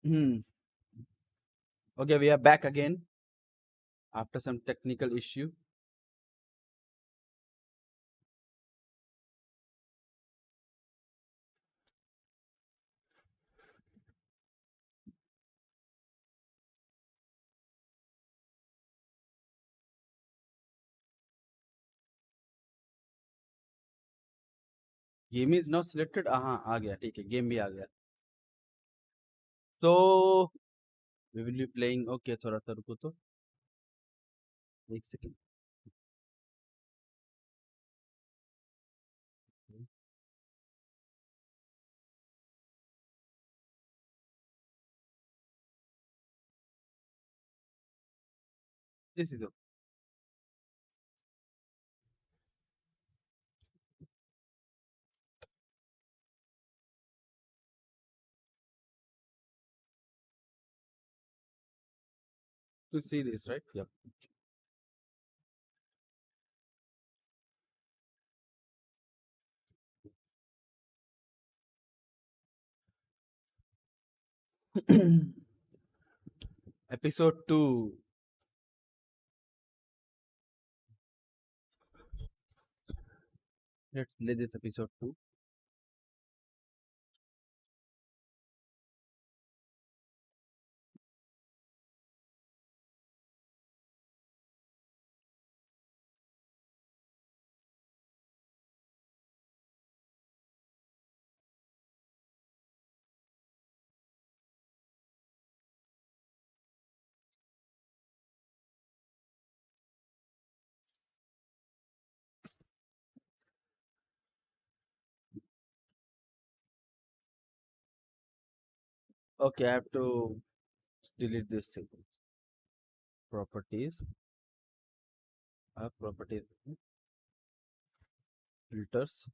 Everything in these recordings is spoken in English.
Okay, we are back again after some technical issue. Game is not selected. हाँ आ गया ठीक है game भी आ गया. So we will be playing. Okay थोड़ा सा रुको तो एक second. This is to see this right. Yep. Episode 2. Let's play this episode 2. Okay, I have to delete this thing. Properties. Properties. Filters.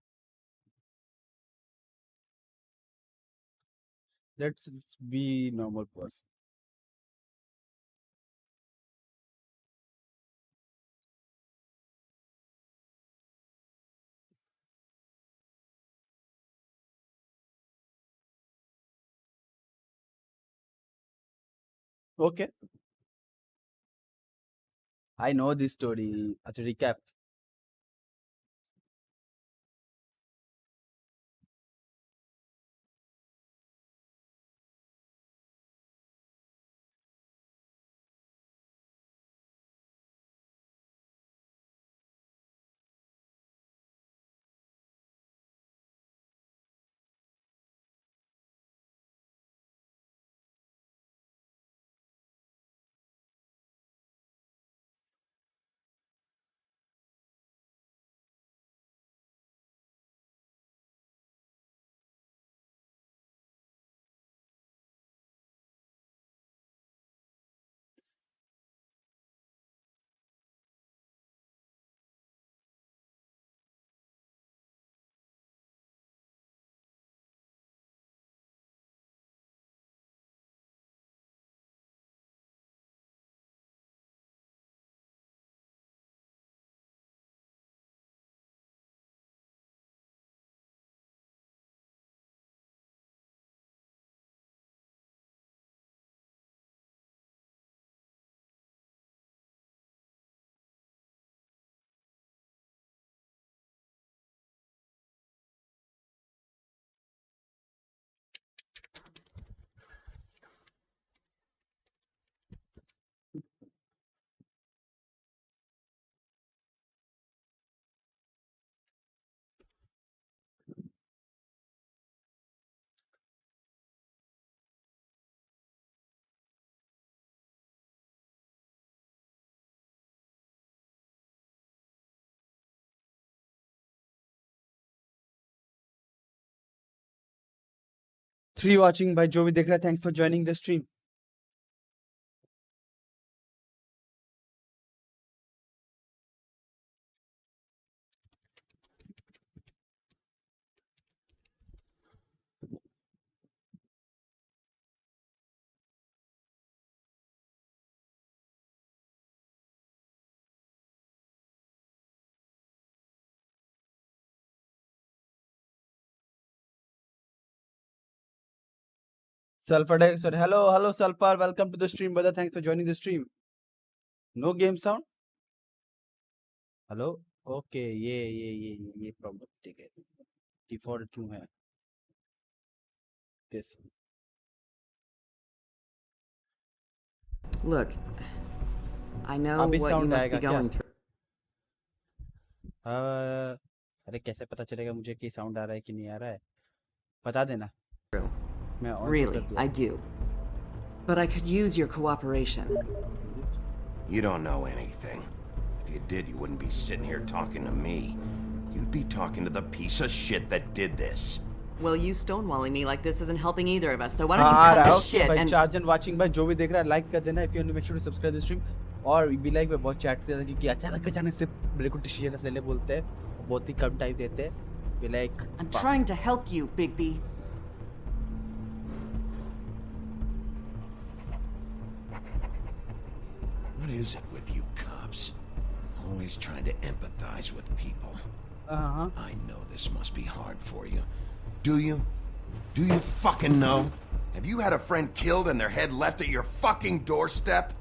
Let's be normal person. Okay. I know this story. As a recap. Three watching by Jovi देख रहा. Thanks for joining the stream. Sulfur Dex said, hello, Sulfur. Welcome to the stream, brother. Thanks for joining the stream. No game sound? Hello? Okay, ये problem ठीक है. Default क्यों है? This. Look, I know अभी what you sound must आएगा be क्या? going through. अरे कैसे पता चलेगा मुझे कि sound आ रहा है कि नहीं आ रहा है? बता देना. मैं on कर Really, दूँ. I do. But I could use your cooperation. You don't know anything. If you did, you wouldn't be sitting here talking to me. You'd be talking to the piece of shit that did this. Well, you stonewalling me like this isn't helping either of us, so why don't you हाँ cut रहा this shit भाई and... चार्जन watching भाई जो भी देख रहा है like कर देना if you want to make sure to subscribe the stream और भी लाइक पे बहुत चैट करते हैं क्योंकि अचानक से मेरे को टिशियन से ले बोलते हैं बहुत ही कम टाइम देते हैं भी like I'm trying to help you, Bigby. What is it with you cops? Always trying to empathize with people. I know this must be hard for you. Do you? Do you fucking know? Have you had a friend killed and their head left at your fucking doorstep?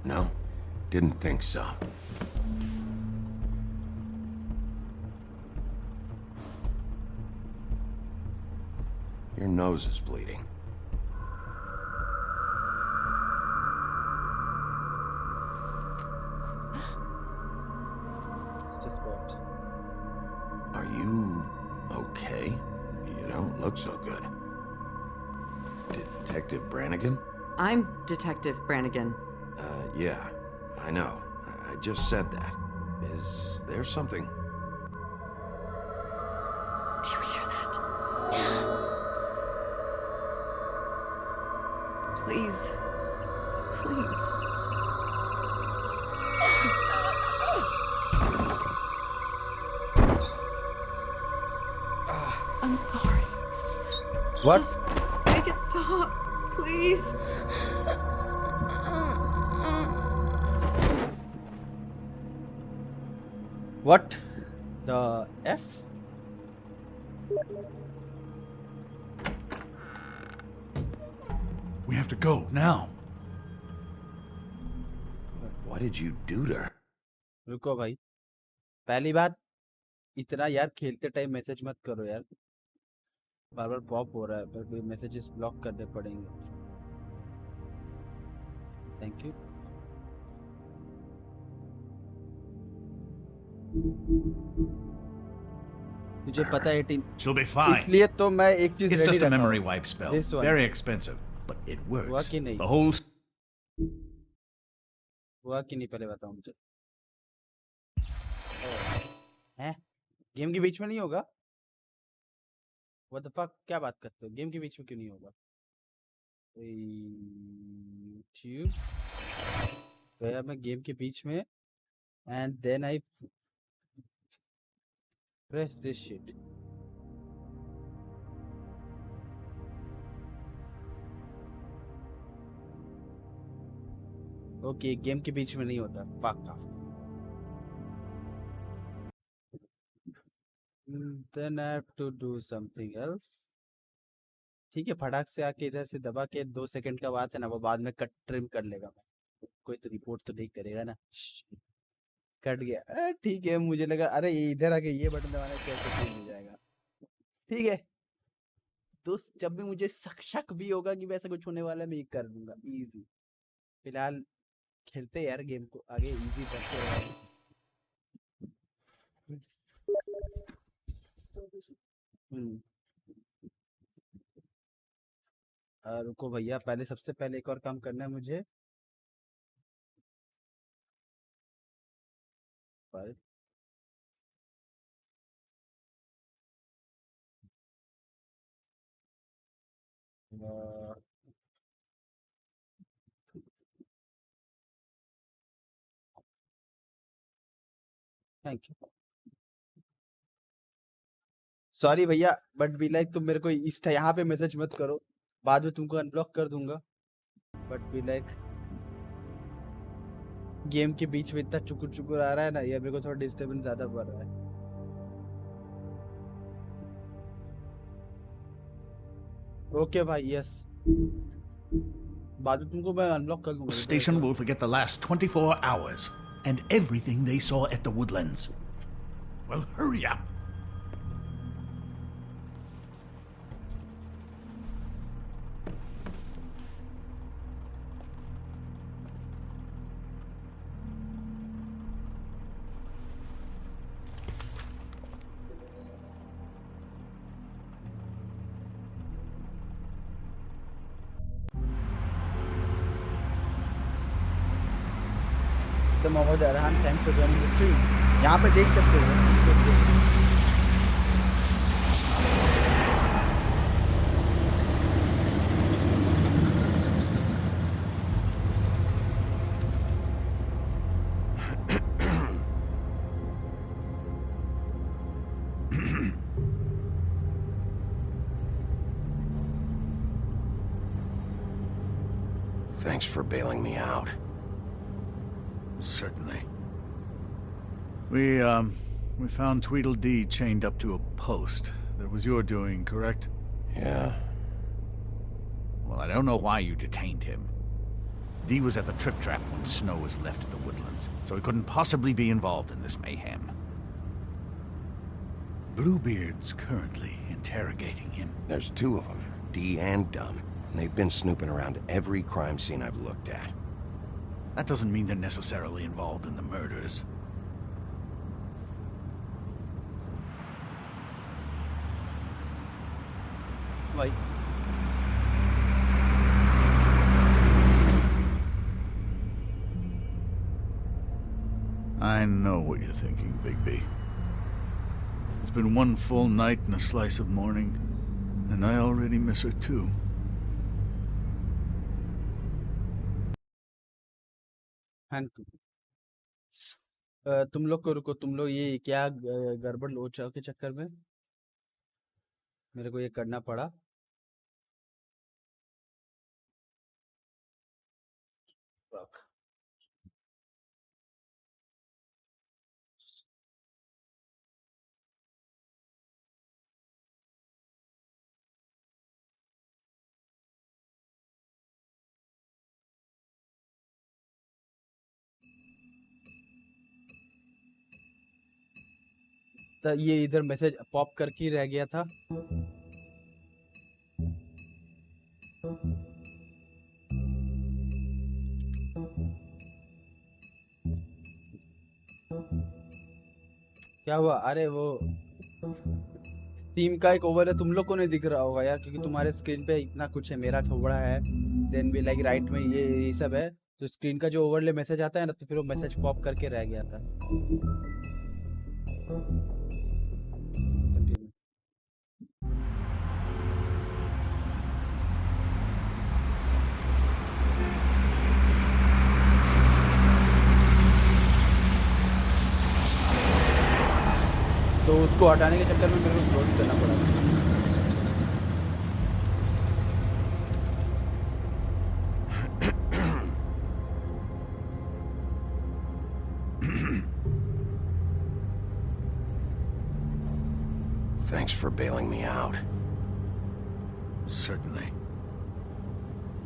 No? Didn't think so. Your nose is bleeding. Are you okay? You don't look so good. Detective Brannigan? I'm Detective Brannigan. Yeah, I know. I just said that. Is there something? Do you hear that? Please. Please. I'm sorry. What? Just make it stop, please. What the F? We have to go now. What did you do to her? रुको भाई पहली बात इतना यार खेलते time message मत करो यार बार बार पॉप हो रहा है पर मैसेजेस ब्लॉक करने पड़ेंगे थैंक यू तुझे पता है 18 She'll be fine. इसलिए तो मैं एक चीज It's रेडी just a रखा memory हूँ wipe spell. This one. Very expensive, but it हुआ works. कि नहीं The whole हुआ कि नहीं पहले बताओ मुझे हैं गेम के बीच में नहीं होगा What the fuck क्या बात करते हो गेम के बीच में क्यों नहीं होगा YouTube गया मैं गेम के बीच में and then I press this shit okay game के बीच में नहीं होता fuck off then I have to do something else ठीक है फटाक से आके इधर से दबा के 2 सेकंड का बात है ना वो बाद में कट ट्रिम कर लेगा मैं कोई तो रिपोर्ट तो नहीं करेगा ना कट गया ठीक है मुझे लगा अरे इधर आके ये बटन दबाने से ऐसे ठीक हो जाएगा ठीक है दोस्त जब भी मुझे शक भी होगा कि वैसा कुछ होने वाला है मैं ये कर दूंगा इजी फिलहाल खेलते यार गेम को आगे इजी करते हैं रुको भैया पहले सबसे पहले एक और काम करना है मुझे थैंक यू सॉरी भैया बट बी लाइक तुम मेरे को इस यहाँ पे मैसेज मत करो बाद में तुमको अनब्लॉक कर दूंगा बट बी लाइक गेम के बीच में इतना चुकुर आ रहा है ना ये मेरे को थोड़ा डिस्टर्बेंस ज्यादा पड़ रहा है ओके भाई, यस। बाद में तुमको मैं अनलॉक कर दूंगा। The station will forget the last 24 hours and everything they saw at the Woodlands. Well, hurry up. Mohammed Arhan, thanks for joining the stream. यहाँ पे देख सकते हो। Thanks for bailing me out. Certainly. We found Tweedledee chained up to a post. That was your doing, correct? Yeah. Well, I don't know why you detained him. Dee was at the Trip Trap when Snow was left at the Woodlands, so he couldn't possibly be involved in this mayhem. Bluebeard's currently interrogating him. There's two of them, Dee and Dunn. And they've been snooping around every crime scene I've looked at. That doesn't mean they're necessarily involved in the murders. Why? I know what you're thinking, Bigby. It's been one full night and a slice of morning, and I already miss her too. तुम लोग को रुको, तुम लोग ये क्या गड़बड़ लोचा के चक्कर में मेरे को ये करना पड़ा। तो ये इधर मैसेज पॉप करके रह गया था। क्या हुआ? अरे वो टीम का एक ओवर है, तुम लोग को नहीं दिख रहा होगा यार, क्योंकि तुम्हारे स्क्रीन पे इतना कुछ है, मेरा थोड़ा है, देन भी लाइक राइट में ये सब है, तो स्क्रीन का जो ओवरले मैसेज आता है ना, तो फिर वो मैसेज पॉप करके रह गया था। तो उसको हटाने के चक्कर में मेरे को क्लोज करना पड़ा। Thanks for bailing me out. Certainly.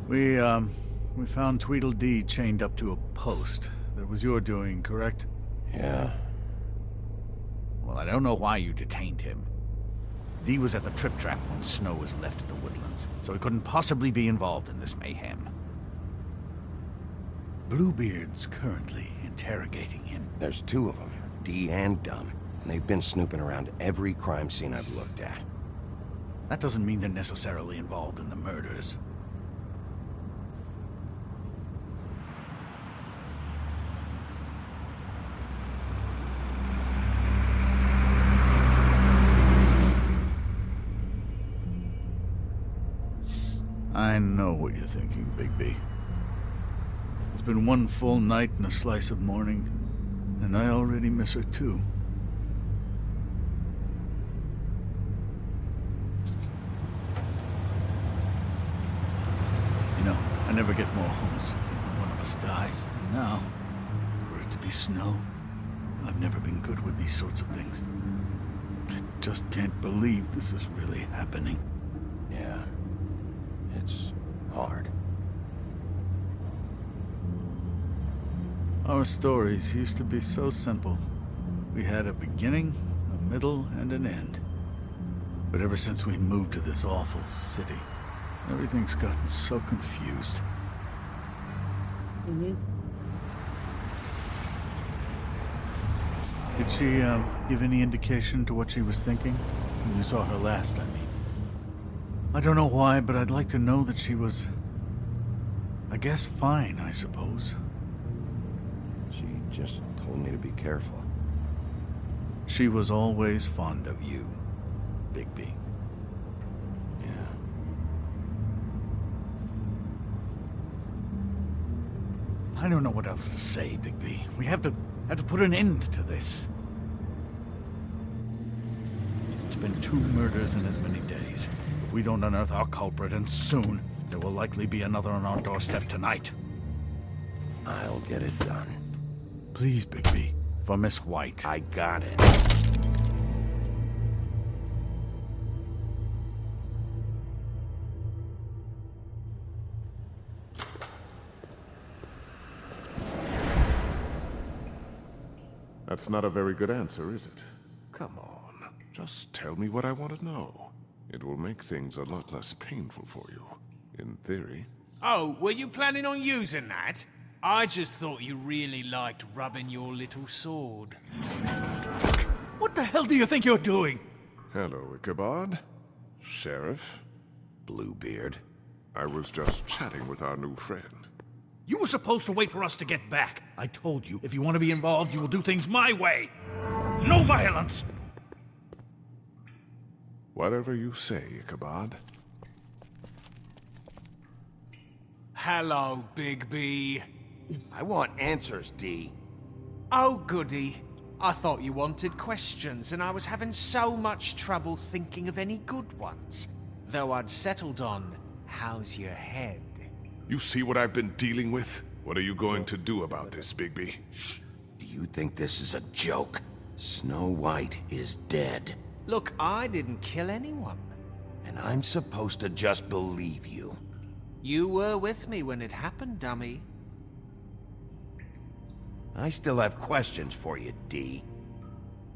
We found Tweedledee chained up to a post. That was your doing, correct? Yeah. Well, I don't know why you detained him. Dee was at the Trip Trap when Snow was left at the Woodlands, so he couldn't possibly be involved in this mayhem. Bluebeard's currently interrogating him. There's two of them, Dee and Dunn. And they've been snooping around every crime scene I've looked at. That doesn't mean they're necessarily involved in the murders. I know what you're thinking, Bigby. It's been one full night and a slice of morning, and I already miss her too. You know, I never get more homesick than when one of us dies. And now, for it to be Snow, I've never been good with these sorts of things. I just can't believe this is really happening. Yeah. It's hard. Our stories used to be so simple. We had a beginning, a middle, and an end. But ever since we moved to this awful city, everything's gotten so confused. Did she give any indication to what she was thinking? When you saw her last, I mean. I don't know why, but I'd like to know that she was, I guess, fine, I suppose. She just told me to be careful. She was always fond of you, Bigby. Yeah. I don't know what else to say, Bigby. We have to put an end to this. It's been 2 murders in as many days. If we don't unearth our culprit, and soon, there will likely be another on our doorstep tonight. I'll get it done. Please, Bigby. For Miss White. I got it. That's not a very good answer, is it? Come on, just tell me what I want to know. It will make things a lot less painful for you, in theory. Oh, were you planning on using that? I just thought you really liked rubbing your little sword. What the hell do you think you're doing? Hello, Ichabod. Sheriff. Bluebeard. I was just chatting with our new friend. You were supposed to wait for us to get back. I told you, if you want to be involved, you will do things my way. No violence! Whatever you say, Ichabod. Hello, Bigby. I want answers, D. Oh, goody. I thought you wanted questions, and I was having so much trouble thinking of any good ones. Though I'd settled on, how's your head? You see what I've been dealing with? What are you going to do about this, Bigby? Do you think this is a joke? Snow White is dead. Look, I didn't kill anyone. And I'm supposed to just believe you. You were with me when it happened, dummy. I still have questions for you, D.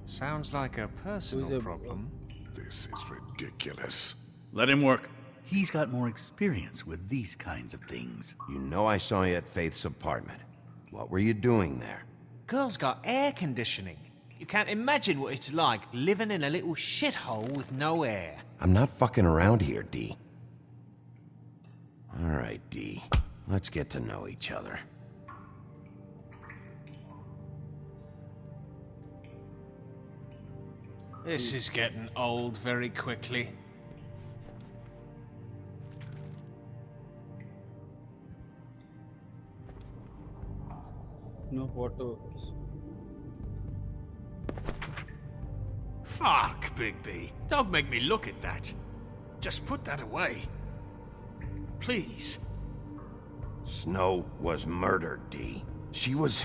Sounds like a personal problem. This is ridiculous. Let him work. He's got more experience with these kinds of things. You know I saw you at Faith's apartment. What were you doing there? Girl's got air conditioning. You can't imagine what it's like living in a little shithole with no air. I'm not fucking around here, D. All right, D. Let's get to know each other. This is getting old very quickly. No photos. Fuck, Bigby. Don't make me look at that. Just put that away. Please. Snow was murdered, D. She was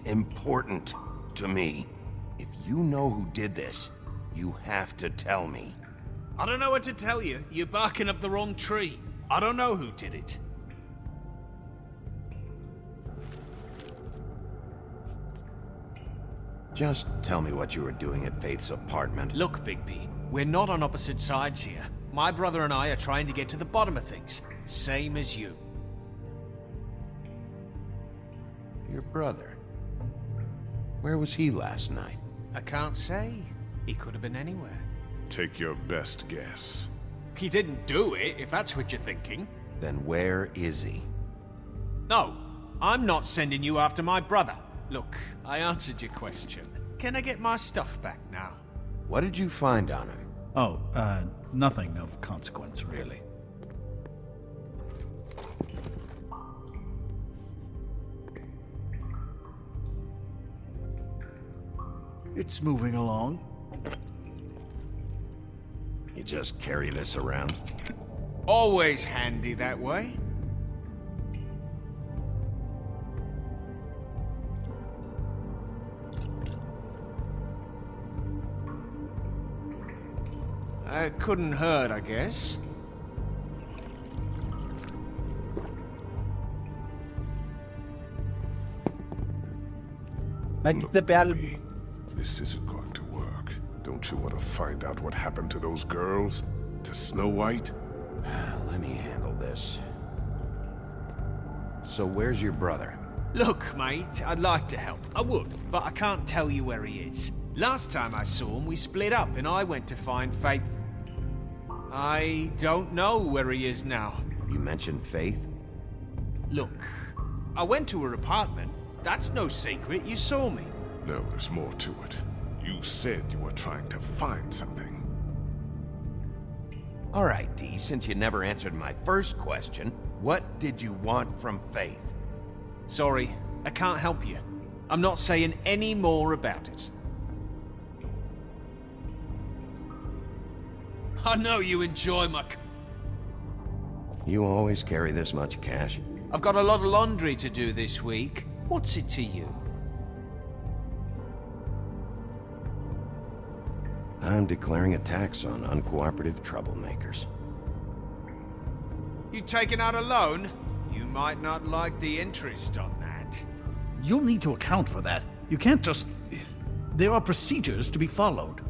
important to me. If you know who did this, you have to tell me. I don't know what to tell you. You're barking up the wrong tree. I don't know who did it. Just tell me what you were doing at Faith's apartment. Look, Bigby, we're not on opposite sides here. My brother and I are trying to get to the bottom of things. Same as you. Your brother? Where was he last night? I can't say. He could have been anywhere. Take your best guess. He didn't do it, if that's what you're thinking. Then where is he? No, I'm not sending you after my brother. Look, I answered your question. Can I get my stuff back now? What did you find on him? Oh, nothing of consequence, really. It's moving along. You just carry this around? Always handy that way. Couldn't hurt, I guess. मैं कितने प्यार Louis, this isn't going to work. Don't you want to find out what happened to those girls? To Snow White? Let me handle this. So where's your brother? Look, mate, I'd like to help. I would, but I can't tell you where he is. Last time I saw him, we split up and I went to find Faith. I don't know where he is now. You mentioned Faith? Look, I went to her apartment. That's no secret, you saw me. No, there's more to it. You said you were trying to find something. All right, D, since you never answered my first question, what did you want from Faith? Sorry, I can't help you. I'm not saying any more about it. I know you enjoy my... You always carry this much cash? I've got a lot of laundry to do this week. What's it to you? I'm declaring a tax on uncooperative troublemakers. You taking out a loan? You might not like the interest on that. You'll need to account for that. You can't just... There are procedures to be followed.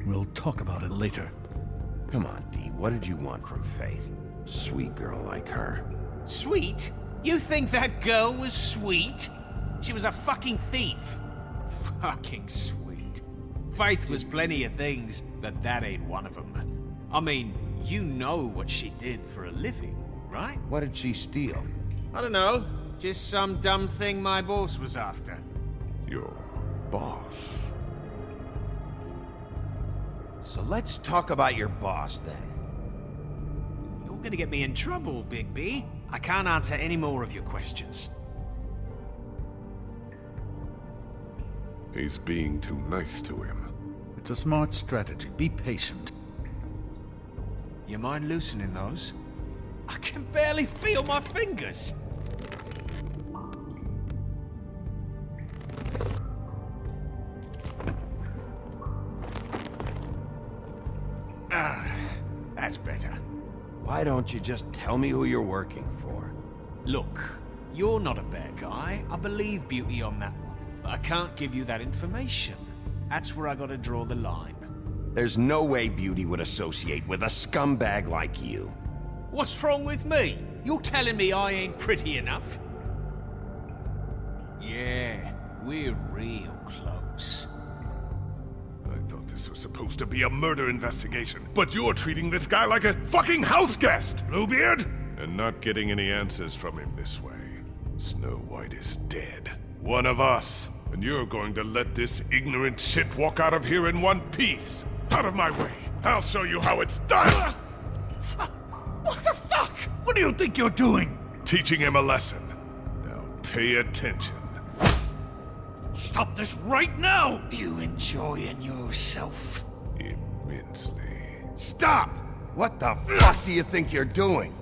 We'll talk about it later. Come on, D, what did you want from Faith? Sweet girl like her. Sweet? You think that girl was sweet? She was a fucking thief. Fucking sweet. Faith was plenty of things, but that ain't one of them. I mean, you know what she did for a living, right? What did she steal? I don't know. Just some dumb thing my boss was after. Your boss. So let's talk about your boss then. You're gonna get me in trouble, Big B. I can't answer any more of your questions. He's being too nice to him. It's a smart strategy. Be patient. You mind loosening those? I can barely feel my fingers. That's better. Why don't you just tell me who you're working for? Look, you're not a bad guy. I believe Beauty on that one. But I can't give you that information. That's where I gotta draw the line. There's no way Beauty would associate with a scumbag like you. What's wrong with me? You're telling me I ain't pretty enough? Yeah, we're real close. I thought this was supposed to be a murder investigation, but you're treating this guy like a fucking house guest, Bluebeard! And not getting any answers from him this way. Snow White is dead. One of us. And you're going to let this ignorant shit walk out of here in one piece. Out of my way. I'll show you how it's done! What the fuck? What do you think you're doing? Teaching him a lesson. Now pay attention. Stop this right now! You enjoying yourself? Immensely. Stop! What the fuck do you think you're doing?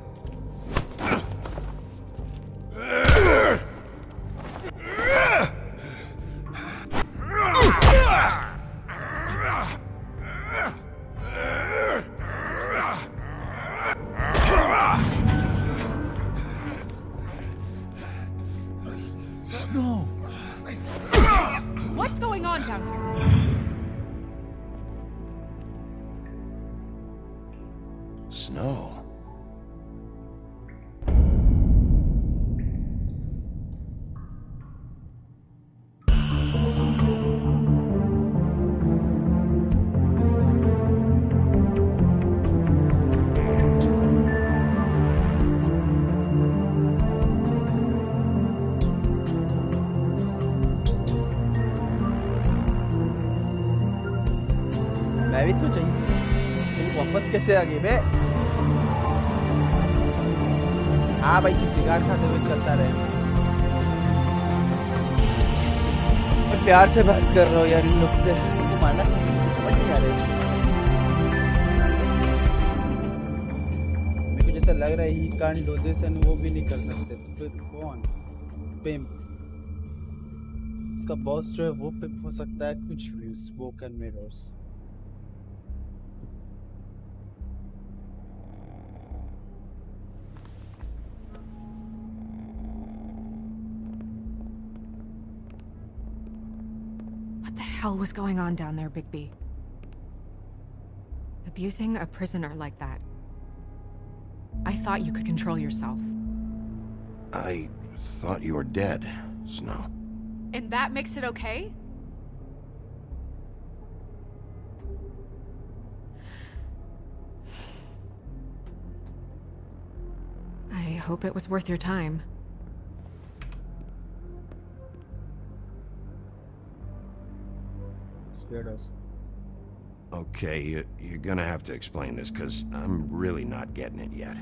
Snow! What's going on down here? Snow. मैं भी तो चाहिए तुम वापस कैसे आ गए बे हाँ भाई तू सिगार खाते हुए चलता रहे मैं प्यार से बात कर रहा हूँ यार इन लोग से तुमको मारना चाहिए समझ नहीं आ रही मेरे को जैसा लग रहा है he can't do this and वो भी नहीं कर सकते तो फिर कौन पिम्प उसका बॉस जो है वो पिम्प हो सकता है कुछ भी spoken mirrors What the hell was going on down there, Bigby? Abusing a prisoner like that. I thought you could control yourself. I thought you were dead, Snow. And that makes it okay? I hope it was worth your time. Scared us. Okay, you're gonna have to explain this, because I'm really not getting it yet.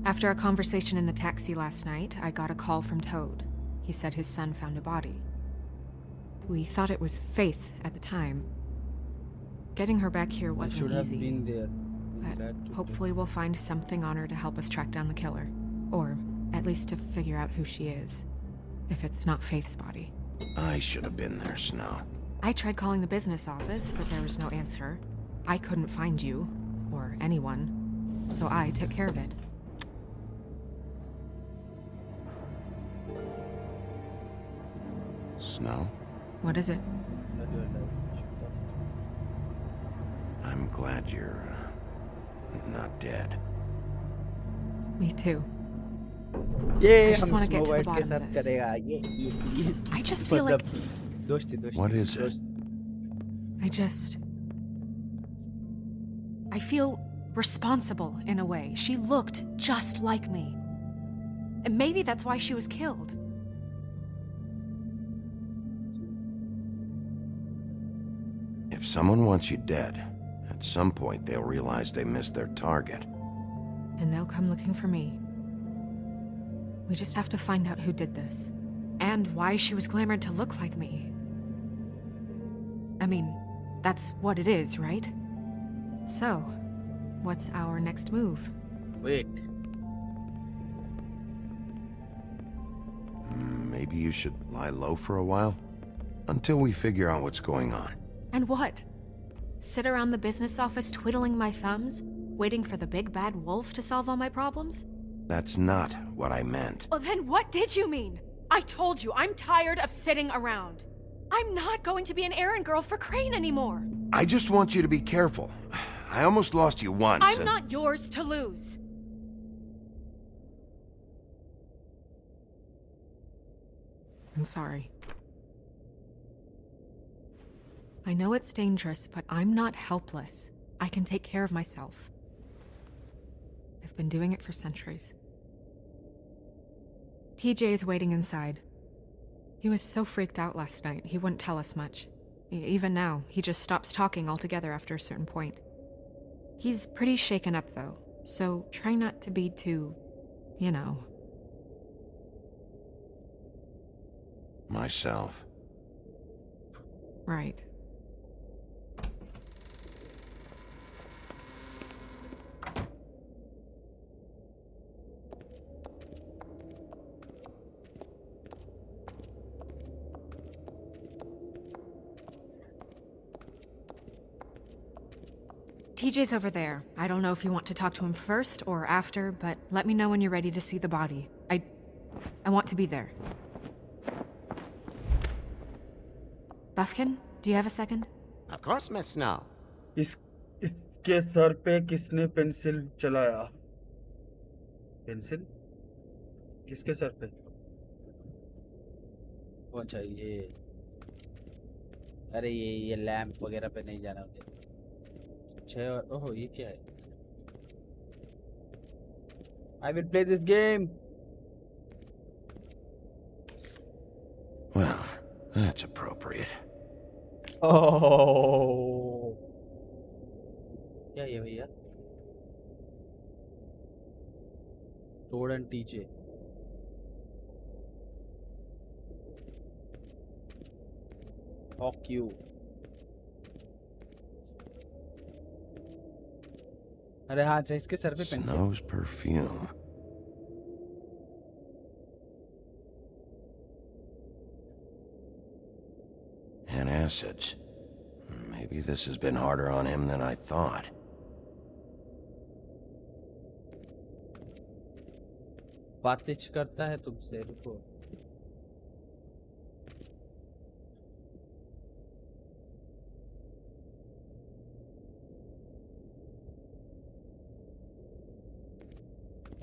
After a conversation in the taxi last night, I got a call from Toad. He said his son found a body. We thought it was Faith at the time. Getting her back here I wasn't should have easy. been there. But hopefully we'll find something on her to help us track down the killer. Or at least to figure out who she is. If it's not Faith's body. I should have been there, Snow. I tried calling the business office, but there was no answer. I couldn't find you, or anyone, so I took care of it. Snow? What is it? I'm glad you're, not dead. Me too. ये I just हम wanna get Snow to the White के bottom of साथ this. करेगा ये I just feel like... दोस्ती What is it? I feel responsible in a way. She looked just like me. And maybe that's why she was killed. If someone wants you dead, at some point they'll realize they missed their target. And they'll come looking for me. We just have to find out who did this. And why she was glamored to look like me. I mean, that's what it is, right? So, what's our next move? Wait. Maybe you should lie low for a while? Until we figure out what's going on. And what? Sit around the business office twiddling my thumbs, waiting for the big bad wolf to solve all my problems? That's not what I meant. Well, then what did you mean? I told you, I'm tired of sitting around. I'm not going to be an errand girl for Crane anymore. I just want you to be careful. I almost lost you once. I'm not yours to lose. I'm sorry. I know it's dangerous, but I'm not helpless. I can take care of myself. I've been doing it for centuries. TJ is waiting inside. He was so freaked out last night, he wouldn't tell us much. Even now, he just stops talking altogether after a certain point. He's pretty shaken up, though, so try not to be too, you know. Myself. Right. TJ's over there. I don't know if you want to talk to him first or after, but let me know when you're ready to see the body. I want to be there. Buffkin, do you have a second? Of course, Miss Snow. इसके sir पे किसने pencil चलाया? Pencil? किसके sir पे? अच्छा ये अरे ये लैंप वगैरह पे नहीं जाना होता। ओहो ये क्या है? I will play this game. Well, that's appropriate. Oh. क्या ये भैया? Toad and TJ. Fuck you. अरे हाँ अच्छा इसके सर पे pencil. Snow's perfume. And acids. Maybe this has been harder on him than I thought. बातें करता है तुमसे रुको।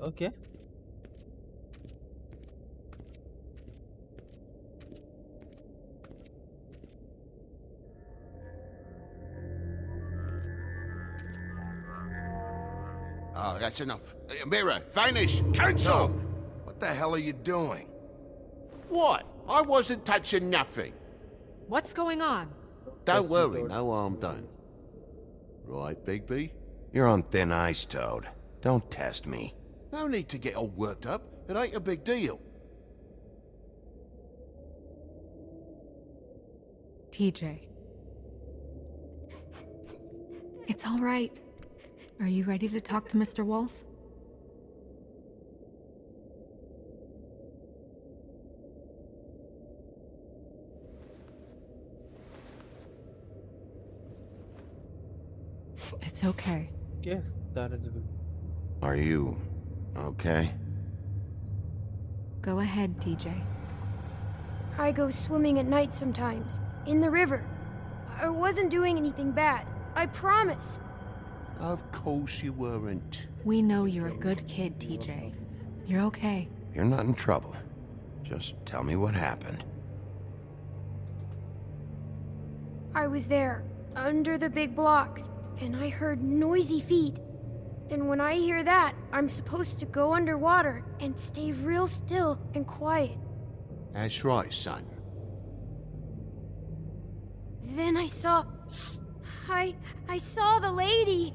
Okay. Oh, that's enough. Mirror, vanish, cancel! What the hell are you doing? What? I wasn't touching nothing. What's going on? Don't worry, no harm done. Right, Bigby? You're on thin ice, Toad. Don't test me. No need to get all worked up. It ain't a big deal. TJ. It's all right. Are you ready to talk to Mr. Wolf? It's okay. Okay. Are you okay? Go ahead, TJ. I go swimming at night sometimes, in the river. I wasn't doing anything bad, I promise. Of course you weren't. We know you're a good kid, TJ. You're okay. You're not in trouble. Just tell me what happened. I was there, under the big blocks, and I heard noisy feet. And when I hear that, I'm supposed to go underwater and stay real still and quiet. That's right, son. Then I saw... I saw the lady.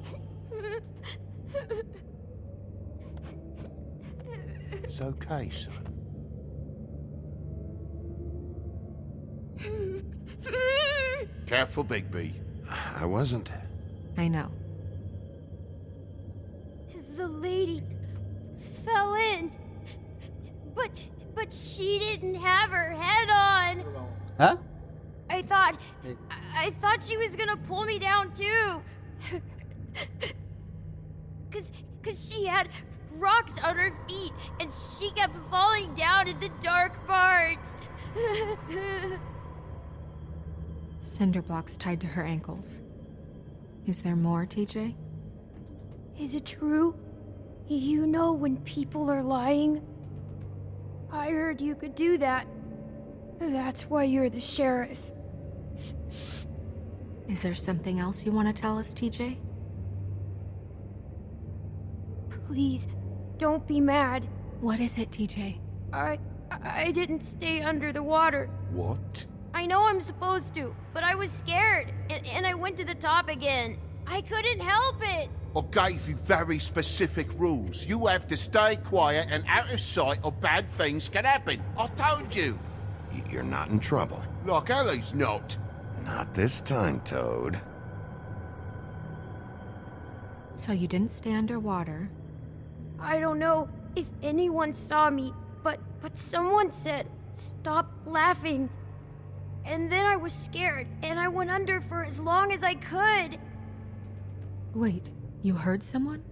It's okay, son. Careful, Bigby. I wasn't. I know. The lady fell in. But she didn't have her head on. Huh? I thought she was gonna pull me down too. Cause she had rocks on her feet and she kept falling down in the dark parts. Cinder blocks tied to her ankles. Is there more, TJ? Is it true? You know when people are lying? I heard you could do that. That's why you're the sheriff. Is there something else you want to tell us, TJ? Please, don't be mad. What is it, TJ? I didn't stay under the water. What? I know I'm supposed to, but I was scared, and I went to the top again. I couldn't help it. I gave you very specific rules. You have to stay quiet and out of sight or bad things can happen. I told you. You're not in trouble. Like Ellie's not. Not this time, Toad. So you didn't stay underwater. I don't know if anyone saw me, but someone said, "Stop laughing." And then I was scared, and I went under for as long as I could. Wait, you heard someone?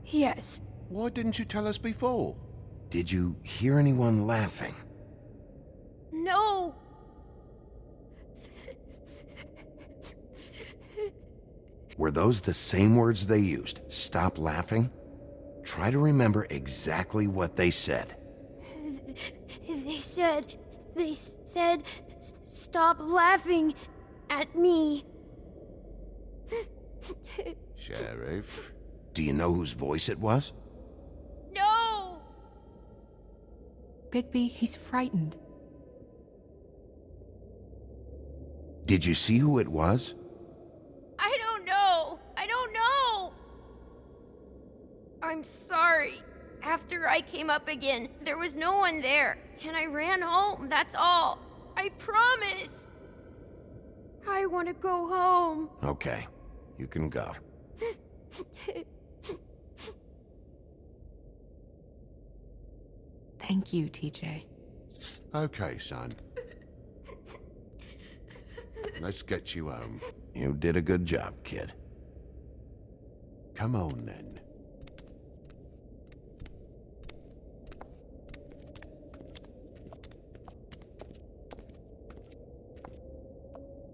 Yes. Why didn't you tell us before? Did you hear anyone laughing? No. Were those the same words they used? Stop laughing? Try to remember exactly what they said. They said, "Stop laughing at me." Sheriff, do you know whose voice it was? No! Bigby, he's frightened. Did you see who it was? I don't know. I'm sorry. After I came up again, there was no one there, and I ran home, that's all. I promise. I want to go home. Okay, you can go. Thank you, TJ. Okay, son. Let's get you home. You did a good job, kid. Come on, then.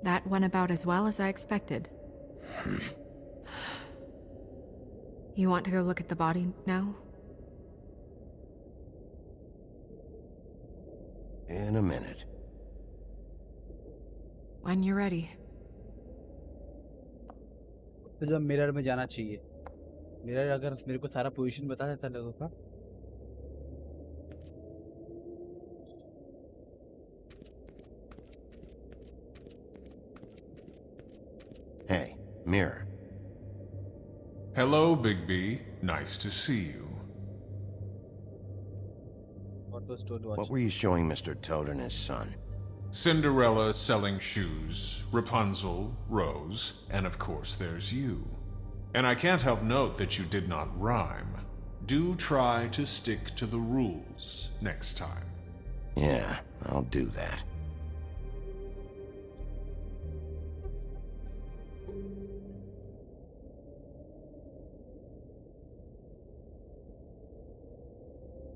That went about as well as I expected. You want to go look at the body now? In a minute. When you're ready. तो जब mirror में जाना चाहिए, mirror अगर मेरे को सारा position बता देता लोगों का। Hey, mirror. Hello, Big B. Nice to see you. What were you showing Mr. Toad and his son? Cinderella selling shoes, Rapunzel, Rose, and of course there's you. And I can't help note that you did not rhyme. Do try to stick to the rules next time. Yeah, I'll do that.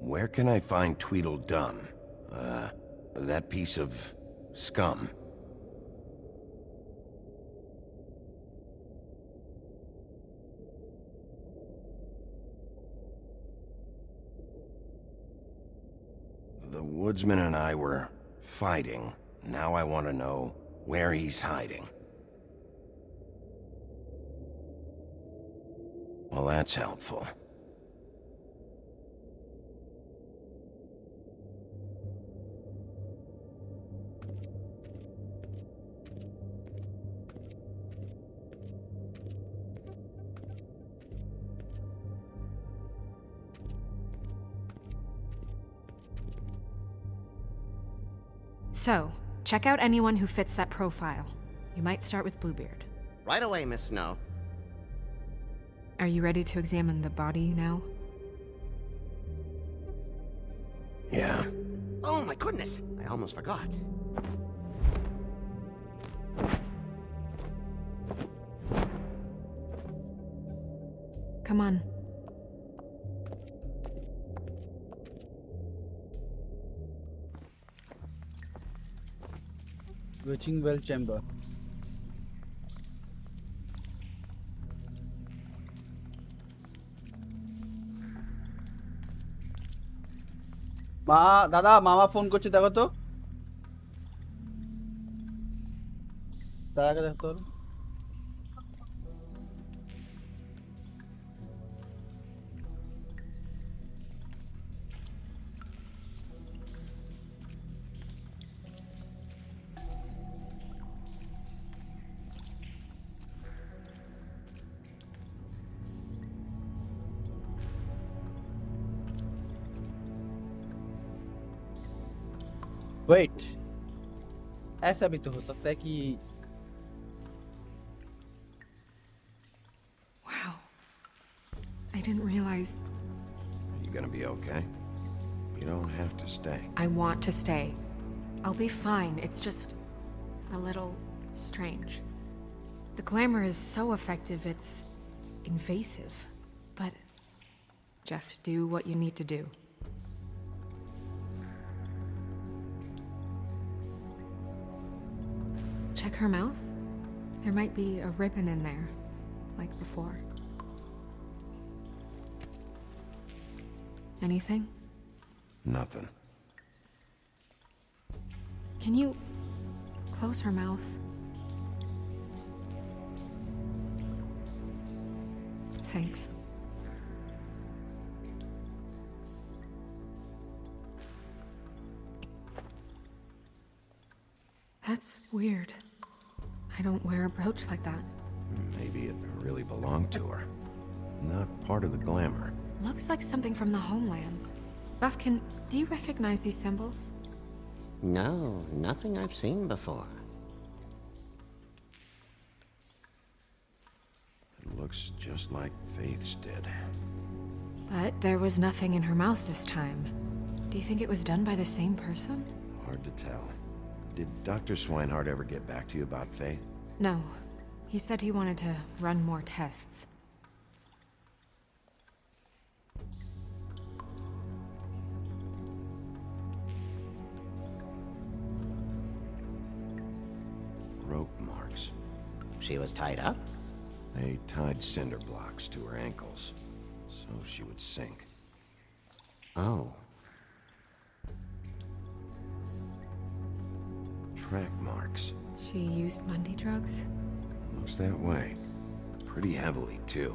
Where can I find Tweedledum? That piece of scum. The woodsman and I were fighting. Now I want to know where he's hiding. Well, that's helpful. So, check out anyone who fits that profile. You might start with Bluebeard. Right away, Miss Snow. Are you ready to examine the body now? Yeah. Oh my goodness, I almost forgot. Come on. Witching Well Chamber. दादा मामा phone को देखो तो दादा का देखो तो wait ऐसा भी तो हो सकता है कि Wow. I didn't realize. You gonna be okay? You don't have to stay. I want to stay. I'll be fine. It's just a little strange. The glamour is so effective, it's invasive. But just do what you need to do. Check her mouth. There might be a ribbon in there, like before. Anything? Nothing. Can you close her mouth? Thanks. That's weird. I don't wear a brooch like that. Maybe it really belonged to her. Not part of the glamour. Looks like something from the homelands. Buffkin, do you recognize these symbols? No, nothing I've seen before. It looks just like Faith's did. But there was nothing in her mouth this time. Do you think it was done by the same person? Hard to tell. Did Dr. Swinehart ever get back to you about Faith? No. He said he wanted to run more tests. Rope marks. She was tied up? They tied cinder blocks to her ankles, so she would sink. Oh. track marks. She used Mundy drugs? Looks that way. Pretty heavily, too.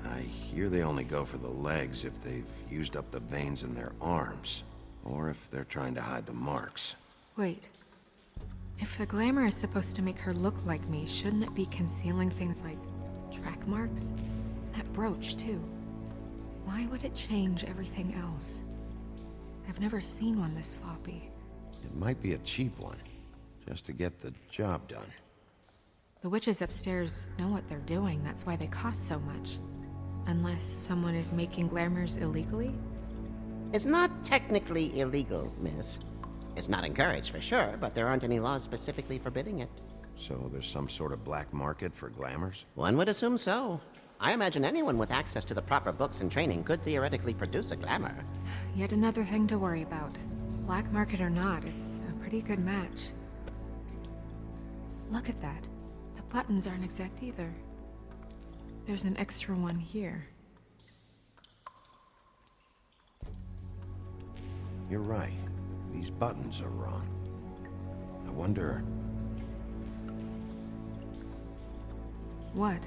I hear they only go for the legs if they've used up the veins in their arms, or if they're trying to hide the marks. Wait. If the glamour is supposed to make her look like me, shouldn't it be concealing things like track marks? That brooch, too. Why would it change everything else? I've never seen one this sloppy. It might be a cheap one, just to get the job done. The witches upstairs know what they're doing, that's why they cost so much. Unless someone is making glamours illegally? It's not technically illegal, miss. It's not encouraged for sure, but there aren't any laws specifically forbidding it. So there's some sort of black market for glamours? One would assume so. I imagine anyone with access to the proper books and training could theoretically produce a glamour. Yet another thing to worry about. Black market or not, it's a pretty good match. Look at that. The buttons aren't exact either. There's an extra one here. You're right. These buttons are wrong. I wonder... What?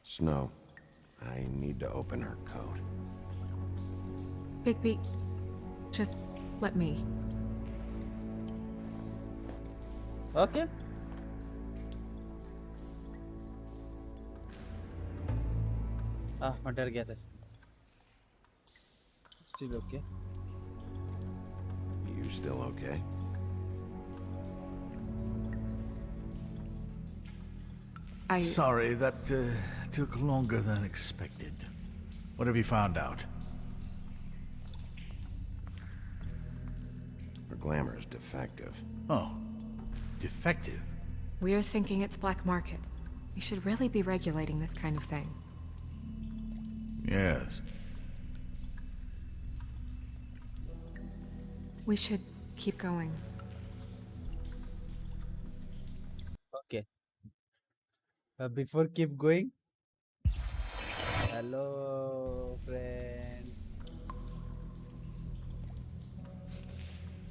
Snow, I need to open her coat. Bigby, just let me. Okay. मैं डर गया था. Still okay. You still okay? Sorry, that took longer than expected. What have you found out? Her glamour is defective. Oh, defective? We're thinking it's black market. We should really be regulating this kind of thing. Yes. We should keep going. Okay. Before keep going. Hello, friends.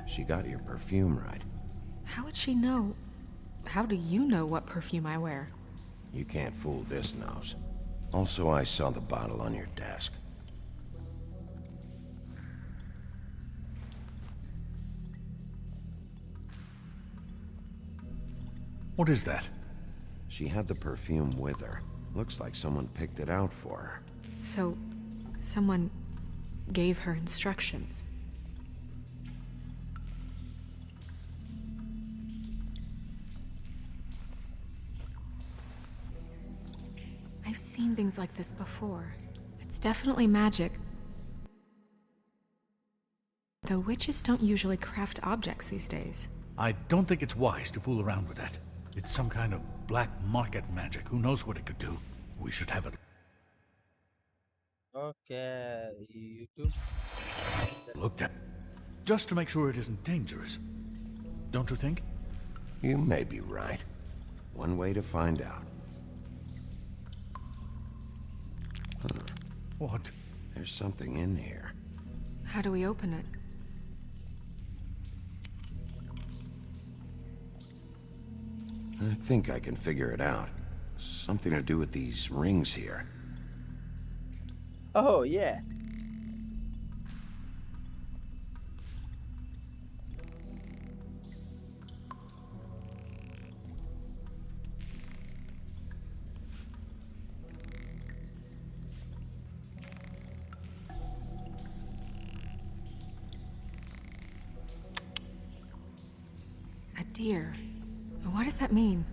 She got your perfume right. How would she know? How do you know what perfume I wear? You can't fool this nose. Also, I saw the bottle on your desk. What is that? She had the perfume with her. Looks like someone picked it out for her. So, someone gave her instructions. I've seen things like this before. It's definitely magic. Though witches don't usually craft objects these days. I don't think it's wise to fool around with that. It's some kind of black market magic. Who knows what it could do? We should have it Okay, YouTube. looked at. Just to make sure it isn't dangerous. Don't you think? You may be right. One way to find out. Huh. What? There's something in here. How do we open it? I think I can figure it out. Something to do with these rings here. Oh, yeah. A deer. What does that mean?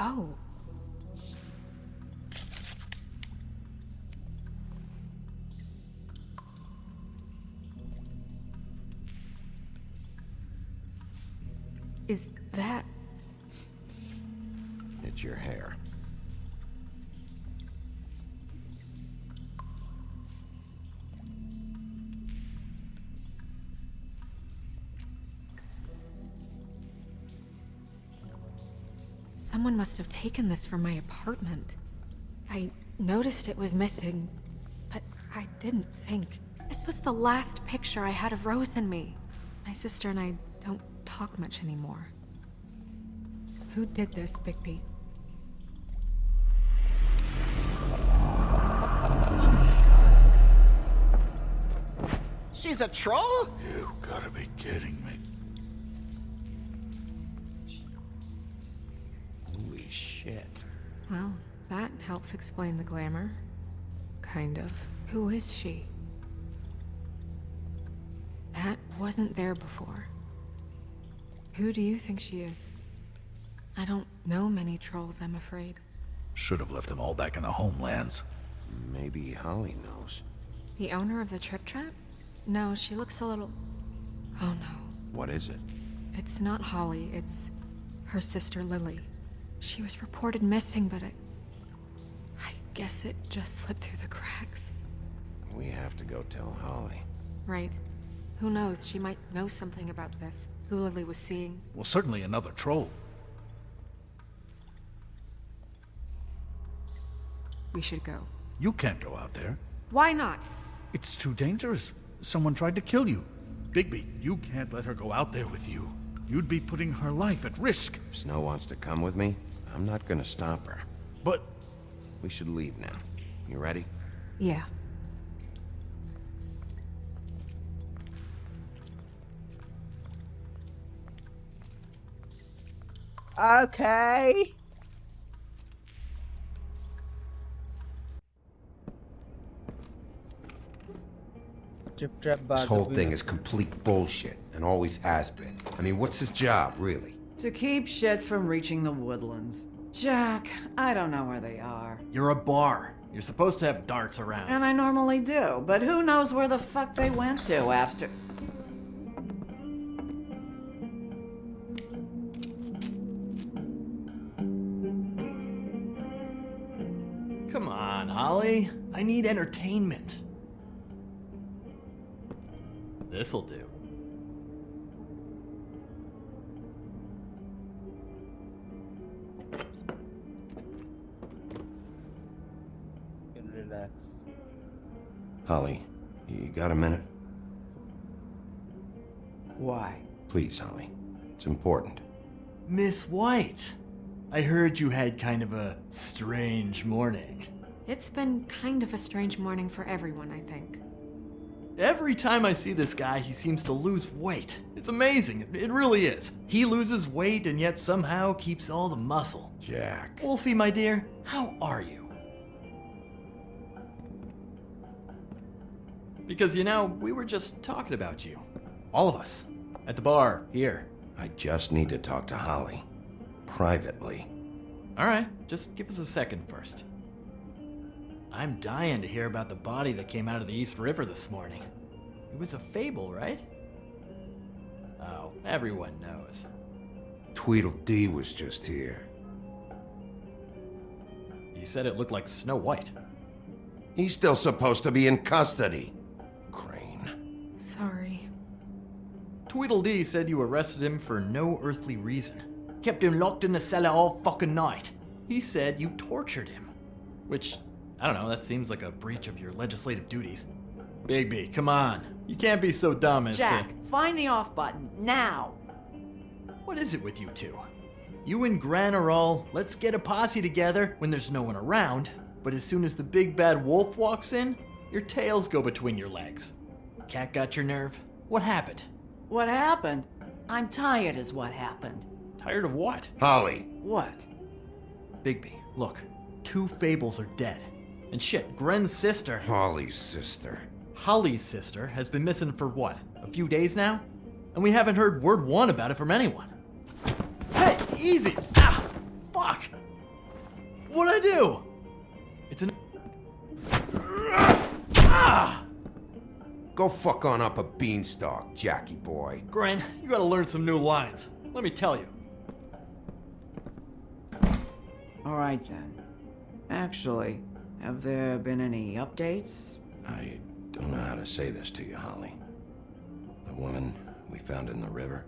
Oh. Is that... It's your hair. Someone must have taken this from my apartment. I noticed it was missing I didn't think. This was the last picture I had of Rose and me. My sister and I don't talk much anymore. Who did this, Bigby? She's a troll? You gotta be kidding me. Holy shit. Well, that helps explain the glamour. Kind of. Who is she? That wasn't there before. Who do you think she is? I don't know many trolls, I'm afraid. Should have left them all back in the homelands. Maybe Holly knows. The owner of the Trip Trap? No, she looks a little... Oh no. What is it? It's not Holly, it's her sister Lily. She was reported missing, but I guess it just slipped through the cracks. We have to go tell Holly. Right. Who knows, she might know something about this. Who Lily was seeing. Well, certainly another troll. We should go. You can't go out there. Why not? It's too dangerous. Someone tried to kill you. Bigby, you can't let her go out there with you. You'd be putting her life at risk. If Snow wants to come with me, I'm not gonna stop her. But... We should leave now. You ready? Yeah. Okay. Trip Trap bar. This whole thing is complete bullshit, and always has been. I mean, what's his job, really? To keep shit from reaching the woodlands. Jack, I don't know where they are. You're a bar. You're supposed to have darts around. And I normally do, but who knows where the fuck they went to after... Come on, Holly. I need entertainment. This'll do. You can relax. Holly, you got a minute? Why? Please, Holly. It's important. Miss White, I heard you had kind of a strange morning. It's been kind of a strange morning for everyone, I think. Every time I see this guy, he seems to lose weight. It's amazing. It really is. He loses weight and yet somehow keeps all the muscle. Jack. Wolfie, my dear, how are you? Because, you know, we were just talking about you. All of us. At the bar, here. I just need to talk to Holly. Privately. Alright, just give us a second first. I'm dying to hear about the body that came out of the East River this morning. It was a fable, right? Oh, everyone knows. Tweedledee was just here. He said it looked like Snow White. He's still supposed to be in custody. Crane. Sorry. Tweedledee said you arrested him for no earthly reason. Kept him locked in the cellar all fucking night. He said you tortured him. Which, I don't know, that seems like a breach of your legislative duties. Bigby, come on. You can't be so dumb as Jack, to... find the off button, now! What is it with you two? You and Gran are all, let's get a posse together when there's no one around, but as soon as the big bad wolf walks in, your tails go between your legs. Cat got your nerve? What happened? What happened? I'm tired is what happened. Tired of what? Holly. What? Bigby, look. 2 fables are dead. And shit, Gren's sister... Holly's sister. Holly's sister has been missing for what? A few days now? And we haven't heard word one about it from anyone. Hey, easy! Ah! Fuck! What'd I do? It's an... Ah! Go fuck on up a beanstalk, Jackie boy. Gren, you gotta learn some new lines. Let me tell you. Alright then. Actually, have there been any updates? I don't know how to say this to you, Holly. The woman we found in the river,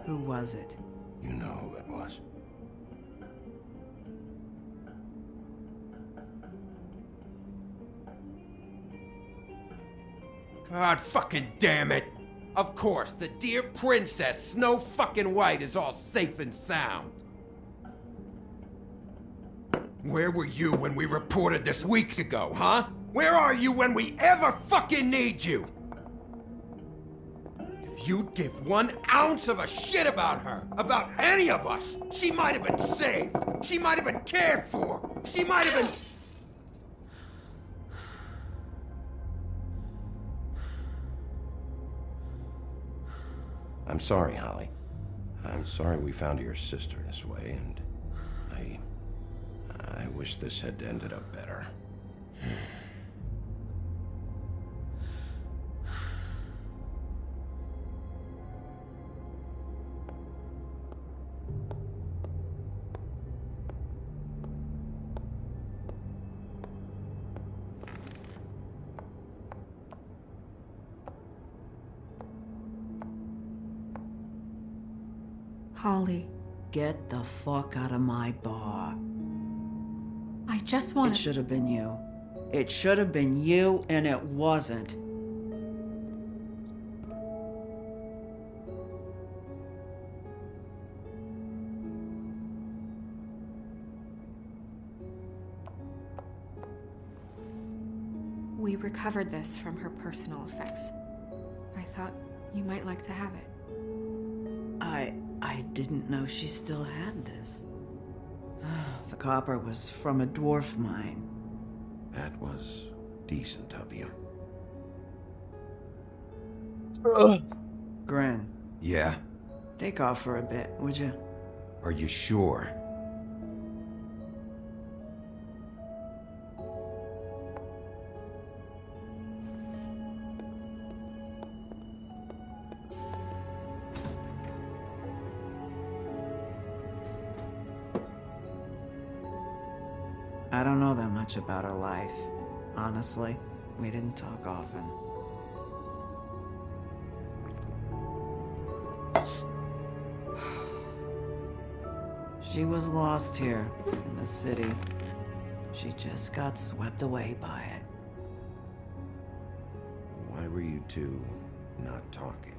Who was it? you know who it was. God fucking damn it! Of course, the dear Princess Snow fucking White is all safe and sound. Where were you when we reported this weeks ago, huh? Where are you when we ever fucking need you? If you'd give 1 ounce of a shit about her, about any of us, she might have been saved. She might have been cared for. She might have been... I'm sorry, Holly. I'm sorry we found your sister this way, and I wish this had ended up better. Holly, Get the fuck out of my bar. I just want It should have been you. It should have been you, and it wasn't. We recovered this from her personal effects. I thought you might like to have it. I didn't know she still had this. The copper was from a dwarf mine. That was decent of you. Gren, Yeah? take off for a bit, would you? Are you sure? I don't know that much about her life. Honestly, we didn't talk often. She was lost here in the city. She just got swept away by it. Why were you two not talking?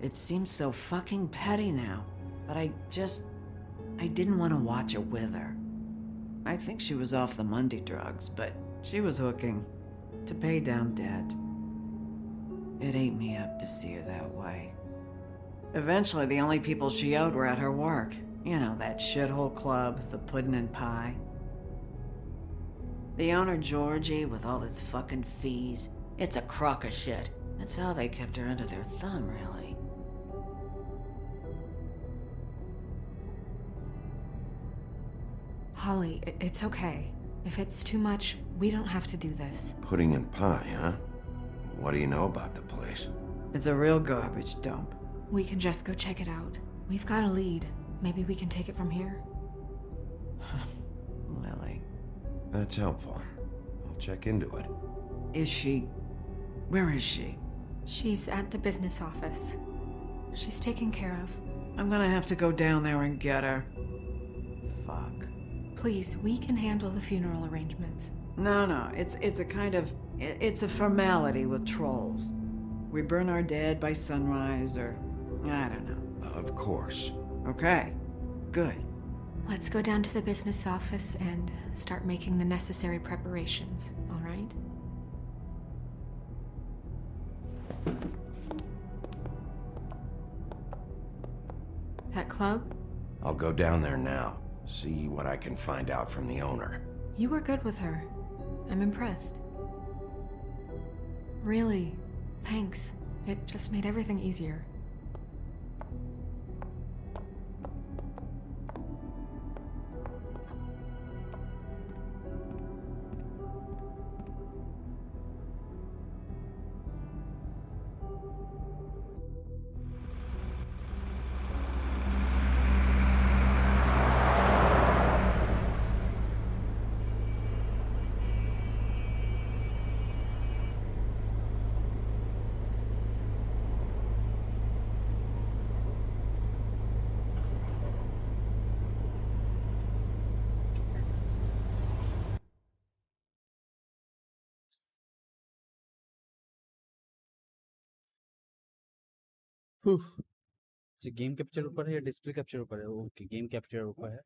It seems so fucking petty now, but I didn't want to watch it with her. I think she was off the Monday drugs, but she was hooking to pay down debt. It ate me up to see her that way. Eventually, the only people she owed were at her work. You know, that shithole club, the Puddin' and Pie. The owner, Georgie, with all his fucking fees, it's a crock of shit. That's how they kept her under their thumb, really. Holly, it's okay. If it's too much, we don't have to do this. Pudding and pie, huh? What do you know about the place? It's a real garbage dump. We can just go check it out. We've got a lead. Maybe we can take it from here. Lily. That's helpful. I'll check into it. Is she... Where is she? She's at the business office. She's taken care of. I'm gonna have to go down there and get her. Fuck. Please, we can handle the funeral arrangements. No, it's a kind of... It's a formality with trolls. We burn our dead by sunrise, or... I don't know. Of course. Okay. Good. Let's go down to the business office and start making the necessary preparations, all right? That club? I'll go down there now. See what I can find out from the owner. You were good with her. I'm impressed. Really, thanks. It just made everything easier. Game capture ऊपर है या display capture ऊपर है? Okay, game capture ऊपर है.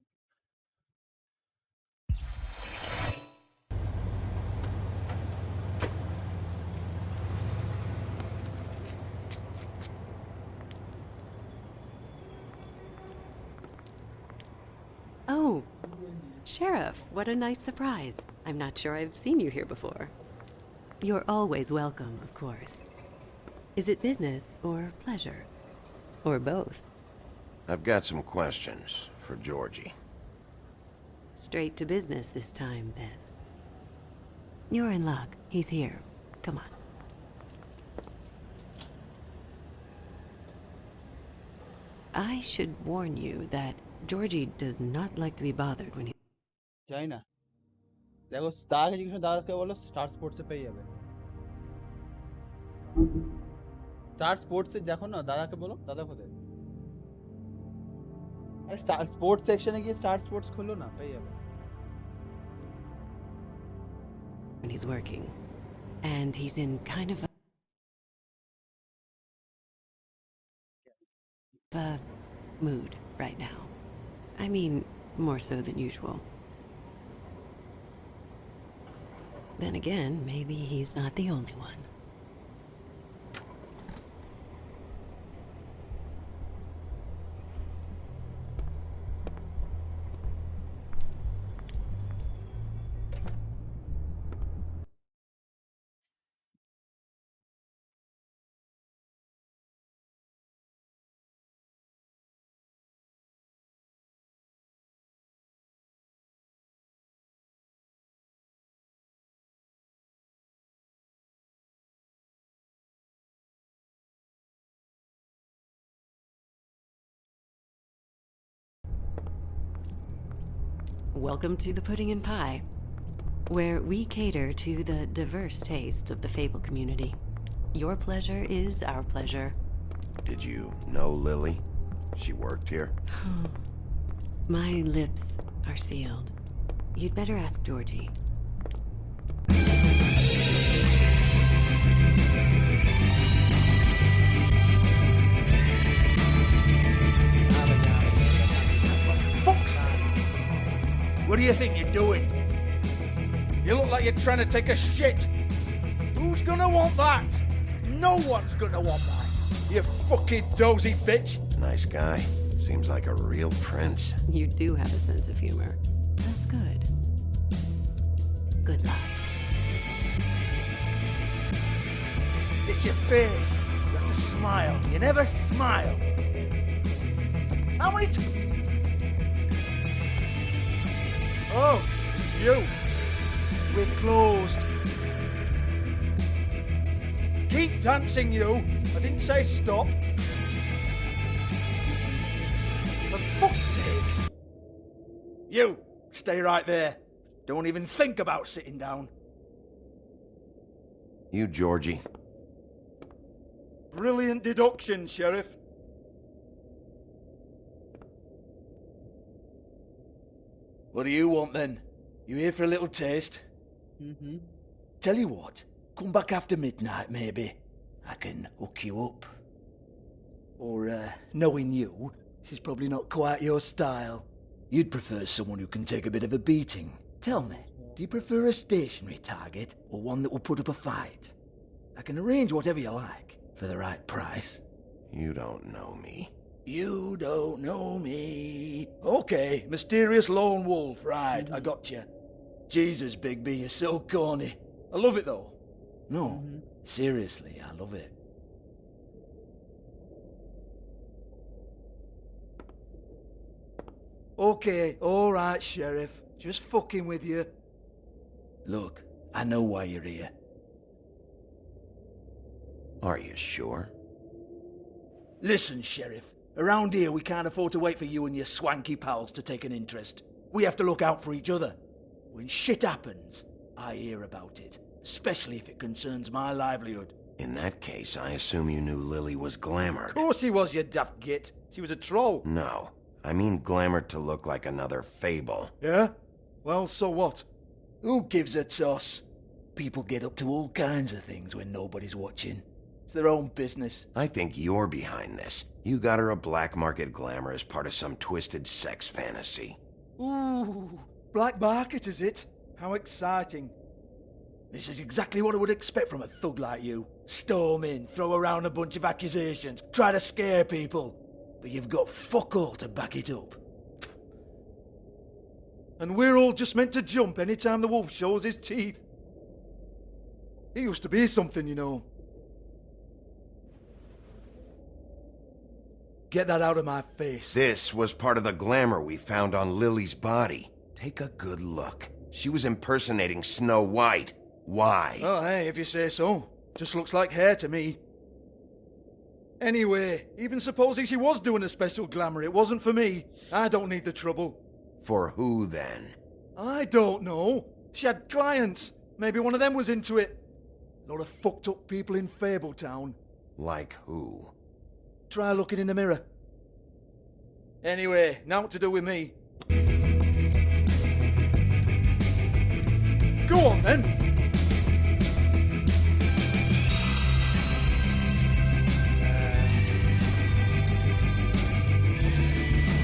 Oh, Sheriff, what a nice surprise. I'm not sure I've seen you here before. You're always welcome, of course. Is it business or pleasure? Or both? I've got some questions for Georgie. Straight to business this time, then. You're in luck. He's here. Come on. I should warn you that Georgie does not like to be bothered when he... China. देखो दादा के जिक्र दादा के बोलो star sports से पे ही है. स्टार स्पोर्ट्स से देखो ना, दादा के बोलो, दादा को दे. अरे स्टार स्पोर्ट्स सेक्शन है कि स्टार स्पोर्ट्स खोलो ना, पे ही है. when he's working. And he's in kind of a mood right now. I mean, more so than usual. Then again, maybe he's not the only one. Welcome to the Pudding and Pie, where we cater to the diverse tastes of the Fable community. Your pleasure is our pleasure. Did you know Lily? She worked here? My lips are sealed. You'd better ask Georgie. What do you think you're doing? You look like you're trying to take a shit. Who's gonna want that? No one's gonna want that. You fucking dozy bitch. Nice guy. Seems like a real prince. You do have a sense of humor. That's good. Good luck. It's your face. You have to smile. You never smile. How many times? Oh, it's you. We're closed. Keep dancing, you. I didn't say stop. For fuck's sake. You, stay right there. Don't even think about sitting down. You, Georgie. Brilliant deduction, Sheriff. What do you want, then? You here for a little taste? Mm-hmm. Tell you what, come back after midnight, maybe. I can hook you up. Or, knowing you, she's probably not quite your style. You'd prefer someone who can take a bit of a beating. Tell me, do you prefer a stationary target, or one that will put up a fight? I can arrange whatever you like, for the right price. You don't know me. You don't know me. Okay, mysterious lone wolf, right, I got you. Jesus, Bigby, you're so corny. I love it, though. No, seriously, I love it. Okay, alright, Sheriff. Just fucking with you. Look, I know why you're here. Are you sure? Listen, Sheriff. Around here, we can't afford to wait for you and your swanky pals to take an interest. We have to look out for each other. When shit happens, I hear about it. Especially if it concerns my livelihood. In that case, I assume you knew Lily was glamored. Of course she was, you daft git. She was a troll. No. I mean glamored to look like another fable. Yeah? Well, so what? Who gives a toss? People get up to all kinds of things when nobody's watching. It's their own business. I think you're behind this. You got her a black market glamour as part of some twisted sex fantasy. Ooh, black market is it? How exciting. This is exactly what I would expect from a thug like you. Storm in, throw around a bunch of accusations, try to scare people. But you've got fuck all to back it up. And we're all just meant to jump any time the wolf shows his teeth. He used to be something, you know. Get that out of my face. This was part of the glamour we found on Lily's body. Take a good look. She was impersonating Snow White. Why? Oh, hey, if you say so. Just looks like hair to me. Anyway, even supposing she was doing a special glamour, it wasn't for me. I don't need the trouble. For who, then? I don't know. She had clients. Maybe one of them was into it. A lot of fucked up people in Fabletown. Like who? Try looking in the mirror. Anyway, now what to do with me. Go on, then.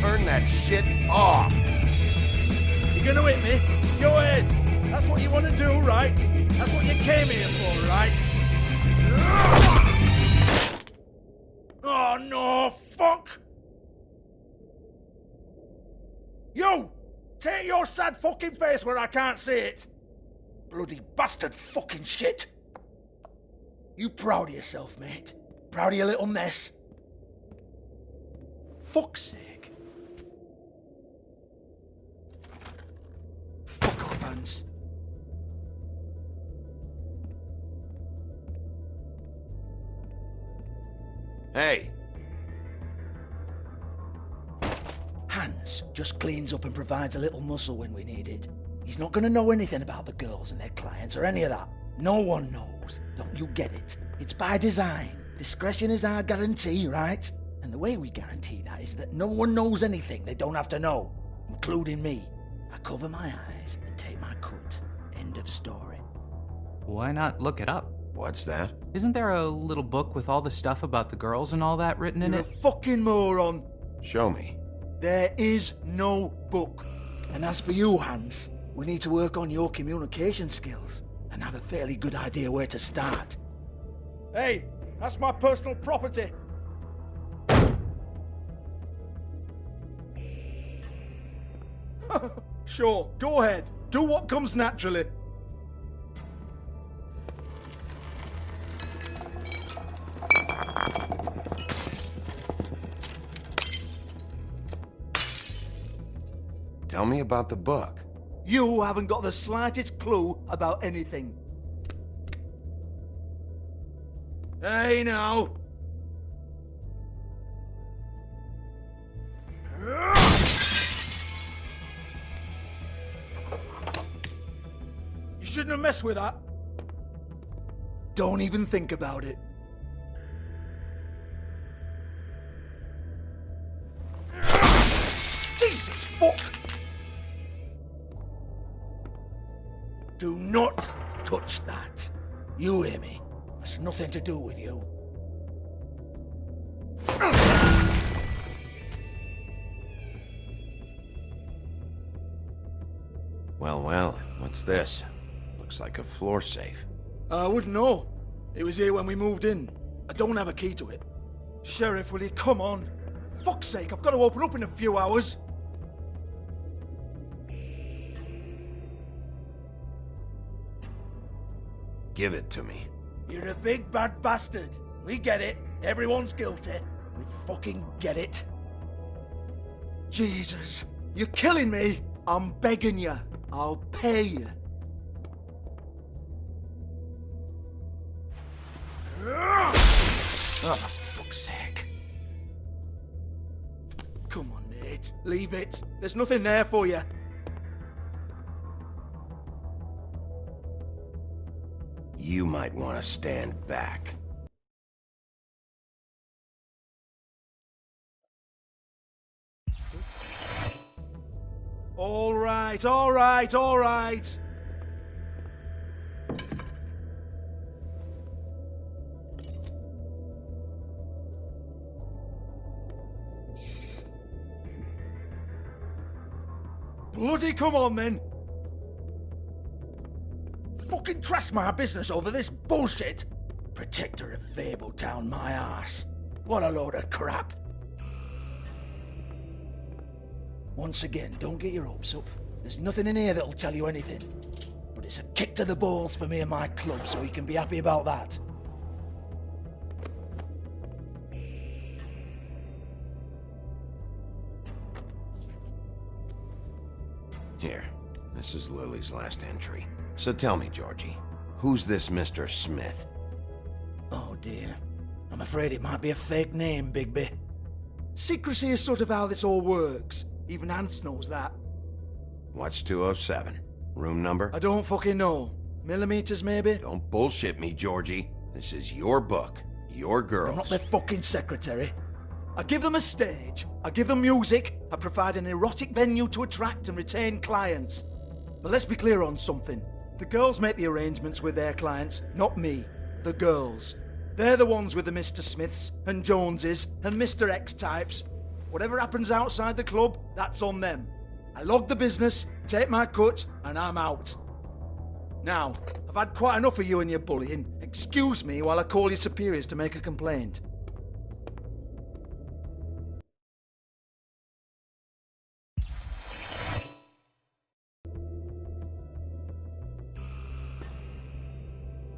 Turn that shit off! You gonna hit me? Go ahead. That's what you want to do, right? That's what you came here for, right? Oh, no, fuck! You! Take your sad fucking face where I can't see it! Bloody bastard fucking shit! You proud of yourself, mate? Proud of your little mess? Fuck's sake. Fuck off, Hans. Hey! Hans just cleans up and provides a little muscle when we need it. He's not gonna know anything about the girls and their clients or any of that. No one knows. Don't you get it? It's by design. Discretion is our guarantee, right? And the way we guarantee that is that no one knows anything they don't have to know, including me. I cover my eyes and take my cut. End of story. Why not look it up? What's that? Isn't there a little book with all the stuff about the girls and all that written in You're it? a fucking moron. Show me. There is no book. And as for you, Hans, we need to work on your communication skills and have a fairly good idea where to start. Hey, that's my personal property. Sure, go ahead. Do what comes naturally. Tell me about the book. You haven't got the slightest clue about anything. Hey, now. You shouldn't have messed with that. Don't even think about it. Jesus fuck! Do not touch that. You hear me? It's nothing to do with you. Well, what's this? Looks like a floor safe. I wouldn't know. It was here when we moved in. I don't have a key to it. Sheriff, will you come on? Fuck's sake, I've got to open up in a few hours. Give it to me. You're a big bad bastard. We get it. Everyone's guilty. We fucking get it. Jesus, you're killing me. I'm begging you. I'll pay you. Oh, for fuck's sake. Come on, Nate. Leave it. There's nothing there for you. You might want to stand back. All right, all right, all right. bloody come on then! Fucking trash my business over this bullshit! Protector of Fabletown, my ass. What a load of crap. Once again, don't get your hopes up. There's nothing in here that'll tell you anything. But it's a kick to the balls for me and my club, so you can be happy about that. Here, this is Lily's last entry. So tell me, Georgie, who's this Mr. Smith? Oh dear. I'm afraid it might be a fake name, Bigby. Secrecy is sort of how this all works. Even Hans knows that. What's 207? Room number? I don't fucking know. Millimeters, maybe? Don't bullshit me, Georgie. This is your book. Your girls. I'm not their fucking secretary. I give them a stage. I give them music. I provide an erotic venue to attract and retain clients. But let's be clear on something. The girls make the arrangements with their clients, not me. The girls. They're the ones with the Mr. Smiths and Joneses and Mr. X types. Whatever happens outside the club, that's on them. I log the business, take my cut, and I'm out. Now, I've had quite enough of you and your bullying. Excuse me while I call your superiors to make a complaint.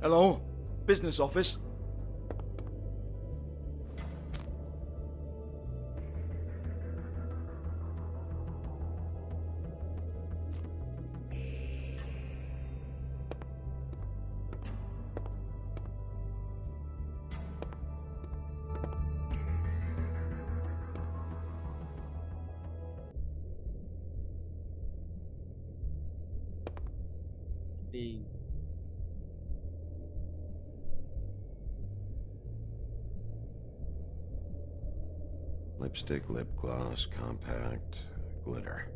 Hello? Business office? Lipstick, lip gloss, compact, glitter.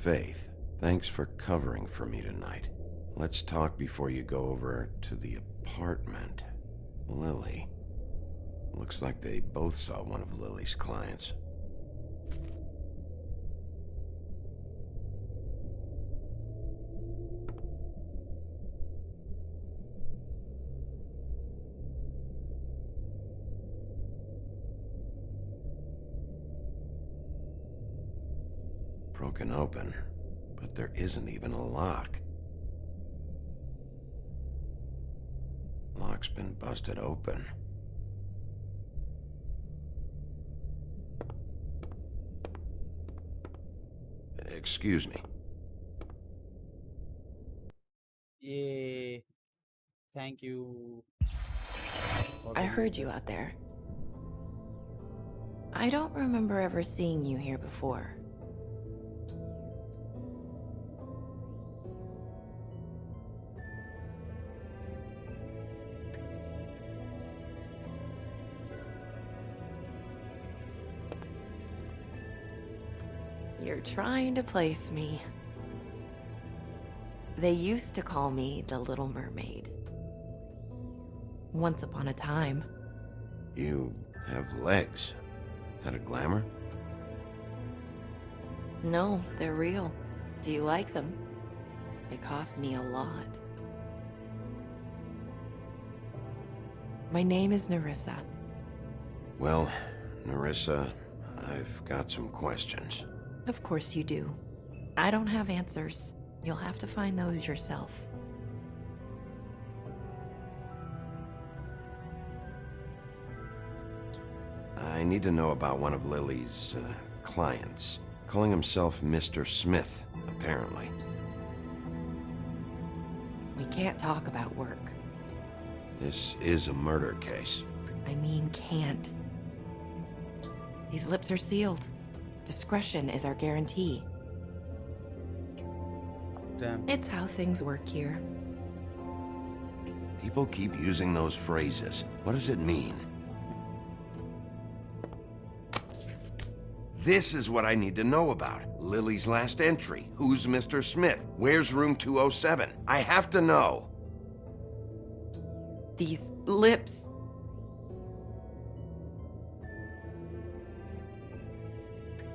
Faith, thanks for covering for me tonight. Let's talk before you go over to the apartment. Lily. Looks like they both saw one of Lily's clients. Broken open, but there isn't even a lock. Lock's been busted open. Excuse me. Yeah. Thank you. I heard you out there. I don't remember ever seeing you here before. You're trying to place me. They used to call me the Little Mermaid. Once upon a time. You have legs. That a glamour? No, they're real. Do you like them? They cost me a lot. My name is Nerissa. Well, Nerissa, I've got some questions. Of course you do. I don't have answers. You'll have to find those yourself. I need to know about one of Lily's clients. Calling himself Mr. Smith, apparently. We can't talk about work. This is a murder case. I mean can't. These lips are sealed. Discretion is our guarantee. Damn. It's how things work here. People keep using those phrases. What does it mean? This is what I need to know about. Lily's last entry. Who's Mr. Smith? Where's room 207? I have to know. These lips.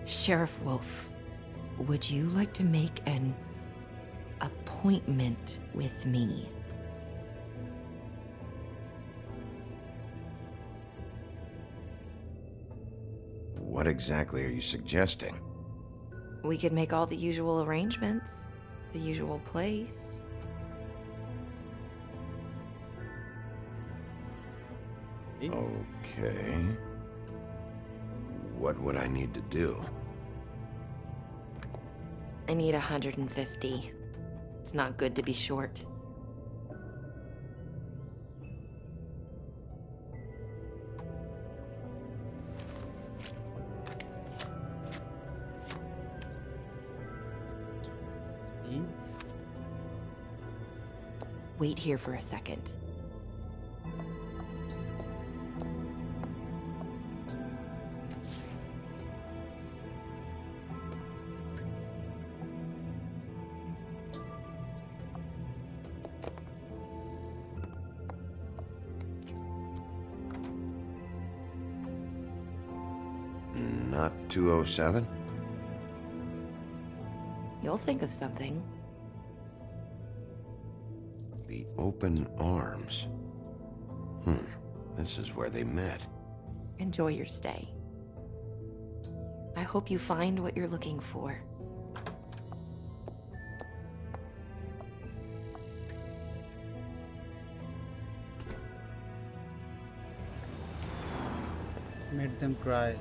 Sheriff Wolf, would you like to make an appointment with me? What exactly are you suggesting? We could make all the usual arrangements, the usual place. Okay. What would I need to do? I need 150. It's not good to be short. Wait here for a second. Not 207? You'll think of something. The open arms. This is where they met. Enjoy your stay. I hope you find what you're looking for. Made them cry.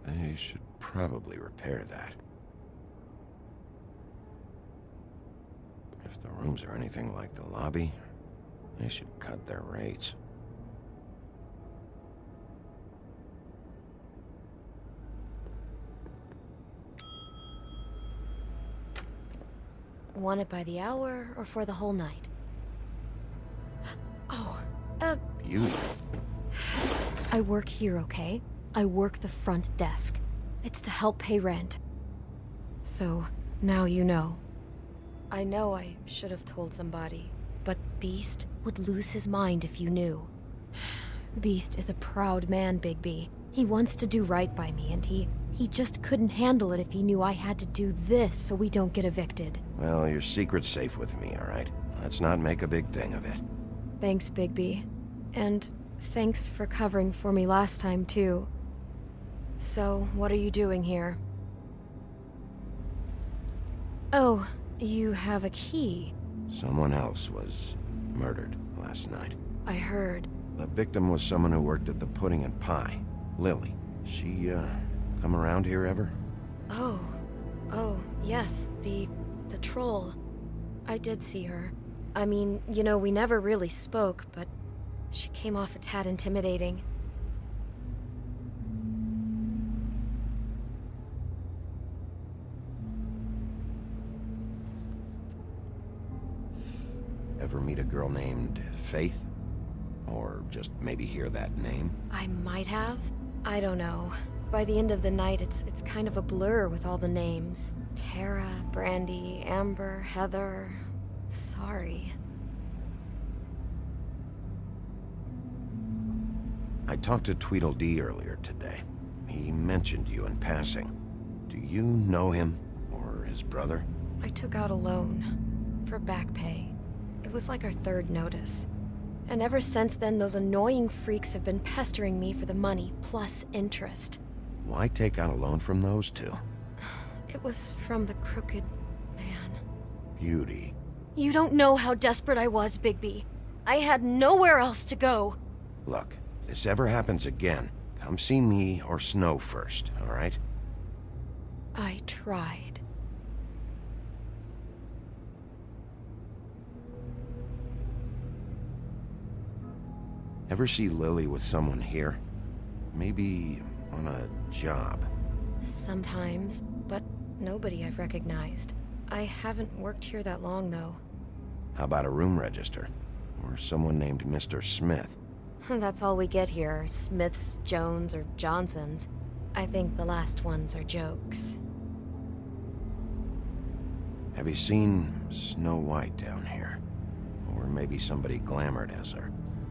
They should probably repair that. If the rooms are anything like the lobby, they should cut their rates. Want it by the hour or for the whole night? Oh, You? I work here, okay? I work the front desk. It's to help pay rent. So, now you know. I know I should have told somebody, but Beast would lose his mind if you knew. Beast is a proud man, Bigby. He wants to do right by me, and he just couldn't handle it if he knew I had to do this so we don't get evicted. Well, your secret's safe with me, all right? Let's not make a big thing of it. Thanks, Bigby. And thanks for covering for me last time, too. So, what are you doing here? Oh, you have a key. Someone else was murdered last night. I heard. The victim was someone who worked at the Pudding and Pie. Lily. She, come around here ever? Oh, yes, the troll. I did see her. I mean, you know, we never really spoke, but she came off a tad intimidating. Ever meet a girl named Faith? Or just maybe hear that name? I might have. I don't know. By the end of the night, it's kind of a blur with all the names. Tara, Brandy, Amber, Heather... Sorry. I talked to Tweedledee earlier today. He mentioned you in passing. Do you know him? his brother? I took out a loan for back pay. It was like our third notice. And ever since then, those annoying freaks have been pestering me for the money, plus interest. Why take out a loan from those two? It was from the crooked man. Beauty. You don't know how desperate I was, Bigby. I had nowhere else to go. Look, if this ever happens again, come see me or Snow first, all right? I tried. Ever see Lily with someone here? Maybe on a job. Sometimes, but nobody I've recognized. I haven't worked here that long, though. How about a room register? Or someone named Mr. Smith? That's all we get here, Smiths, Jones, or Johnsons. I think the last ones are jokes. Have you seen Snow White down here? Or maybe somebody glamored as her?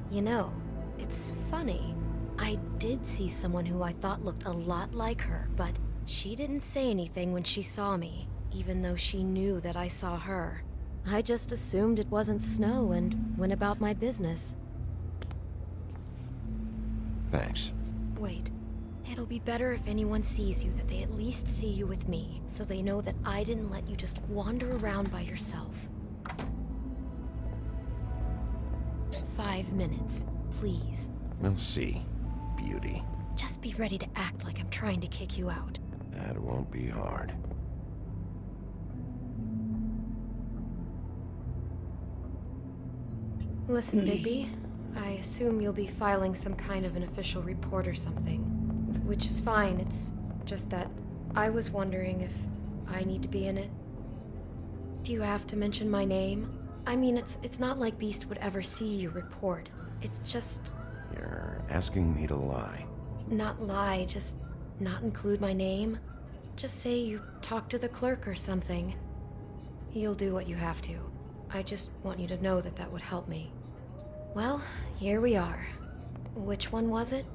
You know, it's funny. I did see someone who I thought looked a lot like her, but she didn't say anything when she saw me, even though she knew that I saw her. I just assumed it wasn't Snow and went about my business. Thanks. Wait. It'll be better if anyone sees you that they at least see you with me, so they know that I didn't let you just wander around by yourself. 5 minutes, please. We'll see, Beauty. Just be ready to act like I'm trying to kick you out. That won't be hard. Listen, Bigby. I assume you'll be filing some kind of an official report or something. Which is fine, it's just that I was wondering if I need to be in it. Do you have to mention my name? I mean, it's not like Beast would ever see your report. It's just... You're asking me to lie. Not lie, just not include my name. Just say you talked to the clerk or something. You'll do what you have to. I just want you to know that that would help me. Well, here we are. Which one was it?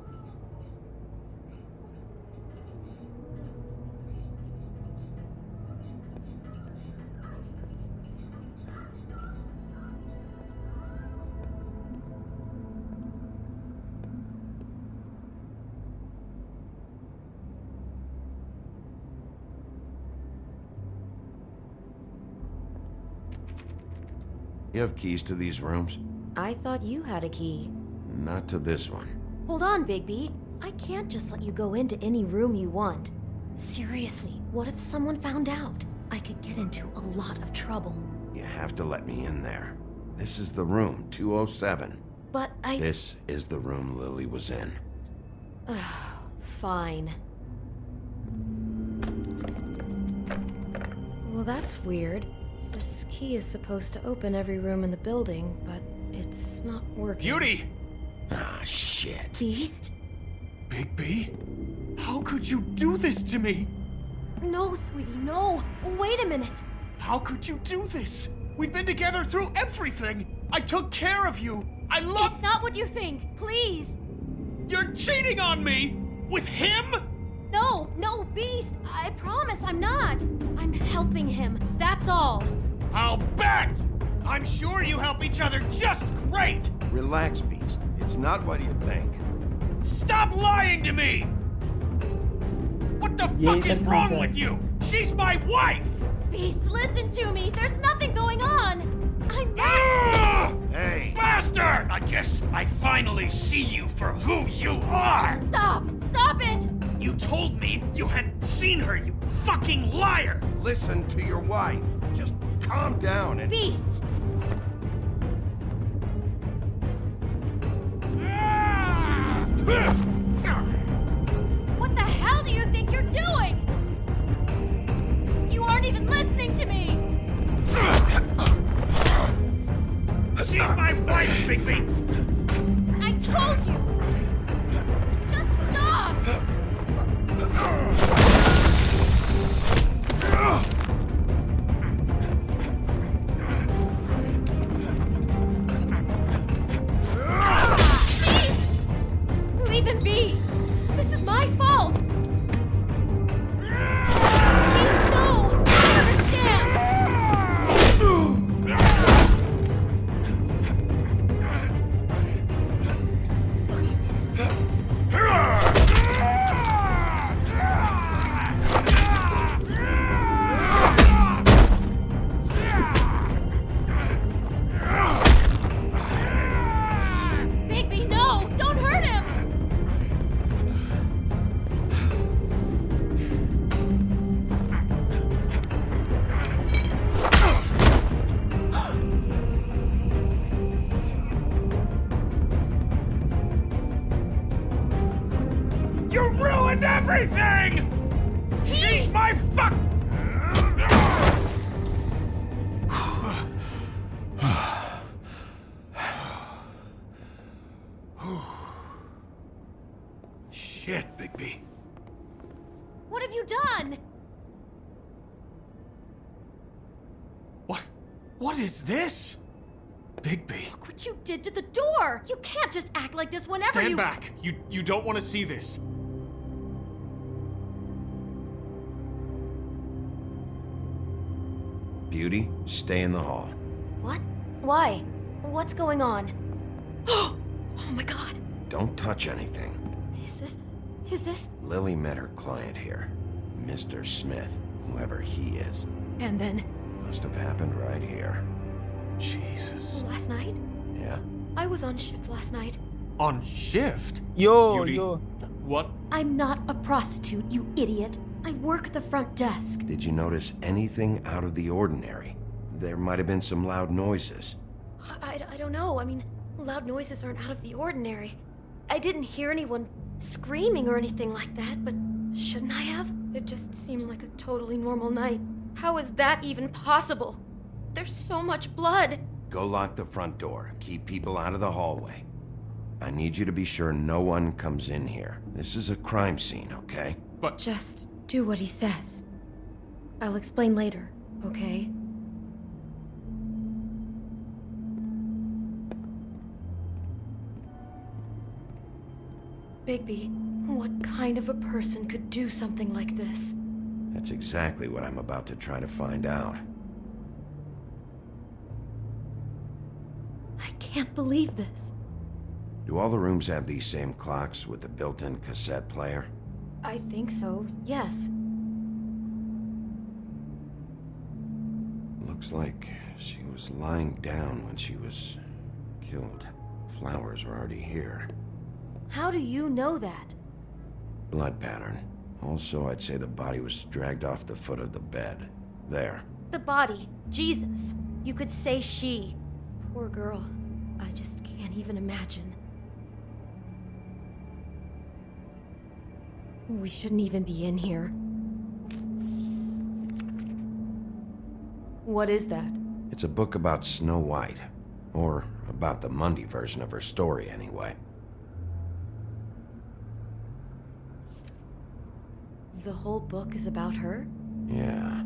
You have keys to these rooms? I thought you had a key. Not to this one. Hold on, Bigby. I can't just let you go into any room you want. Seriously, what if someone found out? I could get into a lot of trouble. You have to let me in there. This is the room, 207. But This is the room Lily was in. Fine. Well, that's weird. This key is supposed to open every room in the building, but it's not working. Beauty! Ah, shit. Beast? Bigby? How could you do this to me? No, sweetie, no. Wait a minute. How could you do this? We've been together through everything. I took care of you. I love... It's not what you think. Please. You're cheating on me! With him? No, Beast. I promise I'm not. I'm helping him. That's all. I'll bet! I'm sure you help each other just great! Relax, Beast. It's not what you think. Stop lying to me! What the fuck is wrong with you? She's my wife! Beast, listen to me. There's nothing going on. I'm not... Hey! Bastard! I guess I finally see you for who you are! Stop! Stop it! You told me you had seen her, you fucking liar! Listen to your wife. Just calm down and... Beast! What the hell do you think you're doing? You aren't even listening to me! She's my wife, Bigby! I told you! Just stop! Please! Leave him be! This is my fault! Please, no! I You ruined everything! She's my fuck... Shit, Bigby. What have you done? What is this? Bigby. Look what you did to the door! You can't just act like this whenever Stand back. You don't want to see this. Beauty, stay in the hall. What? Why? What's going on? Oh my god! Don't touch anything. Is this? Lily met her client here, Mr. Smith, whoever he is. And then? Must have happened right here. Jesus. Last night? Yeah? I was on shift last night. On shift? Yo, Beauty. yo. What? I'm not a prostitute, you idiot. I work the front desk. Did you notice anything out of the ordinary? There might have been some loud noises. I don't know. I mean, loud noises aren't out of the ordinary. I didn't hear anyone screaming or anything like that, but shouldn't I have? It just seemed like a totally normal night. How is that even possible? There's so much blood. Go lock the front door. Keep people out of the hallway. I need you to be sure no one comes in here. This is a crime scene, okay? But... Just do what he says. I'll explain later, okay? Bigby, what kind of a person could do something like this? That's exactly what I'm about to try to find out. I can't believe this. Do all the rooms have these same clocks with the built-in cassette player? I think so, yes. Looks like she was lying down when she was killed. Flowers were already here. How do you know that? Blood pattern. Also, I'd say the body was dragged off the foot of the bed. There. The body. Jesus. You could say she. Poor girl. I just can't even imagine. We shouldn't even be in here. What is that? It's a book about Snow White. Or about the Monday version of her story, anyway. The whole book is about her? Yeah.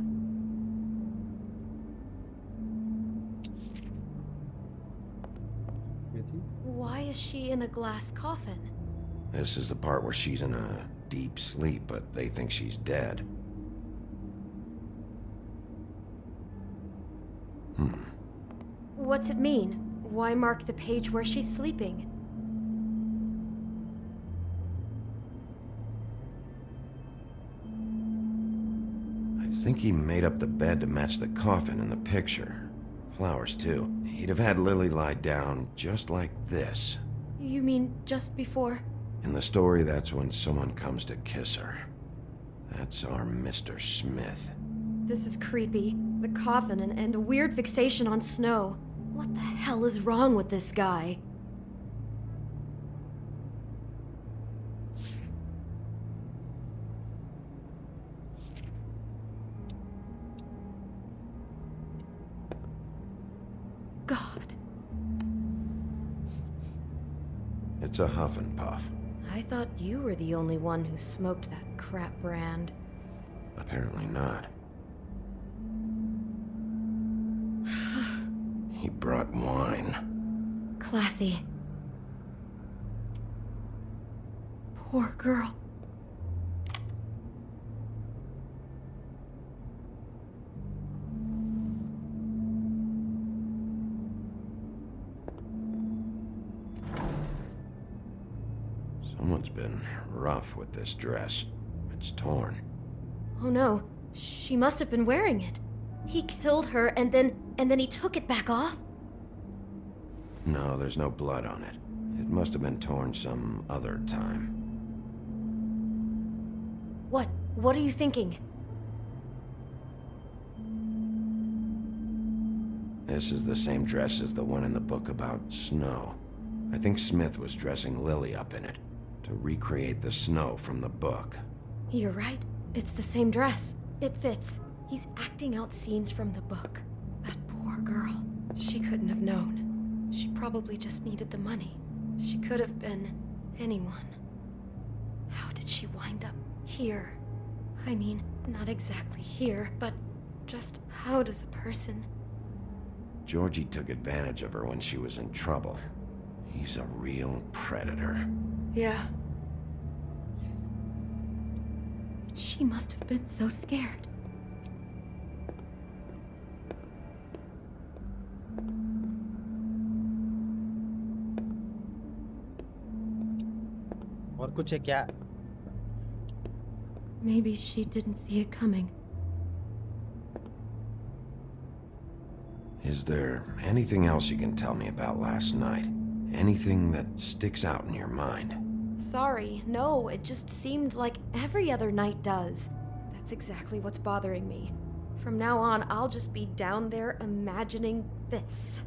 Why is she in a glass coffin? This is the part where she's in a deep sleep, but they think she's dead. What's it mean? Why mark the page where she's sleeping? I think he made up the bed to match the coffin in the picture. Flowers, too. He'd have had Lily lie down just like this. You mean just before? In the story, that's when someone comes to kiss her. That's our Mr. Smith. This is creepy. The coffin and the weird fixation on Snow. What the hell is wrong with this guy? God. It's a huff and puff. I thought you were the only one who smoked that crap brand. Apparently not. He brought wine. Classy. Poor girl. Someone's been rough with this dress. It's torn. Oh no, she must have been wearing it. He killed her and then he took it back off? No, there's no blood on it. It must have been torn some other time. What are you thinking? This is the same dress as the one in the book about Snow. I think Smith was dressing Lily up in it. To To recreate the snow from the book. You're right. It's the same dress. It fits. He's acting out scenes from the book. That poor girl. She couldn't have known. She probably just needed the money. She could have been anyone. How did she wind up here? I mean, not exactly here, but just how does a person... Georgie took advantage of her when she was in trouble. He's a real predator. Yeah. She must have been so scared. और कुछ है क्या? Maybe she didn't see it coming. Is there anything else you can tell me about last night? Anything that sticks out in your mind? Sorry, no, it just seemed like every other night does. That's exactly what's bothering me. From now on, I'll just be down there imagining this.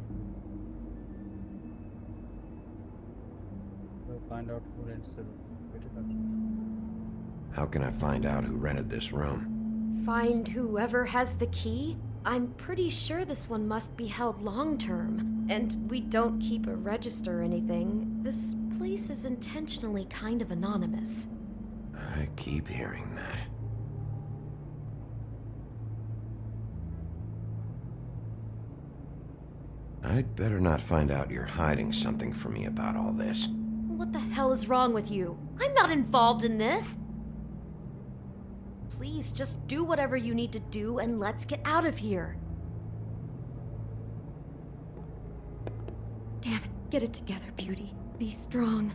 We'll find out who rents the room. How can I find out who rented this room? Find whoever has the key? I'm pretty sure this one must be held long-term. And we don't keep a register or anything. This place is intentionally kind of anonymous. I keep hearing that. I'd better not find out you're hiding something from me about all this. What the hell is wrong with you? I'm not involved in this! Please, just do whatever you need to do and let's get out of here. Damn it, get it together, beauty. Be strong.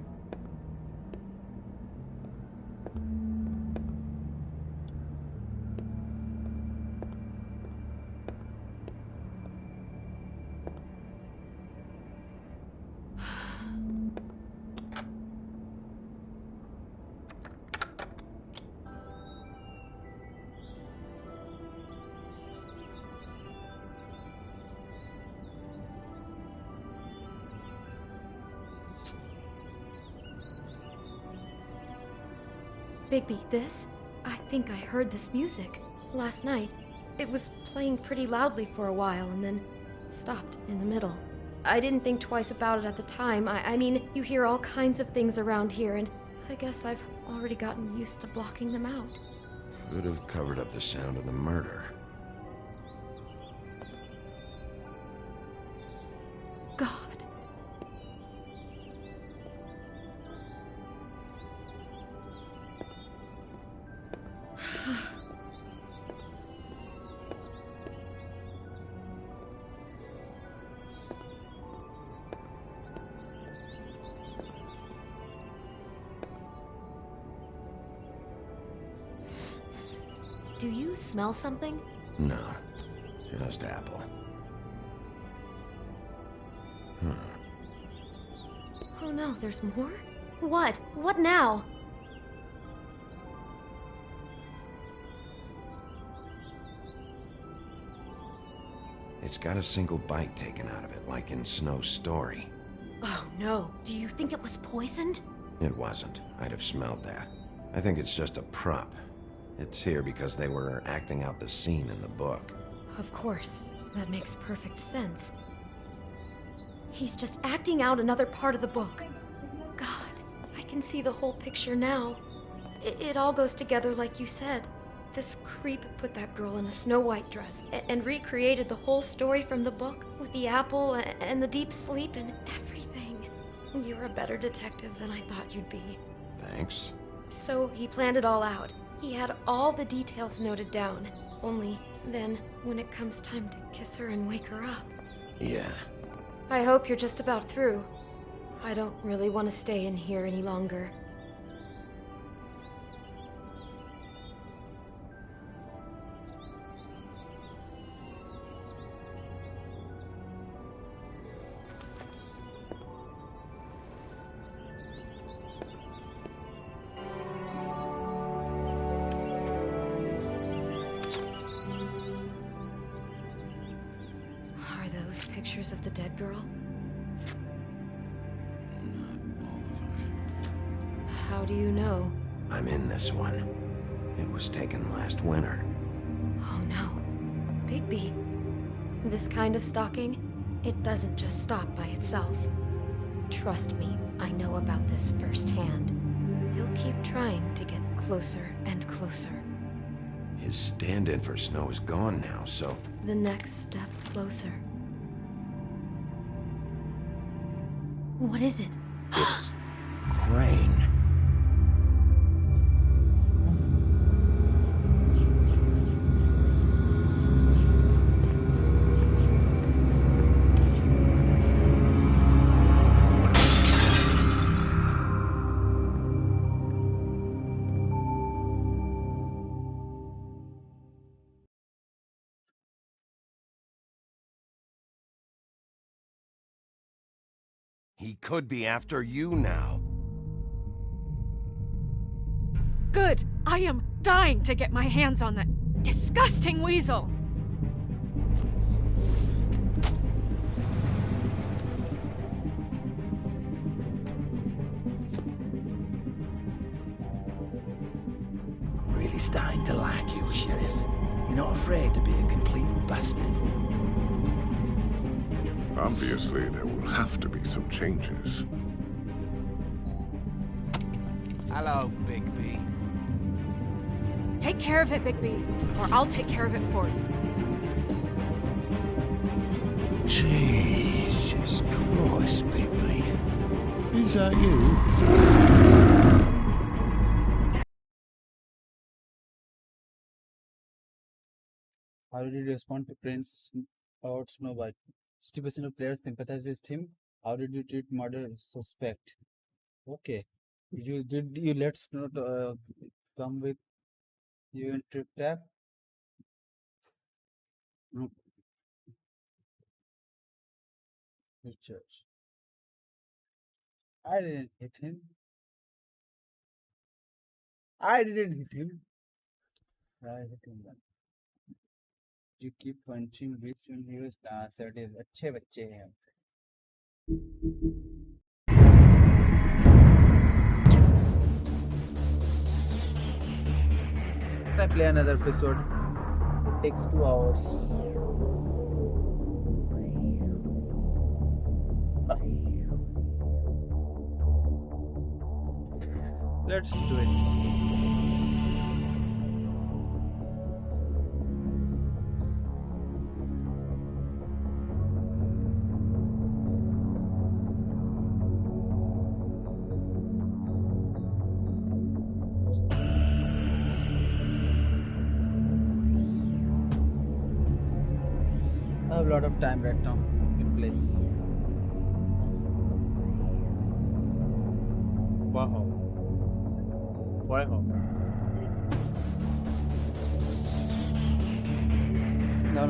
Bigby, this? I think I heard this music. Last night. It was playing pretty loudly for a while and then stopped in the middle. I didn't think twice about it at the time. I mean, you hear all kinds of things around here and I guess I've already gotten used to blocking them out. Could have covered up the sound of the murder. God. Do you smell something? No, just apple. Oh no, there's more? What? What now? It's got a single bite taken out of it, like in Snow's story. Oh no, do you think it was poisoned? It wasn't. I'd have smelled that. I think it's just a prop. It's here because they were acting out the scene in the book. Of course. That makes perfect sense. He's just acting out another part of the book. God, I can see the whole picture now. It all goes together like you said. This creep put that girl in a Snow White dress and recreated the whole story from the book with the apple and the deep sleep and everything. You're a better detective than I thought you'd be. Thanks. So he planned it all out. He had all the details noted down. Only then, when it comes time to kiss her and wake her up. Yeah. I hope you're just about through. I don't really want to stay in here any longer. Pictures of the dead girl? Not all of them. How do you know? I'm in this one. It was taken last winter. Oh no. Bigby. This kind of stalking, it doesn't just stop by itself. Trust me, I know about this firsthand. He'll keep trying to get closer and closer. His stand-in for Snow is gone now, so... The next step closer. What is it? It's... Crane. He could be after you now. Good! I am dying to get my hands on that disgusting weasel! I'm really starting to like you, Sheriff. You're not afraid to be a complete bastard. Obviously, there will have to be some changes. Hello, Bigby. Take care of it, Bigby, or I'll take care of it for you. Jesus Christ, Bigby. Is that you? How did you respond to Prince or Snow White? 60% of players sympathize with him. How did you treat murder suspect? Okay. Did you let Snow come with you in trip tap? No. Church. I didn't hit him. I didn't hit him. I hit him then. You keep punching which one he was answered is अच्छे बच्चे हैं. Can I play another episode? It takes 2 hours. Let's do it. I have a lot of time right now. You can play. Wow. Wow. No.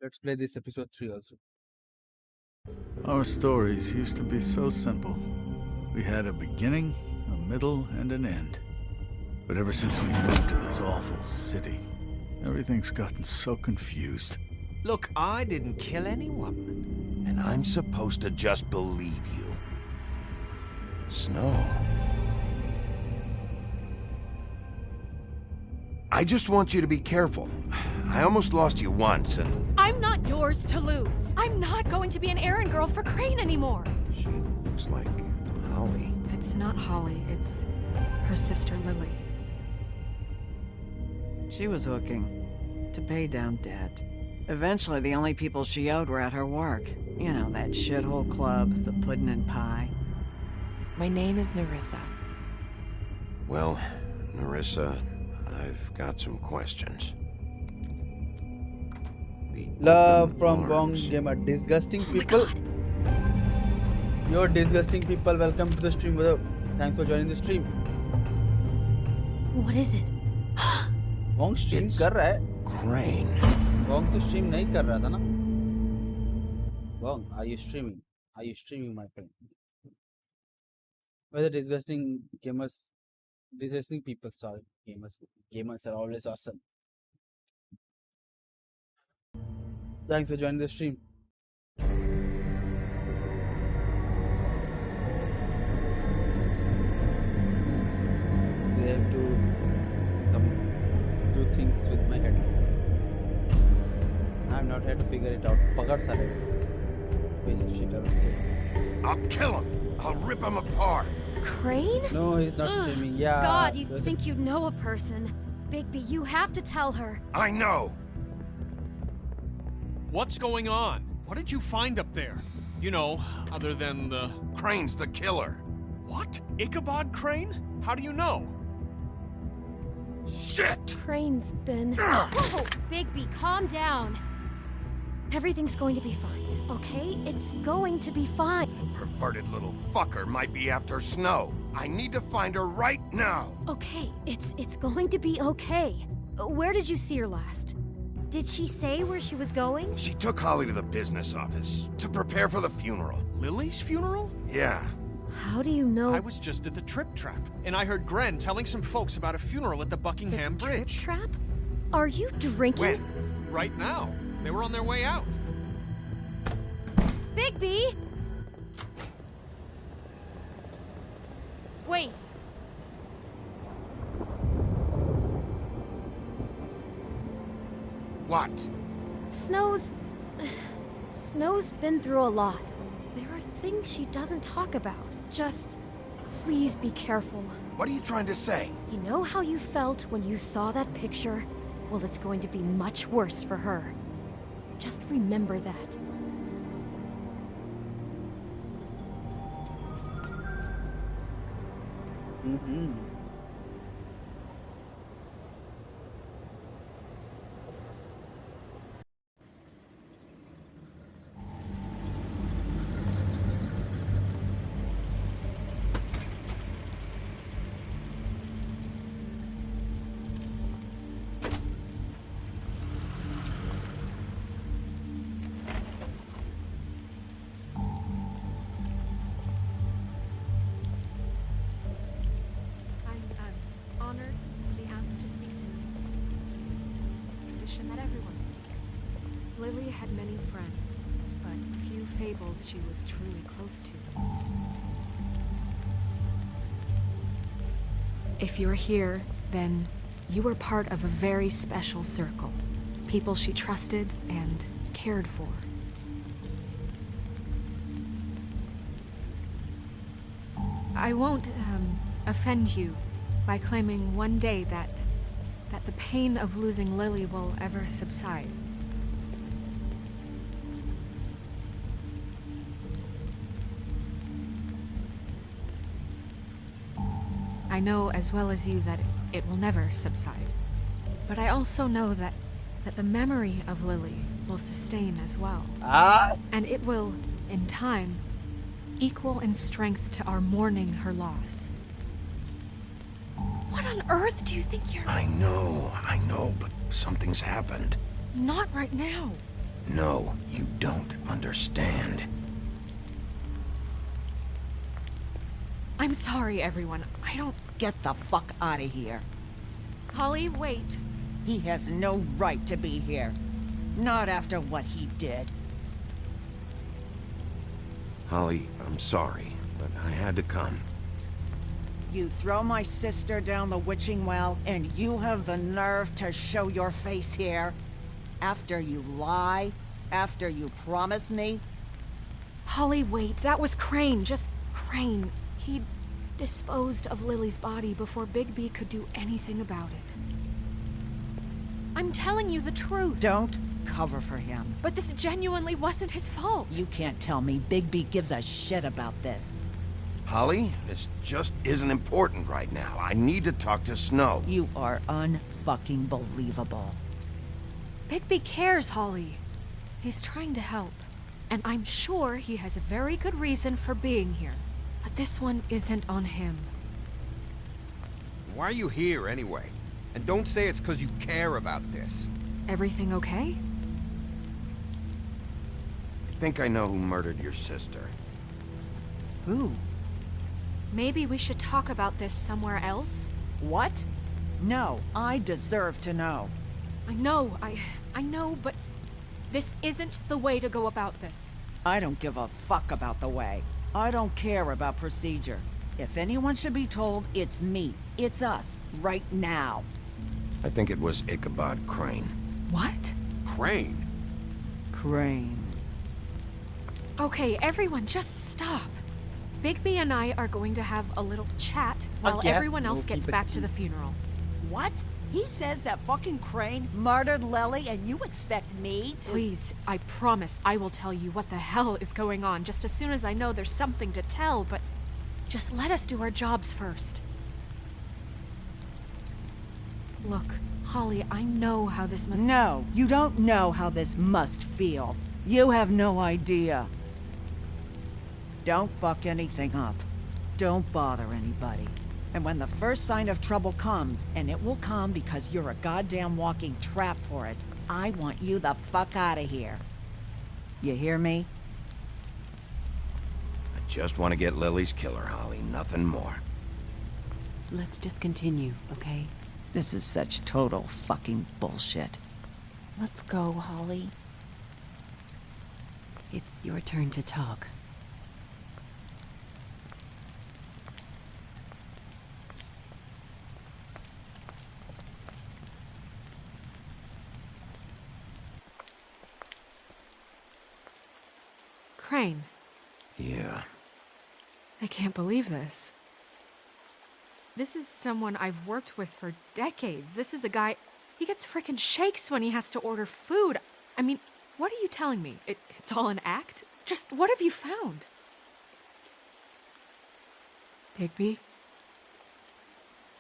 Let's play this episode 3 also. Our stories used to be so simple. We had a beginning, a middle, and an end. But ever since we moved to this awful city, everything's gotten so confused. Look, I didn't kill anyone. And I'm supposed to just believe you. Snow. I just want you to be careful. I almost lost you once, and... I I'm not yours to lose. I'm not going to be an errand girl for Crane anymore. She looks like Holly. It's not Holly, it's her sister Lily. She was hooking to pay down debt. Eventually, the only people she owed were at her work. You know, that shithole club, the Puddin' and Pie. My name is Nerissa. Well, Nerissa, I've got some questions. Love from Bong Gamer. Disgusting people. You're disgusting people. Welcome to the stream. Thanks for joining the stream. What is it? Bong stream कर रहा है. Crane. Bong तो stream नहीं कर रहा था ना. Bong, are you streaming? Are you streaming, my friend? Whether disgusting gamers, disgusting people. Sorry, gamers. Gamers are always awesome. Thanks for joining the stream. They have to do things with my head. I'm not here to figure it out. Pagad sale. Shit, I'll kill him. I'll rip him apart. Crane? no, he's not streaming. Yeah. God, you think you know a person. Bigby, you have to tell her. I know. What's going on? What did you find up there? You know, other than the... Crane's the killer. What? Ichabod Crane? How do you know? Shit! Crane's been... Whoa! Bigby, calm down. Everything's going to be fine, okay? It's going to be fine. Perverted little fucker might be after Snow. I need to find her right now. Okay, it's going to be okay. Where did you see her last? Did she say where she was going? She took Holly to the business office to prepare for the funeral. Lily's funeral? Yeah. How do you know? I was just at the Trip Trap, and I heard Gren telling some folks about a funeral at the Buckingham Bridge. Trip Trap? Are you drinking? When? Right now. They were on their way out. Bigby! Wait. What? Snow's been through a lot. There are things she doesn't talk about. Just, please be careful. What are you trying to say? You know how you felt when you saw that picture? Well, it's going to be much worse for her. Just remember that. Mm-hmm. Honored to be asked to speak to you. It's tradition that everyone speak. Lily had many friends, but few fables she was truly close to. If you're here, then you were part of a very special circle. People she trusted and cared for. I won't, offend you by claiming one day that the pain of losing Lily will ever subside. I know as well as you that it will never subside. But I also know that the memory of Lily will sustain as well. And it will, in time, equal in strength to our mourning her loss. What on earth do you think you're... I know, but something's happened. Not right now. No, you don't understand. I'm sorry, everyone. I don't... Get the fuck out of here. Holly, wait. He has no right to be here. Not after what he did. Holly, I'm sorry, but I had to come. You throw my sister down the witching well, and you have the nerve to show your face here? After you lie After you promised me? Holly, wait. That was Crane. Just Crane. He disposed of Lily's body before Big B could do anything about it. I'm telling you the truth. Don't cover for him. But this genuinely wasn't his fault. You can't tell me Big B gives a shit about this. Holly, this just isn't important right now. I need to talk to Snow. You are unfucking believable. Big B cares, Holly. He's trying to help. And I'm sure he has a very good reason for being here. But this one isn't on him. Why are you here anyway? And don't say it's because you care about this. Everything okay? I think I know who murdered your sister. Who? Maybe we should talk about this somewhere else? What? No, I deserve to know. I know, but this isn't the way to go about this. I don't give a fuck about the way. I don't care about procedure. If anyone should be told, it's me. It's us. Right now. I think it was Ichabod Crane. What? Crane? Crane. Okay, everyone, just stop. Bigby and I are going to have a little chat while everyone else gets back to the funeral. What? He says that fucking Crane murdered Lily and you expect me to— Please, I promise I will tell you what the hell is going on just as soon as I know there's something to tell, but just let us do our jobs first. Look, Holly, I know how this must— No, you don't know how this must feel. You have no idea. Don't fuck anything up. Don't bother anybody. And when the first sign of trouble comes, and it will come because you're a goddamn walking trap for it, I want you the fuck out of here. You hear me? I just want to get Lily's killer, Holly. Nothing more. Let's just continue, okay? This is such total fucking bullshit. Let's go, Holly. It's your turn to talk. Crane. Yeah. I can't believe this. This is someone I've worked with for decades. This is a guy, he gets frickin' shakes when he has to order food. I mean, what are you telling me? It's all an act? Just what have you found? Bigby?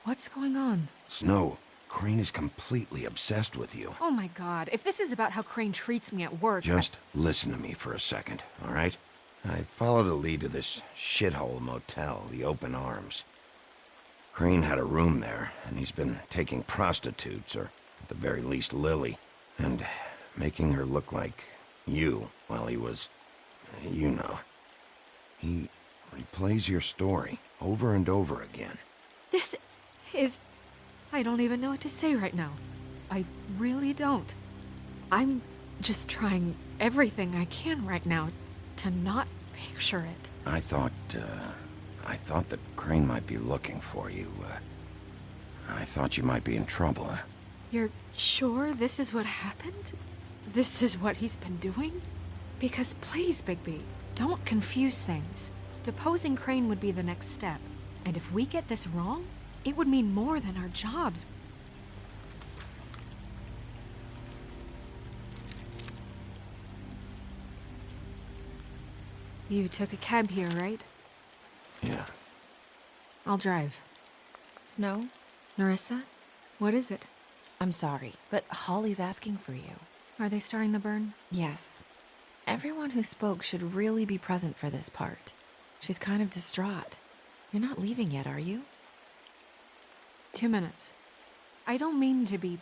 What's going on? Snow, Crane is completely obsessed with you. Oh my god, if this is about how Crane treats me at work— Just listen to me for a second, all right? I followed a lead to this shithole motel, the Open Arms. Crane had a room there, and he's been taking prostitutes, or at the very least Lily, and making her look like you while he was, you know. He replays your story over and over again. This is— I don't even know what to say right now. I really don't. I'm just trying everything I can right now to not picture it. I thought that Crane might be looking for you. I thought you might be in trouble. You're sure this is what happened? This is what he's been doing? Because please, Bigby, don't confuse things. Deposing Crane would be the next step. And if we get this wrong, it would mean more than our jobs. You took a cab here, right? Yeah. I'll drive. Snow? Nerissa? What is it? I'm sorry, but Holly's asking for you. Are they starting the burn? Yes. Everyone who spoke should really be present for this part. She's kind of distraught. You're not leaving yet, are you? 2 minutes. I don't mean to be,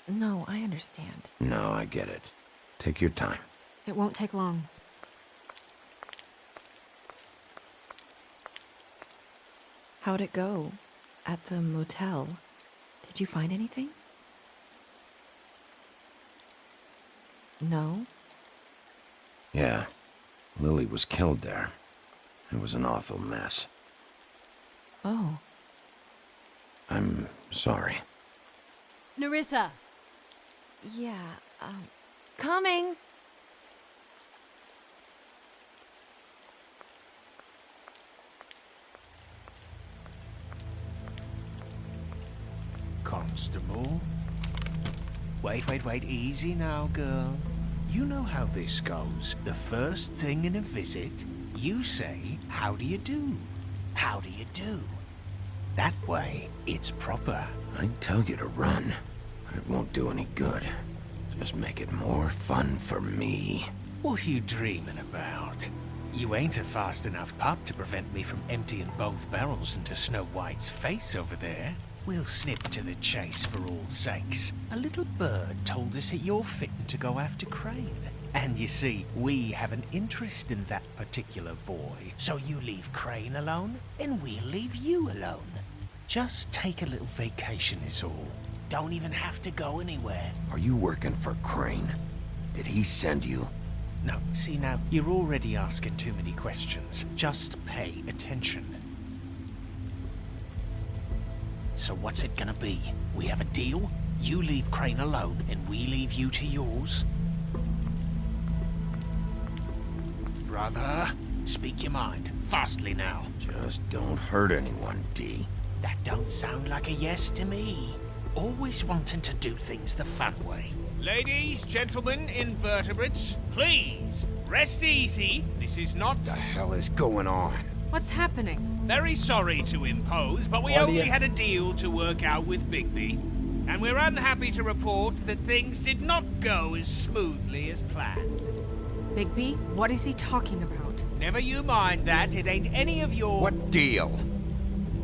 No, I understand. No, I get it. Take your time. It won't take long. How'd it go? At the motel? Did you find anything? No? Yeah. Lily was killed there. It was an awful mess. Oh. I'm sorry. Nerissa! Yeah, coming! Constable. Wait, easy now, girl. You know how this goes. The first thing in a visit, you say, how do you do? How do you do? That way, it's proper. I'd tell you to run, but it won't do any good. Just make it more fun for me. What are you dreaming about? You ain't a fast enough pup to prevent me from emptying both barrels into Snow White's face over there. We'll snip to the chase for all sakes. A little bird told us that you're fitting to go after Crane. And you see, we have an interest in that particular boy. So you leave Crane alone, and we'll leave you alone. Just take a little vacation is all. Don't even have to go anywhere. Are you working for Crane? Did he send you? No, see now, you're already asking too many questions. Just pay attention. So what's it gonna be? We have a deal? You leave Crane alone, and we leave you to yours? Brother, speak your mind. Fastly now. Just don't hurt anyone, D. That don't sound like a yes to me. Always wanting to do things the fun way. Ladies, gentlemen, invertebrates, please, rest easy. This is not... What the hell is going on? What's happening? Very sorry to impose, but we only had a deal to work out with Bigby. And we're unhappy to report that things did not go as smoothly as planned. Bigby, what is he talking about? Never you mind that, it ain't any of your... What deal?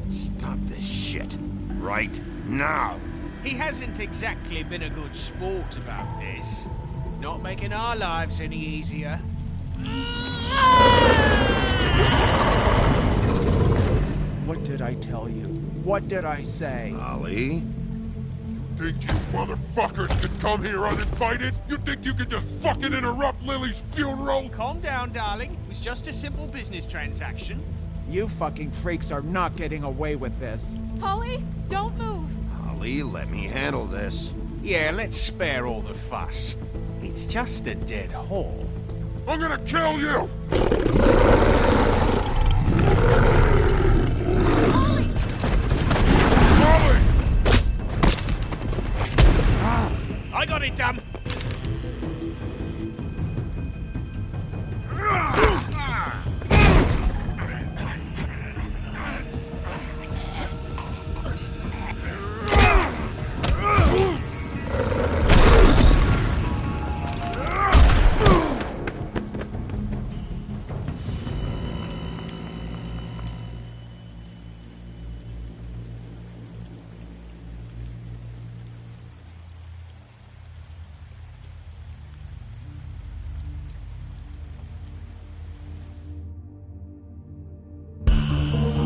Stop this shit. Right now. He hasn't exactly been a good sport about this. Not making our lives any easier. What did I tell you? What did I say? Ollie? Think you motherfuckers could come here uninvited? You think you could just fucking interrupt Lily's funeral? Calm down, darling. It was just a simple business transaction. You fucking freaks are not getting away with this. Polly, don't move. Ollie, let me handle this. Yeah, let's spare all the fuss. It's just a dead hole. I'm gonna kill you! Polly! Ollie! I got it, damn!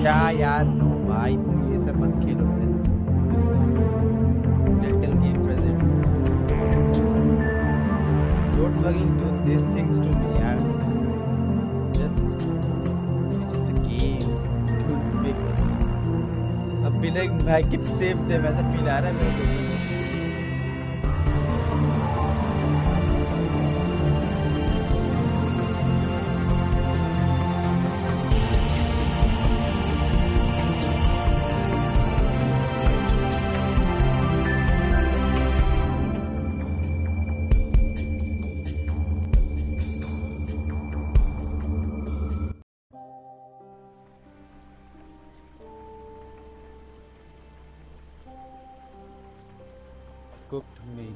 क्या यार भाई तुम ये सब मत खेलो Digital game presents. Don't fucking do these things to me यार. It's just a game. Don't make. अब भी like I can save them ऐसा feel आ रहा है मेरे को. Cooked meat.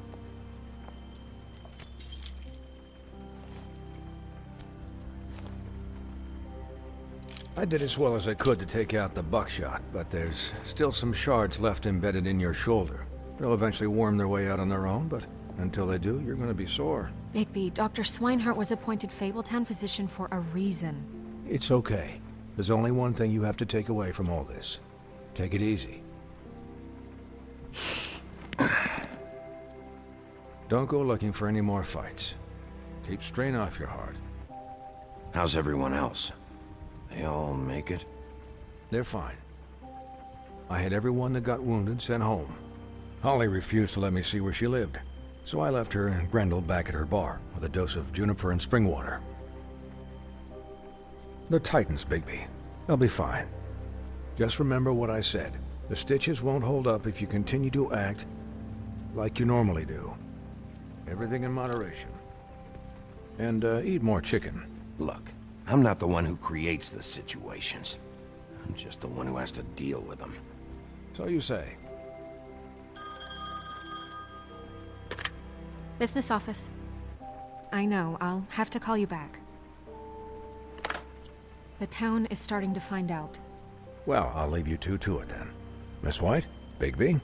I did as well as I could to take out the buckshot, but there's still some shards left embedded in your shoulder. They'll eventually worm their way out on their own, but until they do, you're going to be sore. Bigby, Dr. Swinehart was appointed Fabletown physician for a reason. It's okay. There's only one thing you have to take away from all this. Take it easy. Don't go looking for any more fights. Keep strain off your heart. How's everyone else? They all make it? They're fine. I had everyone that got wounded sent home. Holly refused to let me see where she lived, so I left her and Grendel back at her bar with a dose of juniper and spring water. They're Titans, Bigby. They'll be fine. Just remember what I said. The stitches won't hold up if you continue to act like you normally do. Everything in moderation. And eat more chicken. Look, I'm not the one who creates the situations. I'm just the one who has to deal with them. So you say. Business office. I know, I'll have to call you back. The town is starting to find out. Well, I'll leave you two to it then. Miss White? Bigby?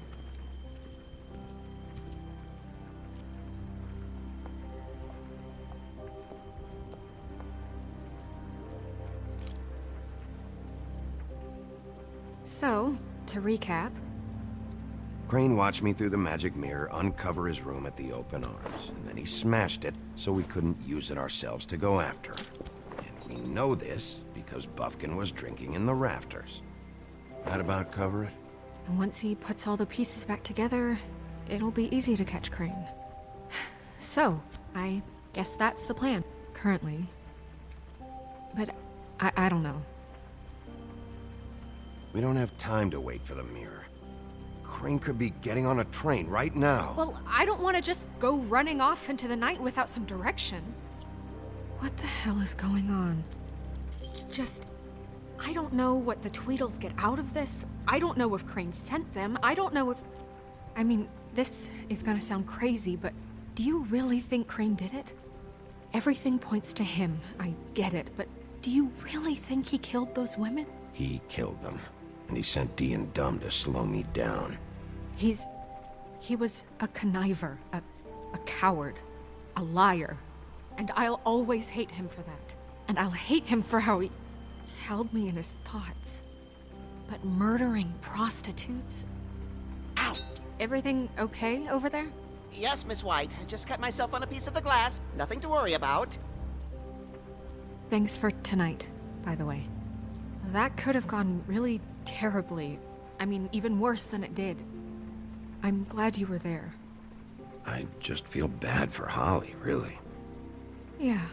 So, to recap... Crane watched me through the magic mirror uncover his room at the open arms, and then he smashed it so we couldn't use it ourselves to go after him. And we know this because Buffkin was drinking in the rafters. That about cover it? And once he puts all the pieces back together, it'll be easy to catch Crane. So, I guess that's the plan, currently. But I don't know. We don't have time to wait for the mirror. Crane could be getting on a train right now. Well, I don't want to just go running off into the night without some direction. What the hell is going on? I don't know what the Tweedles get out of this. I don't know if Crane sent them. I don't know if... I mean, this is gonna sound crazy, but do you really think Crane did it? Everything points to him, I get it, but do you really think he killed those women? He killed them, and he sent D and Dumb to slow me down. He was a conniver, a coward, a liar, and I'll always hate him for that. And I'll hate him for how he held me in his thoughts. But murdering prostitutes? Ow! Everything okay over there? Yes, Miss White. I just cut myself on a piece of the glass. Nothing to worry about. Thanks for tonight, by the way. That could have gone really terribly. I mean, even worse than it did. I'm glad you were there. I just feel bad for Holly, really. Yeah.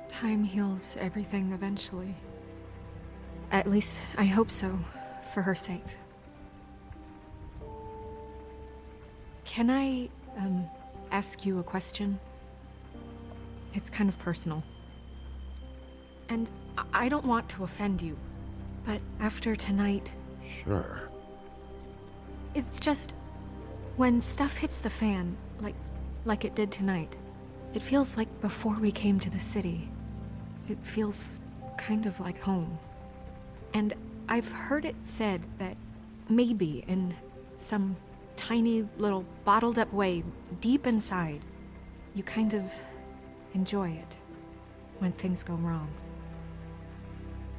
Time heals everything eventually. At least, I hope so, for her sake. Can I, ask you a question? It's kind of personal. And I don't want to offend you, but after tonight... Sure. It's just... when stuff hits the fan, like it did tonight, it feels like before we came to the city. It feels kind of like home. And I've heard it said that maybe in some tiny little bottled up way deep inside, you kind of enjoy it when things go wrong.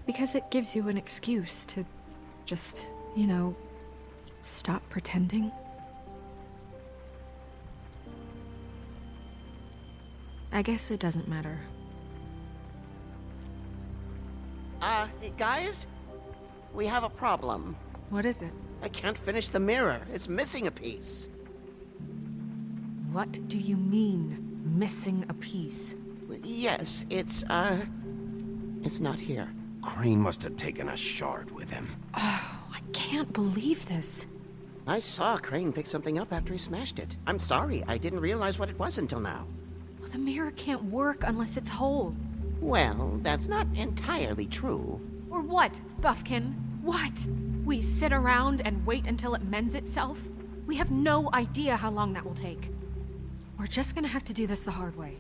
Because it gives you an excuse to just, stop pretending. I guess it doesn't matter. Guys? We have a problem. What is it? I can't finish the mirror. It's missing a piece. What do you mean, missing a piece? Yes, it's not here. Crane must have taken a shard with him. Oh, I can't believe this. I saw Crane pick something up after he smashed it. I'm sorry, I didn't realize what it was until now. Well, the mirror can't work unless it's whole. Well, that's not entirely true. Or what, Buffkin? What? We sit around and wait until it mends itself? We have no idea how long that will take. We're just gonna have to do this the hard way.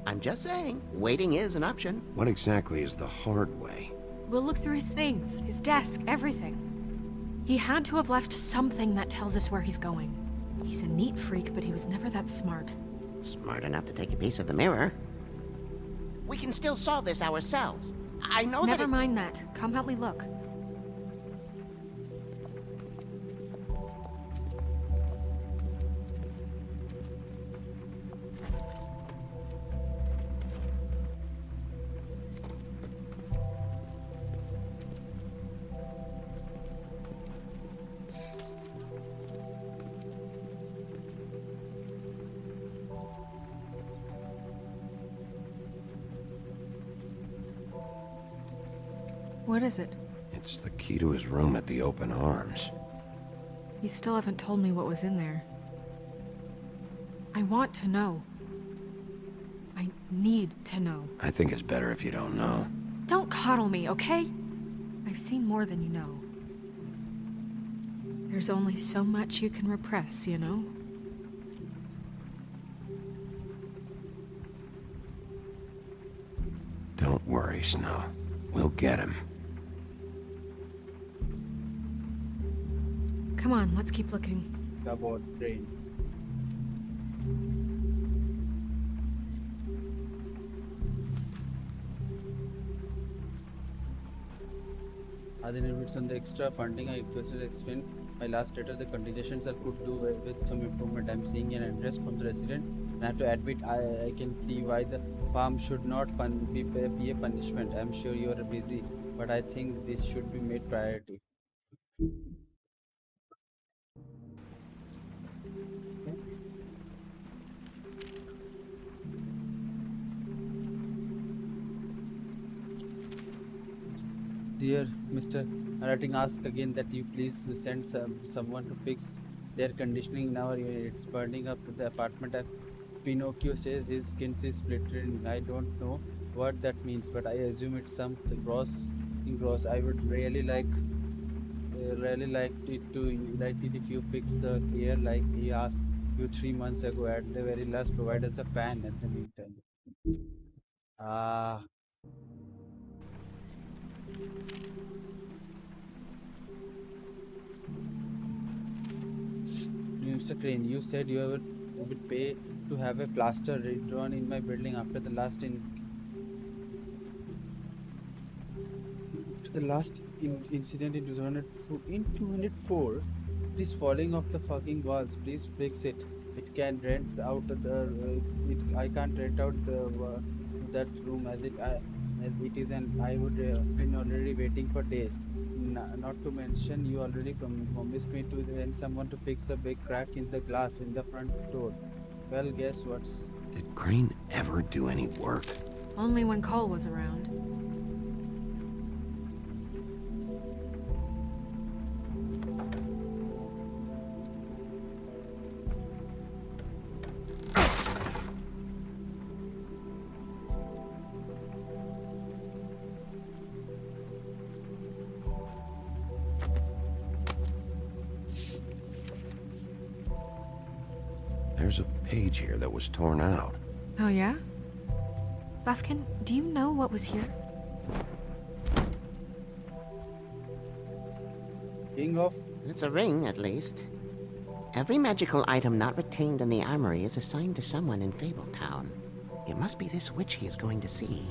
I'm just saying, waiting is an option. What exactly is the hard way? We'll look through his things, his desk, everything. He had to have left something that tells us where he's going. He's a neat freak, but he was never that smart. Smart enough to take a piece of the mirror. We can still solve this ourselves. I know Never mind that. Come help me look. What is it? It's the key to his room at the Open Arms. You still haven't told me what was in there. I want to know. I need to know. I think it's better if you don't know. Don't coddle me, okay? I've seen more than you know. There's only so much you can repress, you know? Don't worry, Snow. We'll get him. Come on, let's keep looking. About brains. Are there limits on the extra funding I requested to explain my last letter? The conditions are could do with some improvement. I'm seeing an interest from the resident, and I have to admit I can see why the farm should not be a punishment. I'm sure you are busy, but I think this should be made priority. Dear Mr. Writing, ask again that you please send someone to fix the air conditioning now. It's burning up the apartment, and Pinocchio says his skin is splitting. I don't know what that means, but I assume it's something gross. I would really like it if you fix the air like he asked you 3 months ago. At the very last, provide us a fan at the meantime. Mr. Crane, you said you would pay to have a plaster redrawn in my building after the last incident in 204. Please falling off the fucking walls. Please fix it. It can rent out I can't rent out that room as it is, and I would been already waiting for days. Not to mention, you already promised me to send someone to fix a big crack in the glass in the front door. Well, guess what? Did Crane ever do any work? Only when Cole was around. There's a page here that was torn out. Oh yeah? Buffkin, do you know what was here? It's a ring, at least. Every magical item not retained in the armory is assigned to someone in Fabletown. It must be this witch he is going to see.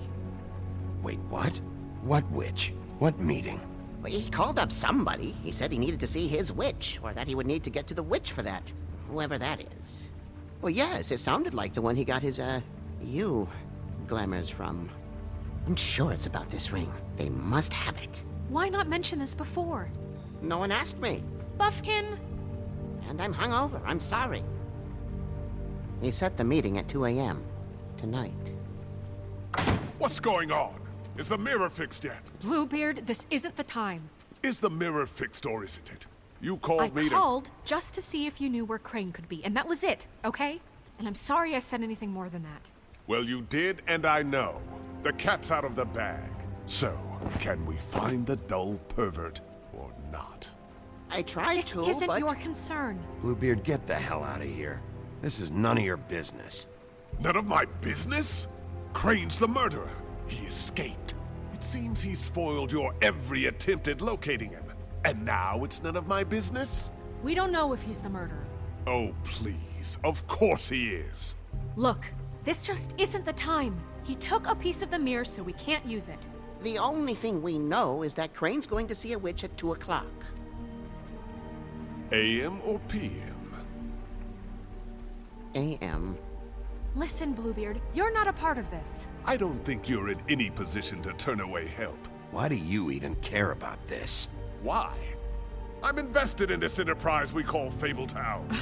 Wait, what? What witch? What meeting? Well, he called up somebody. He said he needed to see his witch, or that he would need to get to the witch for that. Whoever that is. Well, yes, it sounded like the one he got his, glamours from. I'm sure it's about this ring. They must have it. Why not mention this before? No one asked me. Buffkin! And I'm hungover. I'm sorry. He set the meeting at 2 a.m. tonight. What's going on? Is the mirror fixed yet? Bluebeard, this isn't the time. Is the mirror fixed or isn't it? You called me I called just to see if you knew where Crane could be, and that was it, okay? And I'm sorry I said anything more than that. Well, you did, and I know. The cat's out of the bag. So, can we find the dull pervert or not? I tried to, This isn't but... your concern. Bluebeard, get the hell out of here. This is none of your business. None of my business? Crane's the murderer. He escaped. It seems he spoiled your every attempt at locating him. And now it's none of my business? We don't know if he's the murderer. Oh, please. Of course he is. Look, this just isn't the time. He took a piece of the mirror, so we can't use it. The only thing we know is that Crane's going to see a witch at 2 o'clock. AM or PM? AM. Listen, Bluebeard, you're not a part of this. I don't think you're in any position to turn away help. Why do you even care about this? Why? I'm invested in this enterprise we call Fabletown.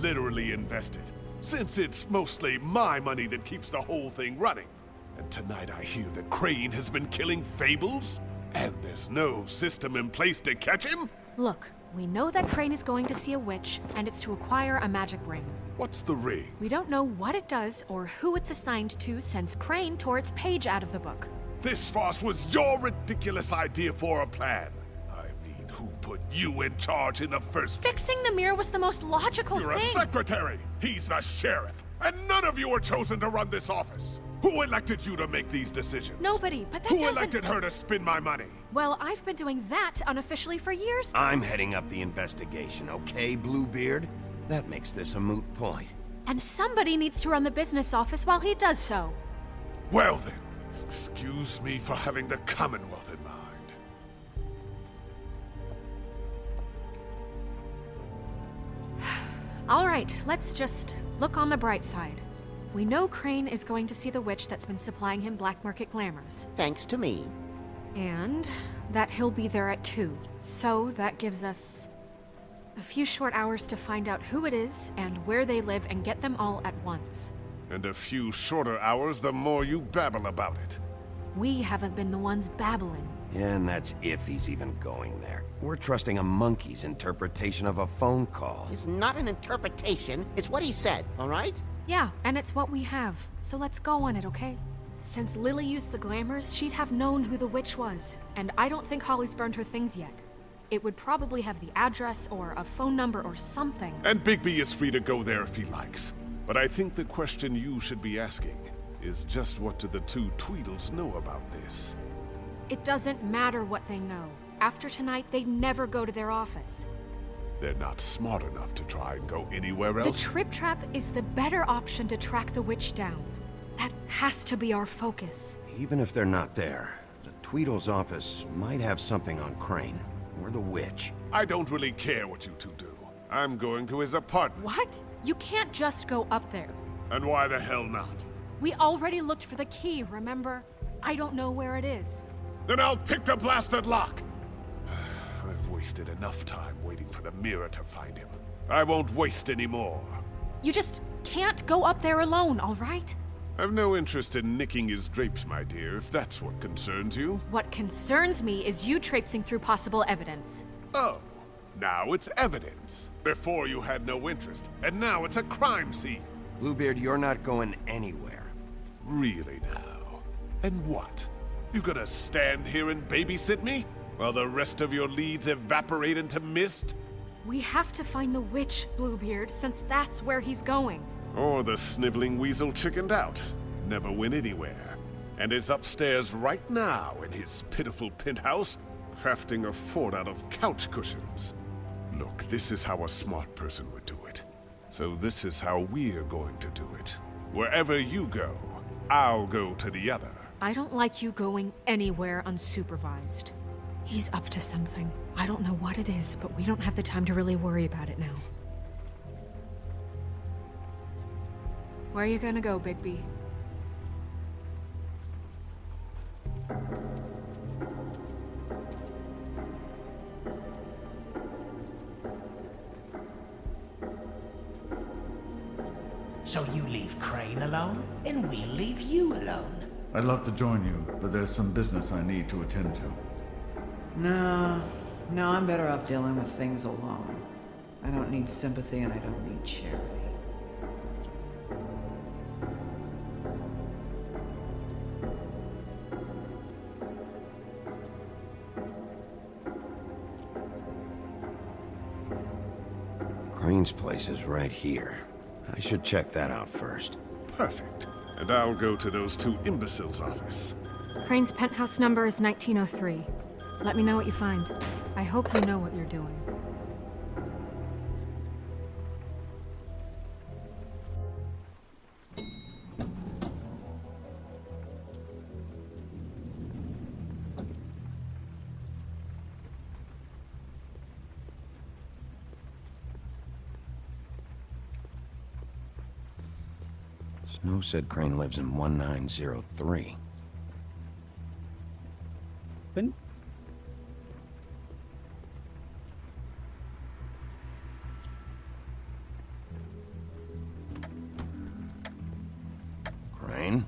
Literally invested, since it's mostly my money that keeps the whole thing running. And tonight I hear that Crane has been killing fables? And there's no system in place to catch him? Look, we know that Crane is going to see a witch, and it's to acquire a magic ring. What's the ring? We don't know what it does or who it's assigned to since Crane tore its page out of the book. This farce was your ridiculous idea for a plan. I mean, who put you in charge in the first place? Fixing the mirror was the most logical You're thing. a secretary! He's the sheriff! And none of you were chosen to run this office! Who elected you to make these decisions? Nobody, but that Who doesn't... elected her to spend my money? Well, I've been doing that unofficially for years. I'm heading up the investigation, okay, Bluebeard? That makes this a moot point. And somebody needs to run the business office while he does so. Well then, excuse me for having the Commonwealth in mind. All right, let's just look on the bright side. We know Crane is going to see the witch that's been supplying him black market glamours. Thanks to me. And that he'll be there at 2. So that gives us a few short hours to find out who it is and where they live and get them all at once. And a few shorter hours the more you babble about it. We haven't been the ones babbling. And that's if he's even going there. We're trusting a monkey's interpretation of a phone call. It's not an interpretation, it's what he said, all right? Yeah, and it's what we have. So let's go on it, okay? Since Lily used the glamours, she'd have known who the witch was. And I don't think Holly's burned her things yet. It would probably have the address or a phone number or something. And Bigby is free to go there if he likes. But I think the question you should be asking is just what do the two Tweedles know about this? It doesn't matter what they know. After tonight, they'd never go to their office. They're not smart enough to try and go anywhere else? The Trip Trap is the better option to track the witch down. That has to be our focus. Even if they're not there, the Tweedle's office might have something on Crane. Or the witch. I don't really care what you two do. I'm going to his apartment. What? You can't just go up there. And why the hell not? We already looked for the key, remember? I don't know where it is. Then I'll pick the blasted lock! I've wasted enough time waiting for the mirror to find him. I won't waste any more. You just can't go up there alone, all right? I've no interest in nicking his drapes, my dear, if that's what concerns you. What concerns me is you traipsing through possible evidence. Oh, now it's evidence. Before you had no interest, and now it's a crime scene. Bluebeard, you're not going anywhere. Really now? And what? You gonna stand here and babysit me? While the rest of your leads evaporate into mist? We have to find the witch, Bluebeard, since that's where he's going. Or the sniveling weasel chickened out, never went anywhere, and is upstairs right now in his pitiful penthouse, crafting a fort out of couch cushions. Look, this is how a smart person would do it. So this is how we're going to do it. Wherever you go, I'll go to the other. I don't like you going anywhere unsupervised. He's up to something. I don't know what it is, but we don't have the time to really worry about it now. Where are you gonna go, Bigby? So you leave Crane alone, and we'll leave you alone. I'd love to join you, but there's some business I need to attend to. No, I'm better off dealing with things alone. I don't need sympathy and I don't need charity. Crane's place is right here. I should check that out first. Perfect. And I'll go to those two imbeciles' office. Crane's penthouse number is 1903. Let me know what you find. I hope you know what you're doing. Snow said Crane lives in 1903. Crane?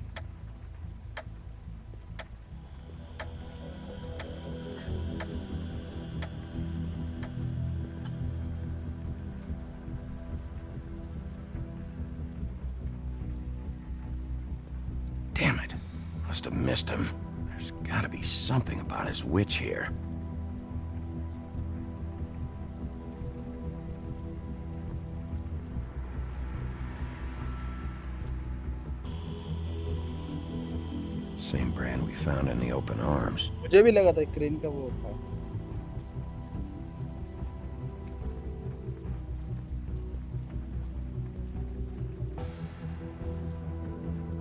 Damn it. Must have missed him. There's gotta be something about his witch here. Same brand we found in the open arms. मुझे भी लगा था crane का वो था.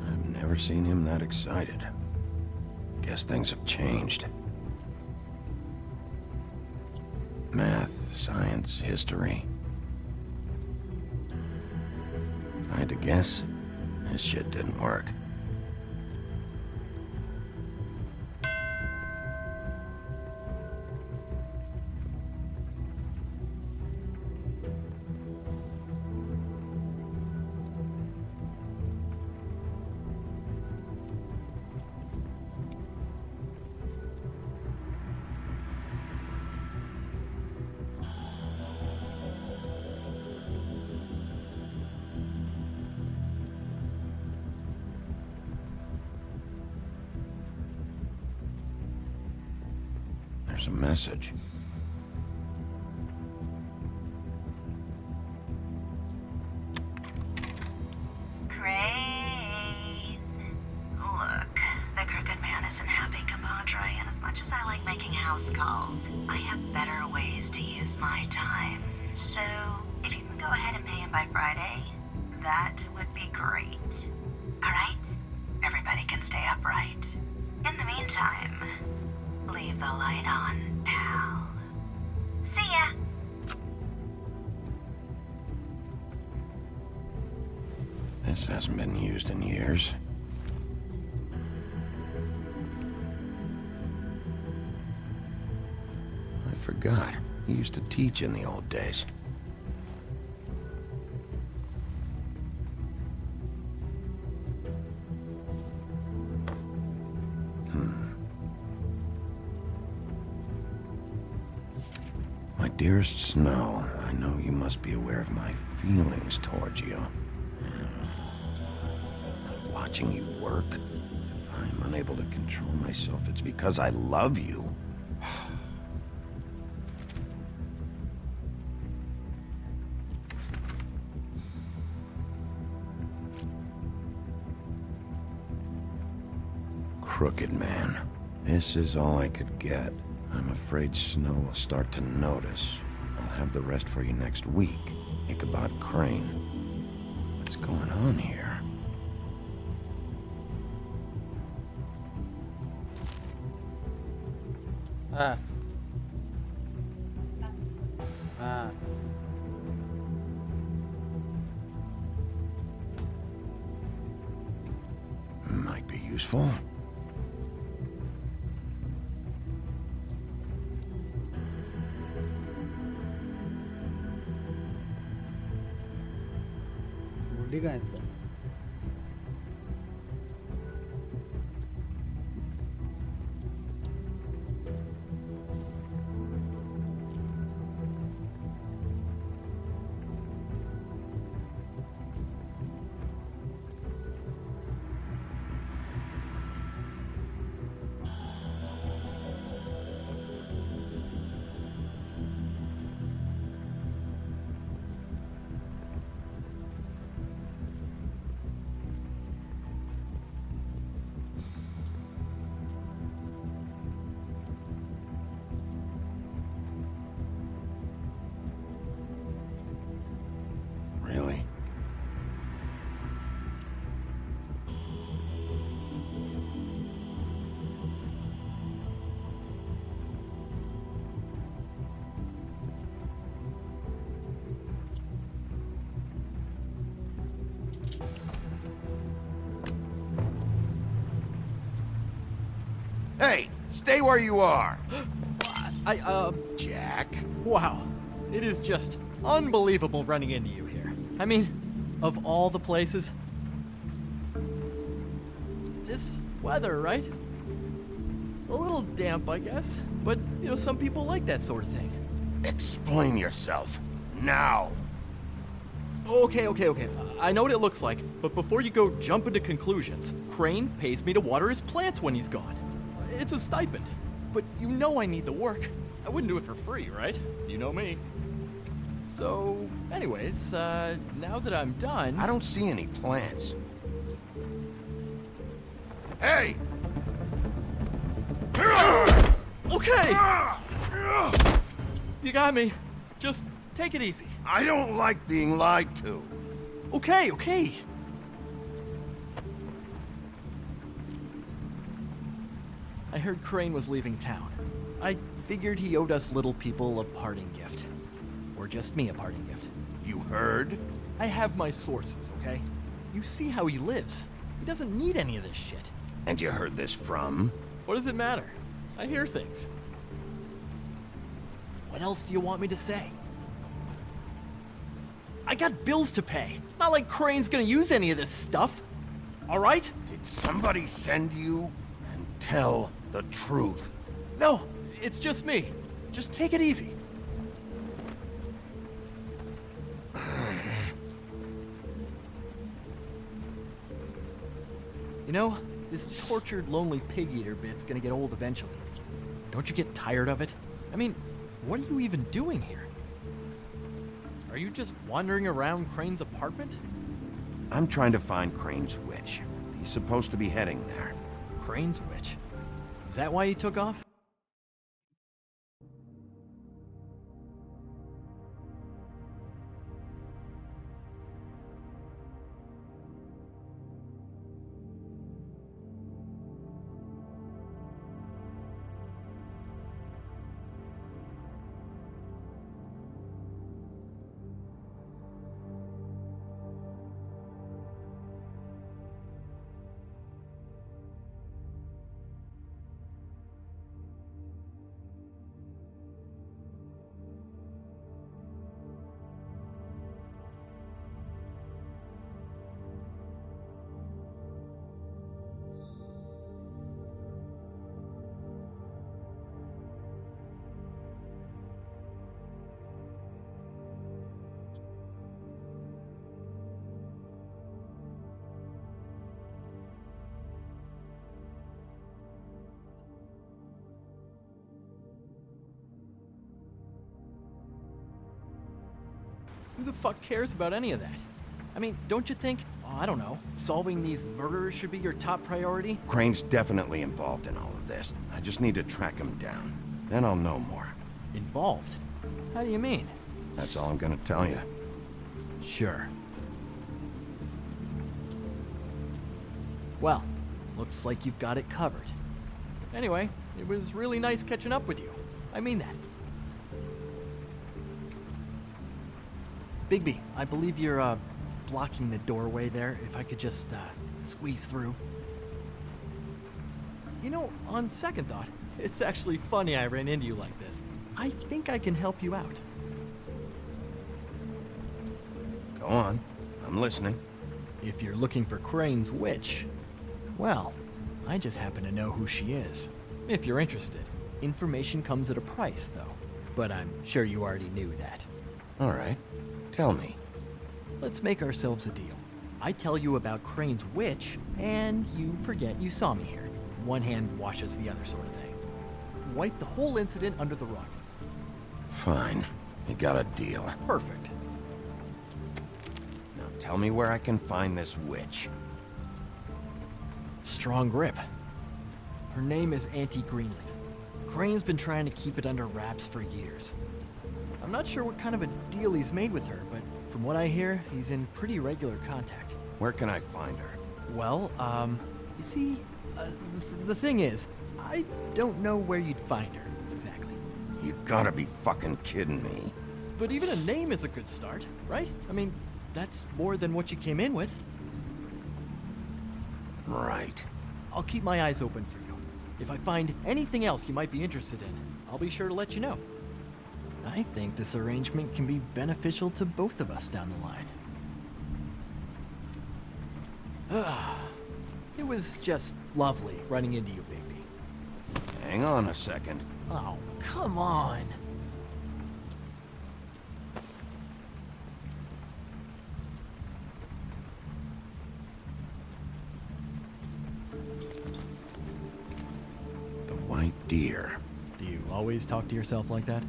I've never seen him that excited. Guess things have changed. Math, science, history. If I had to guess, this shit didn't work. There's a message. Crane. Look, the crooked man isn't happy, compadre, and as much as I like making house calls, I have better ways to use my time. So, if you can go ahead and pay him by Friday, that would be great. Alright? Everybody can stay upright. In the meantime, leave the light on, pal. See ya! This hasn't been used in years. I forgot. He used to teach in the old days. Dearest Snow, I know you must be aware of my feelings towards you. Watching you work, if I'm unable to control myself, it's because I love you. Crooked man. This is all I could get. I'm afraid Snow will start to notice. I'll have the rest for you next week. Ichabod Crane. What's going on here? Might be useful. बुढ़ी कहाँ है इसका? Really? Hey, stay where you are. Jack? Wow. It is just unbelievable running into you here. I mean, of all the places. This weather, right? A little damp, I guess. But, you know, some people like that sort of thing. Explain yourself. Now. Okay. I know what it looks like. But before you go jumping to conclusions, Crane pays me to water his plants when he's gone. It's a stipend. But you know I need the work. I wouldn't do it for free, right? You know me. So, anyways, now that I'm done... I don't see any plants. Hey! Okay! You got me. Just take it easy. I don't like being lied to. Okay, okay. I heard Crane was leaving town. I figured he owed us little people a parting gift. Or just me a parting gift. You heard? I have my sources, okay? You see how he lives. He doesn't need any of this shit. And you heard this from? What does it matter? I hear things. What else do you want me to say? I got bills to pay. Not like Crane's gonna use any of this stuff. All right? Did somebody send you? And tell the truth. No, it's just me. Just take it easy. You know, this tortured, lonely pig-eater bit's gonna get old eventually. Don't you get tired of it? I mean, what are you even doing here? Are you just wandering around Crane's apartment? I'm trying to find Crane's witch. He's supposed to be heading there. Crane's witch? Is that why he took off? Who the fuck cares about any of that? I mean, don't you think, I don't know, solving these murders should be your top priority? Crane's definitely involved in all of this. I just need to track him down. Then I'll know more. Involved? How do you mean? That's all I'm gonna tell you. Sure. Well, looks like you've got it covered. Anyway, it was really nice catching up with you. I mean that. Bigby, I believe you're, blocking the doorway there. If I could just, squeeze through. You know, on second thought, it's actually funny I ran into you like this. I think I can help you out. Go on. I'm listening. If you're looking for Crane's witch, well, I just happen to know who she is. If you're interested. Information comes at a price, though. But I'm sure you already knew that. All right. Tell me. Let's make ourselves a deal. I tell you about Crane's witch, and you forget you saw me here. One hand washes the other sort of thing. Wipe the whole incident under the rug. Fine. You got a deal. Perfect. Now tell me where I can find this witch. Strong grip. Her name is Auntie Greenleaf. Crane's been trying to keep it under wraps for years. I'm not sure what kind of a deal he's made with her, but from what I hear, he's in pretty regular contact. Where can I find her? Well, you see, the thing is, I don't know where you'd find her, exactly. You gotta be fucking kidding me. But even a name is a good start, right? I mean, that's more than what you came in with. Right. I'll keep my eyes open for you. If I find anything else you might be interested in, I'll be sure to let you know. I think this arrangement can be beneficial to both of us down the line. It was just lovely running into you, Bigby. Hang on a second. Oh, come on. white deer. Do you always talk to yourself like that?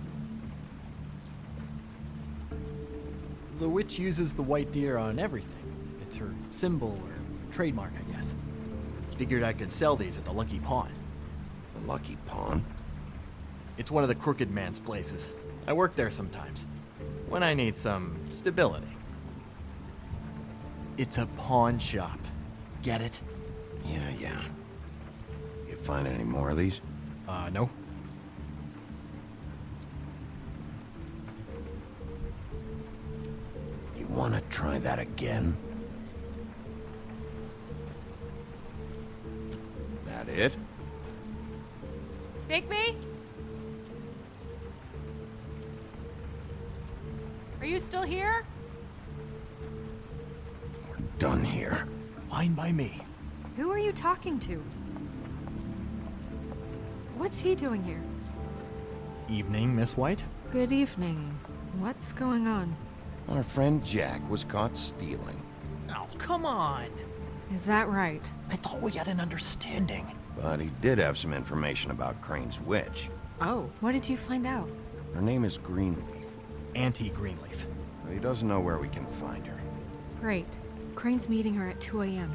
The witch uses the white deer on everything. It's her symbol or trademark, I guess. Figured I could sell these at the Lucky Pawn. The Lucky Pawn? It's one of the crooked man's places. I work there sometimes, when I need some stability. It's a pawn shop. Get it? Yeah. You find any more of these? No. You want to try that again? That it? Bigby? Are you still here? Done here. Fine by me. Who are you talking to? What's he doing here? Evening, Miss White? Good evening. What's going on? Our friend Jack was caught stealing. Oh, come on! Is that right? I thought we had an understanding. But he did have some information about Crane's witch. Oh, what did you find out? Her name is Greenleaf. Auntie Greenleaf. But he doesn't know where we can find her. Great. Crane's meeting her at 2 a.m.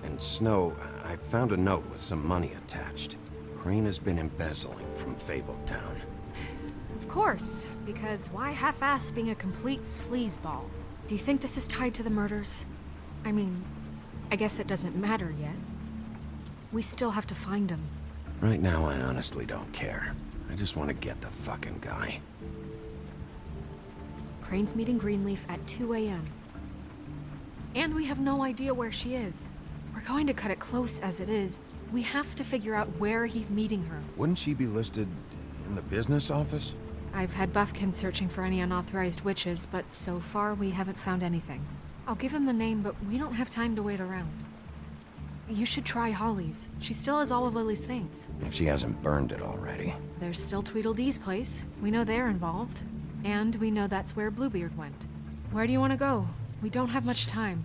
And Snow, I found a note with some money attached. Crane has been embezzling from Fabletown. Of course, because why half-ass being a complete sleazeball? Do you think this is tied to the murders? I mean, I guess it doesn't matter yet. We still have to find him. Right now, I honestly don't care. I just want to get the fucking guy. Crane's meeting Greenleaf at 2 a.m. And we have no idea where she is. We're going to cut it close as it is. We have to figure out where he's meeting her. Wouldn't she be listed in the business office? I've had Buffkin searching for any unauthorized witches, but so far we haven't found anything. I'll give him the name, but we don't have time to wait around. You should try Holly's. She still has all of Lily's things. If she hasn't burned it already. There's still Tweedledee's place. We know they're involved. And we know that's where Bluebeard went. Where do you want to go? We don't have much time.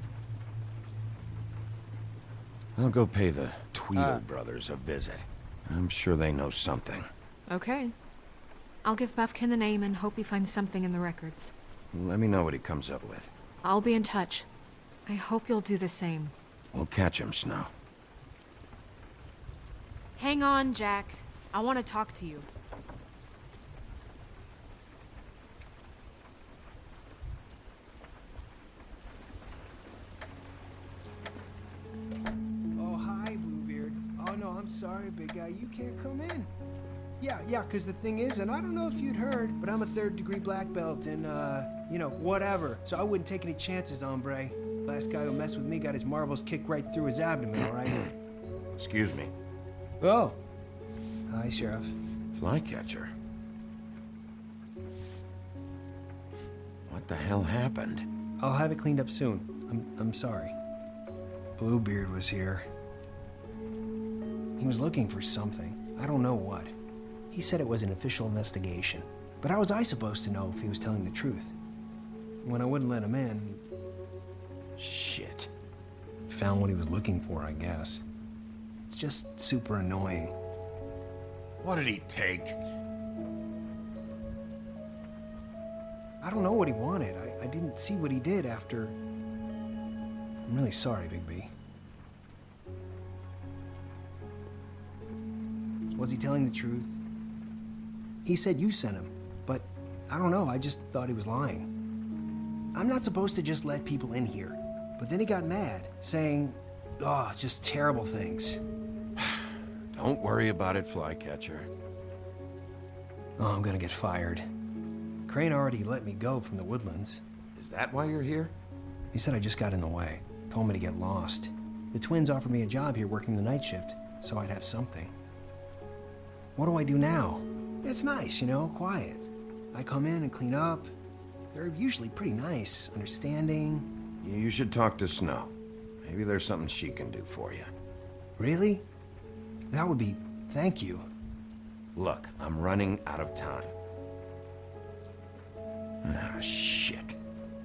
I'll go pay the Tweedle brothers a visit. I'm sure they know something. Okay. I'll give Buffkin the name and hope he finds something in the records. Let me know what he comes up with. I'll be in touch. I hope you'll do the same. We'll catch him, Snow. Hang on, Jack. I want to talk to you. Oh, hi, Bluebeard. Oh, no, I'm sorry, big guy. You can't come in. Yeah, because the thing is, and I don't know if you'd heard, but I'm a third-degree black belt and, whatever. So I wouldn't take any chances, hombre. Last guy who messed with me got his marbles kicked right through his abdomen, all right? Excuse me. Oh. Hi, Sheriff. Flycatcher. What the hell happened? I'll have it cleaned up soon. I'm sorry. Bluebeard was here. He was looking for something. I don't know what. He said it was an official investigation. But how was I supposed to know if he was telling the truth? When I wouldn't let him in, Shit. found what he was looking for, I guess. It's just super annoying. What did he take? I don't know what he wanted. I didn't see what he did after... I'm really sorry, Bigby. Was he telling the truth? He said you sent him, but I don't know, I just thought he was lying. I'm not supposed to just let people in here, but then he got mad, saying, just terrible things. Don't worry about it, Flycatcher. Oh, I'm gonna get fired. Crane already let me go from the Woodlands. Is that why you're here? He said I just got in the way, told me to get lost. The twins offered me a job here working the night shift, so I'd have something. What do I do now? It's nice, quiet. I come in and clean up. They're usually pretty nice, understanding. You should talk to Snow. Maybe there's something she can do for you. Really? That would be... thank you. Look, I'm running out of time. Ah, shit.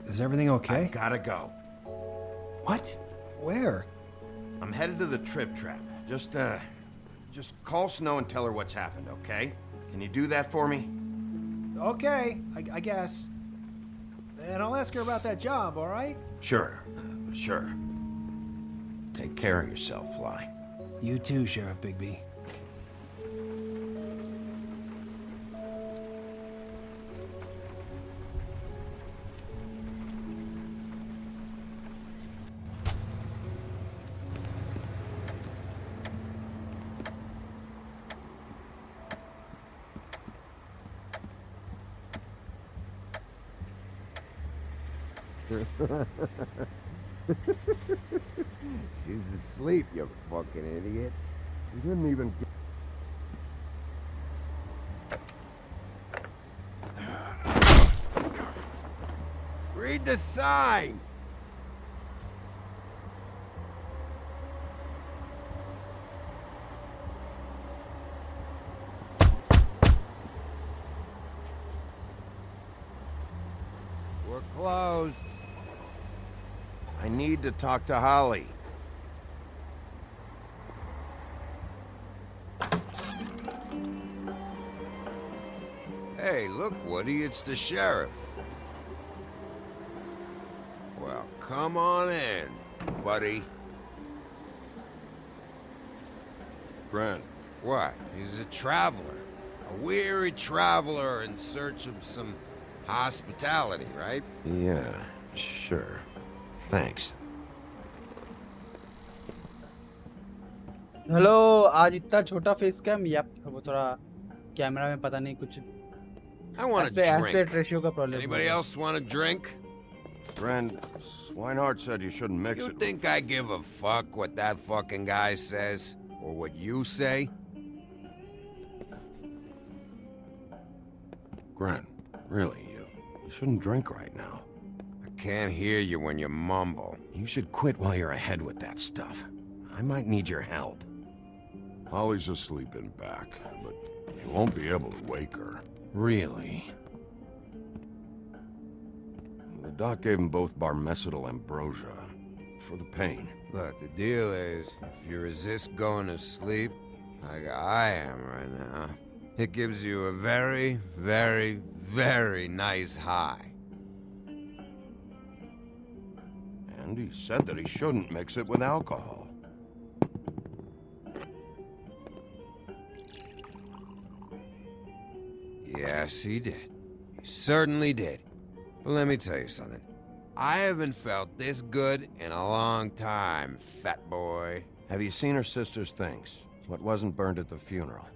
Is everything okay? I gotta go. What? Where? I'm headed to the Trip Trap. Just just call Snow and tell her what's happened, okay? Can you do that for me? Okay, I guess. And I'll ask her about that job, all right? Sure, sure. Take care of yourself, Fly. You too, Sheriff Bigby. She's asleep, you fucking idiot. You didn't even read the sign! We're closed. I need to talk to Holly. Hey, look, Woody, it's the sheriff. Well, come on in, buddy. Grant. What? He's a traveler. A weary traveler in search of some hospitality, right? Yeah, sure. Thanks. Hello, आज इतना छोटा face cam? Yup, वो थोड़ा camera में पता नहीं कुछ I want a drink. Aspect ratio का problem. Anybody else want a drink? Friend, Swinehart said you shouldn't mix You it. think I give a fuck what that fucking guy says? Or what you say? Grant, really, you shouldn't drink right now. I can't hear you when you mumble. You should quit while you're ahead with that stuff. I might need your help. Holly's asleep in back, but you won't be able to wake her. Really? The doc gave them both barmecidal ambrosia for the pain. Look, the deal is, if you resist going to sleep, like I am right now, it gives you a very, very, very nice high. And he said that he shouldn't mix it with alcohol. Yes, he did. He certainly did. But let me tell you something. I haven't felt this good in a long time, fat boy. Have you seen her sister's things? What wasn't burned at the funeral?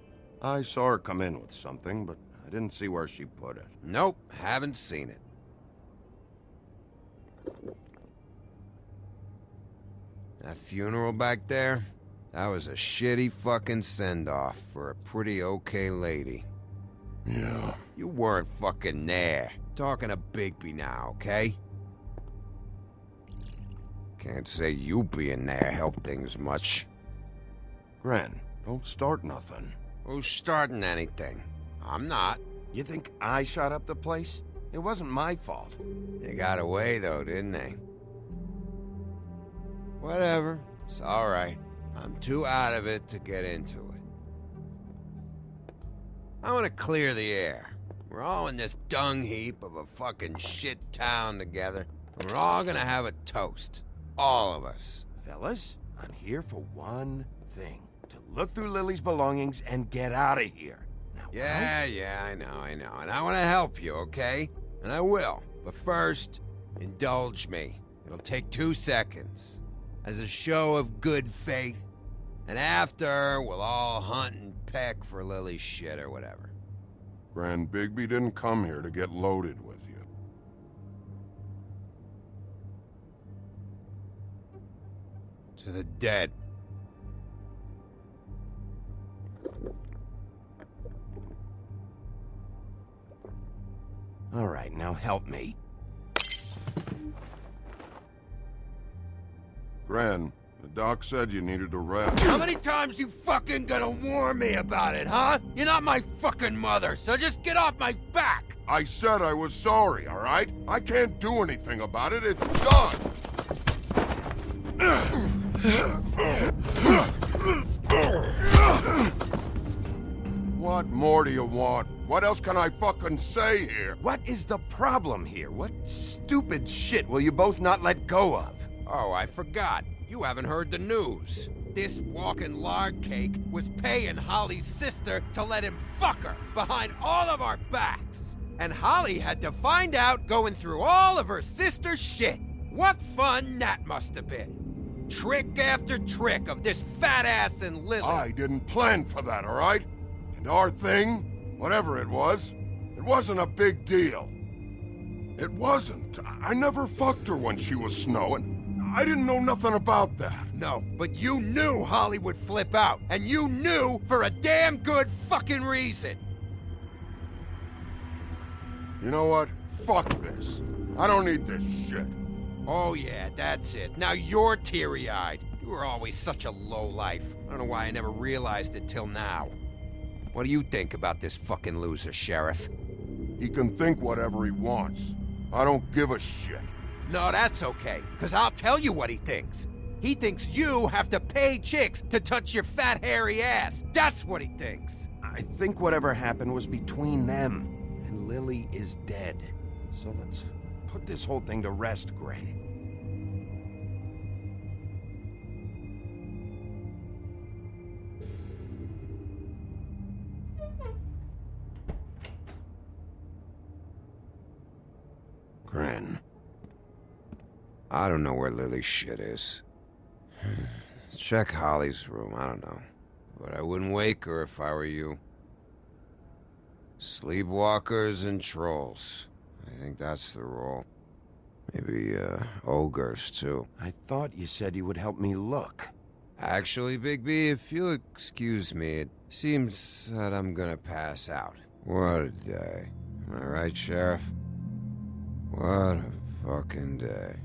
I saw her come in with something, but I didn't see where she put it. Nope, haven't seen it. That funeral back there, that was a shitty fucking send-off for a pretty okay lady. Yeah. You weren't fucking there. Talking to Bigby now, okay? Can't say you being there helped things much. Gran, don't start nothing. Who's starting anything? I'm not. You think I shot up the place? It wasn't my fault. They got away though, didn't they? Whatever. It's alright. I'm too out of it to get into it. I want to clear the air. We're all in this dung heap of a fucking shit town together, and we're all gonna have a toast. All of us. Fellas, I'm here for one thing. To look through Lily's belongings and get out of here. Now, Yeah, I know. And I want to help you, okay? And I will. But first, indulge me. It'll take 2 seconds. As a show of good faith. And after, we'll all hunt and peck for Lily's shit or whatever. Gran, Bigby didn't come here to get loaded with you. To the dead. All right, now help me. Gran, the doc said you needed to rest. How many times you fucking gonna warn me about it, huh? You're not my fucking mother, so just get off my back! I said I was sorry, all right? I can't do anything about it. It's done. What more do you want? What else can I fucking say here? What is the problem here? What stupid shit will you both not let go of? Oh, I forgot. You haven't heard the news. This walking lard cake was paying Holly's sister to let him fuck her behind all of our backs. And Holly had to find out going through all of her sister's shit. What fun that must have been. Trick after trick of this fat ass and Lily. I didn't plan for that, all right? And our thing, whatever it wasn't a big deal. It wasn't. I never fucked her when she was snowing. I didn't know nothing about that. No, but you knew Holly would flip out, and you knew for a damn good fucking reason. You know what? Fuck this. I don't need this shit. Oh yeah, that's it. Now you're teary-eyed. You were always such a lowlife. I don't know why I never realized it till now. What do you think about this fucking loser, Sheriff? He can think whatever he wants. I don't give a shit. No, that's okay, because I'll tell you what he thinks. He thinks you have to pay chicks to touch your fat, hairy ass. That's what he thinks. I think whatever happened was between them, and Lily is dead. So let's put this whole thing to rest, Gren. Gren. I don't know where Lily's shit is. Check Holly's room, I don't know. But I wouldn't wake her if I were you. Sleepwalkers and trolls. I think that's the rule. Maybe, ogres, too. I thought you said you would help me look. Actually, Big B, if you'll excuse me, it seems that I'm gonna pass out. What a day. Am I right, Sheriff? What a fucking day.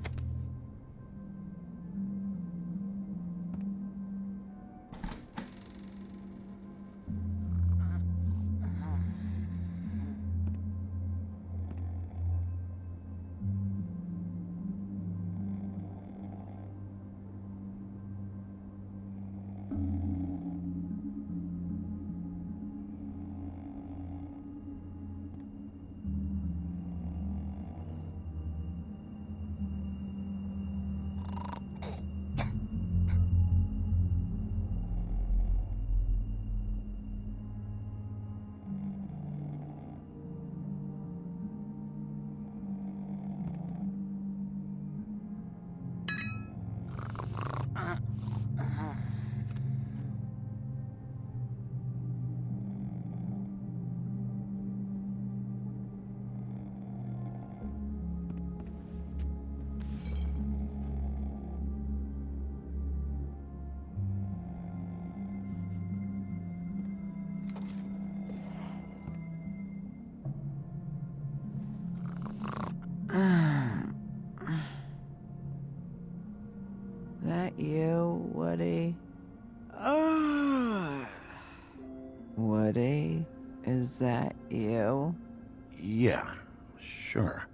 That you, Woody? Woody, is that you? Yeah, sure.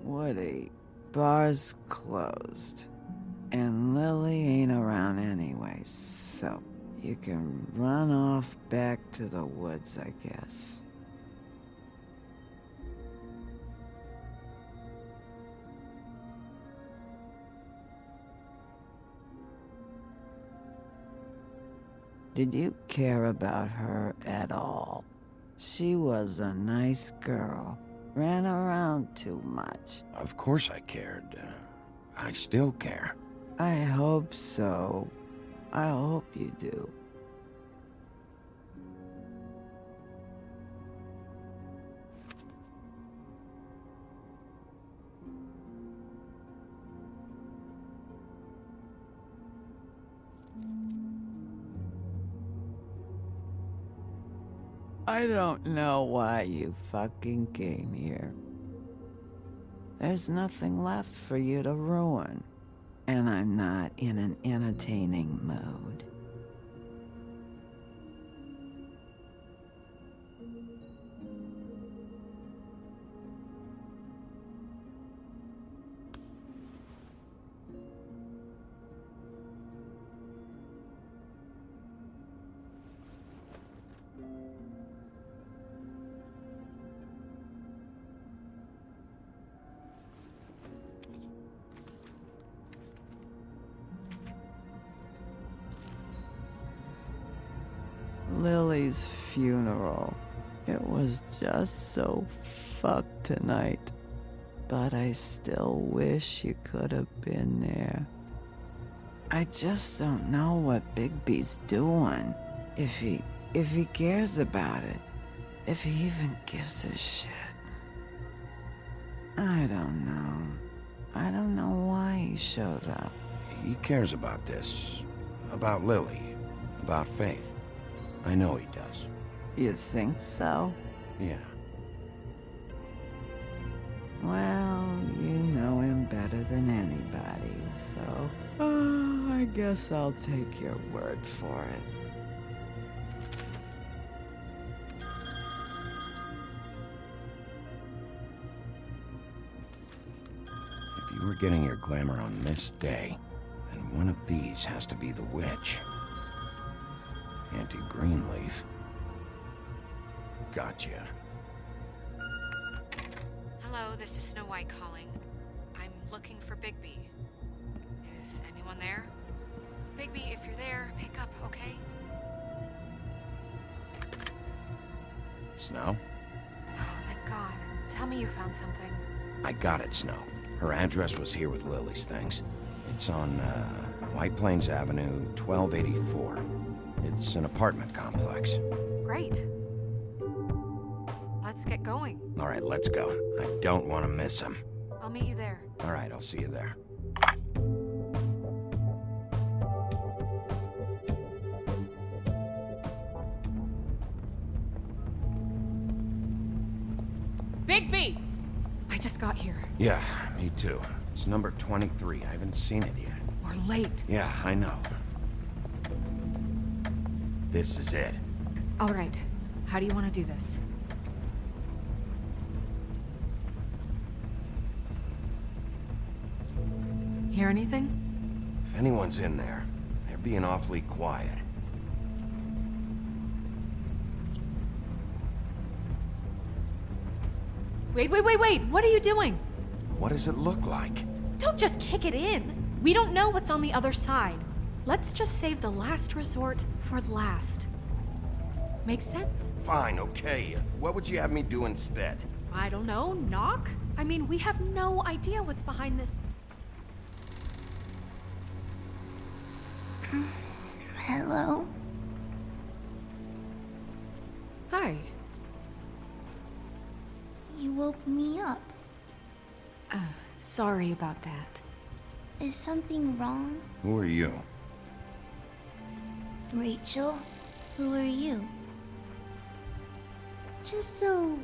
Woody, bar's closed. And Lily ain't around anyway, so you can run off back to the woods, I guess. Did you care about her at all? She was a nice girl. Ran around too much. Of course I cared. I still care. I hope so. I hope you do. I don't know why you fucking came here. There's nothing left for you to ruin. And I'm not in an entertaining mood. Lily's funeral. It was just so fucked tonight. But I still wish you could have been there. I just don't know what Bigby's doing. If he cares about it. If he even gives a shit. I don't know. I don't know why he showed up. He cares about this. About Lily. About Faith. I know he does. You think so? Yeah. Well, you know him better than anybody, so... I guess I'll take your word for it. If you were getting your glamour on this day, then one of these has to be the witch. Auntie Greenleaf. Gotcha. Hello, this is Snow White calling. I'm looking for Bigby. Is anyone there? Bigby, if you're there, pick up, okay? Snow? Oh, thank God. Tell me you found something. I got it, Snow. Her address was here with Lily's things. It's on, White Plains Avenue, 1284. It's an apartment complex. Great. Let's get going. All right, let's go. I don't want to miss him. I'll meet you there. All right, I'll see you there. Bigby! I just got here. Yeah, me too. It's number 23. I haven't seen it yet. We're late. Yeah, I know. This is it. All right. How do you want to do this? Hear anything? If anyone's in there, they're being awfully quiet. Wait. What are you doing? What does it look like? Don't just kick it in. We don't know what's on the other side. Let's just save the last resort for last. Make sense? Fine, okay. What would you have me do instead? I don't know. Knock? I mean, we have no idea what's behind this. Hello? Hi. You woke me up. Sorry about that. Is something wrong? Who are you? Rachel? Who are you? Just so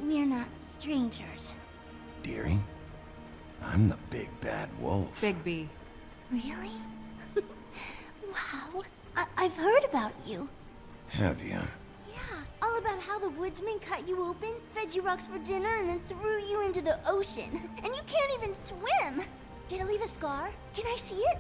we're not strangers. Dearie? I'm the big bad wolf. Bigby. Really? Wow. I've heard about you. Have you? Yeah, all about how the woodsman cut you open, fed you rocks for dinner, and then threw you into the ocean. And you can't even swim! Did it leave a scar? Can I see it?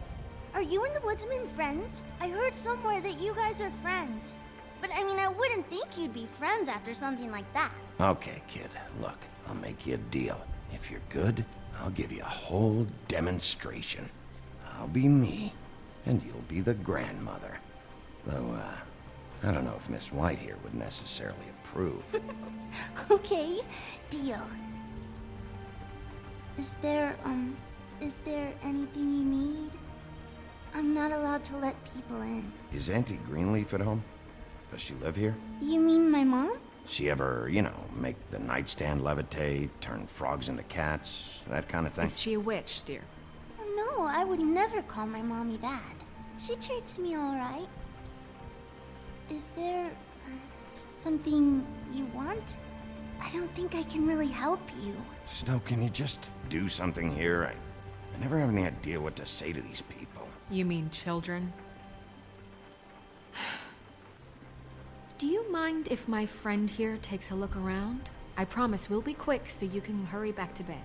Are you and the woodsman friends? I heard somewhere that you guys are friends. But I mean, I wouldn't think you'd be friends after something like that. Okay, kid. Look, I'll make you a deal. If you're good, I'll give you a whole demonstration. I'll be me, and you'll be the grandmother. Though, I don't know if Miss White here would necessarily approve. Okay, deal. Is there anything you need? I'm not allowed to let people in. Is Auntie Greenleaf at home? Does she live here? You mean my mom? She ever, make the nightstand levitate, turn frogs into cats, that kind of thing? Is she a witch, dear? No, I would never call my mommy that. She treats me all right. Is there something you want? I don't think I can really help you. Snow, can you just do something here? I never have any idea what to say to these people. You mean children? Do you mind if my friend here takes a look around? I promise we'll be quick so you can hurry back to bed.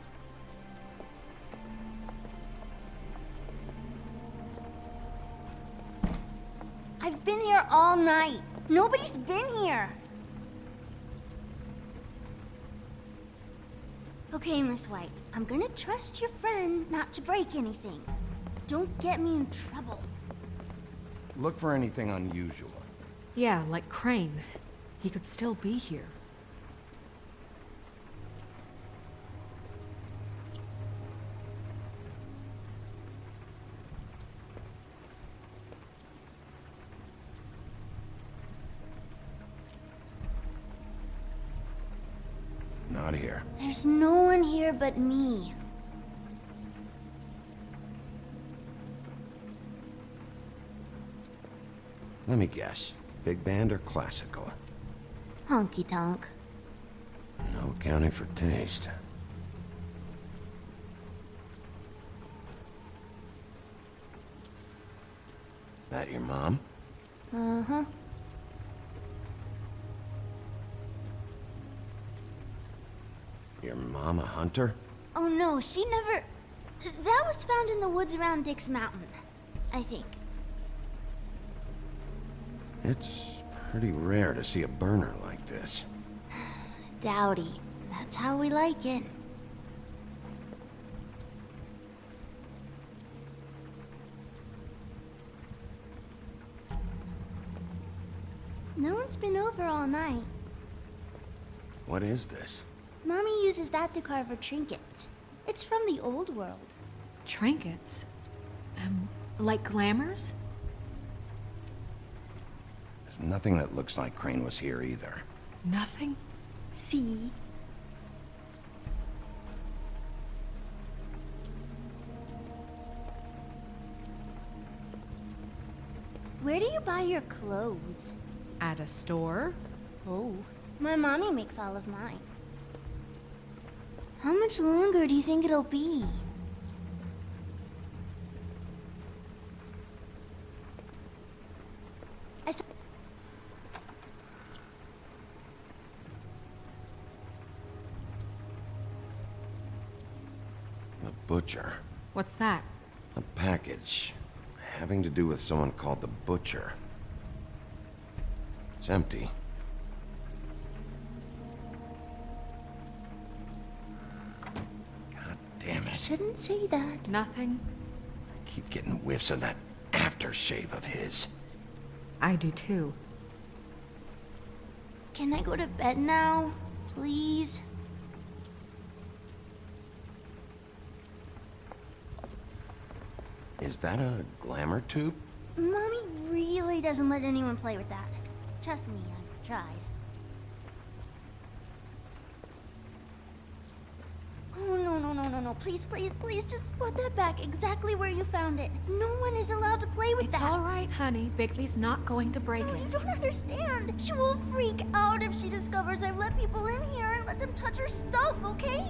I've been here all night. Nobody's been here. Okay, Miss White. I'm gonna trust your friend not to break anything. Don't get me in trouble. Look for anything unusual. Yeah, like Crane. He could still be here. Not here. There's no one here but me. Let me guess. Big band or classical? Honky tonk. No accounting for taste. That your mom? Uh-huh. Your mom a hunter? Oh no, she never... That was found in the woods around Dick's Mountain, I think. It's pretty rare to see a burner like this. Dowdy. That's how we like it. No one's been over all night. What is this? Mommy uses that to carve her trinkets. It's from the old world. Trinkets? Like glamours? There's nothing that looks like Crane was here either. Nothing? See? Where do you buy your clothes? At a store? Oh, my mommy makes all of mine. How much longer do you think it'll be? The butcher. What's that? A package. Having to do with someone called the Butcher. It's empty. God damn it. Shouldn't say that. Nothing. I keep getting whiffs of that aftershave of his. I do too. Can I go to bed now? Please? Is that a glamour tube? Mommy really doesn't let anyone play with that. Trust me, I've tried. Oh, no. Please, just put that back exactly where you found it. No one is allowed to play with It's that. all right, honey. Bigby's not going to break You it. don't understand. She will freak out if she discovers I've let people in here and let them touch her stuff, okay?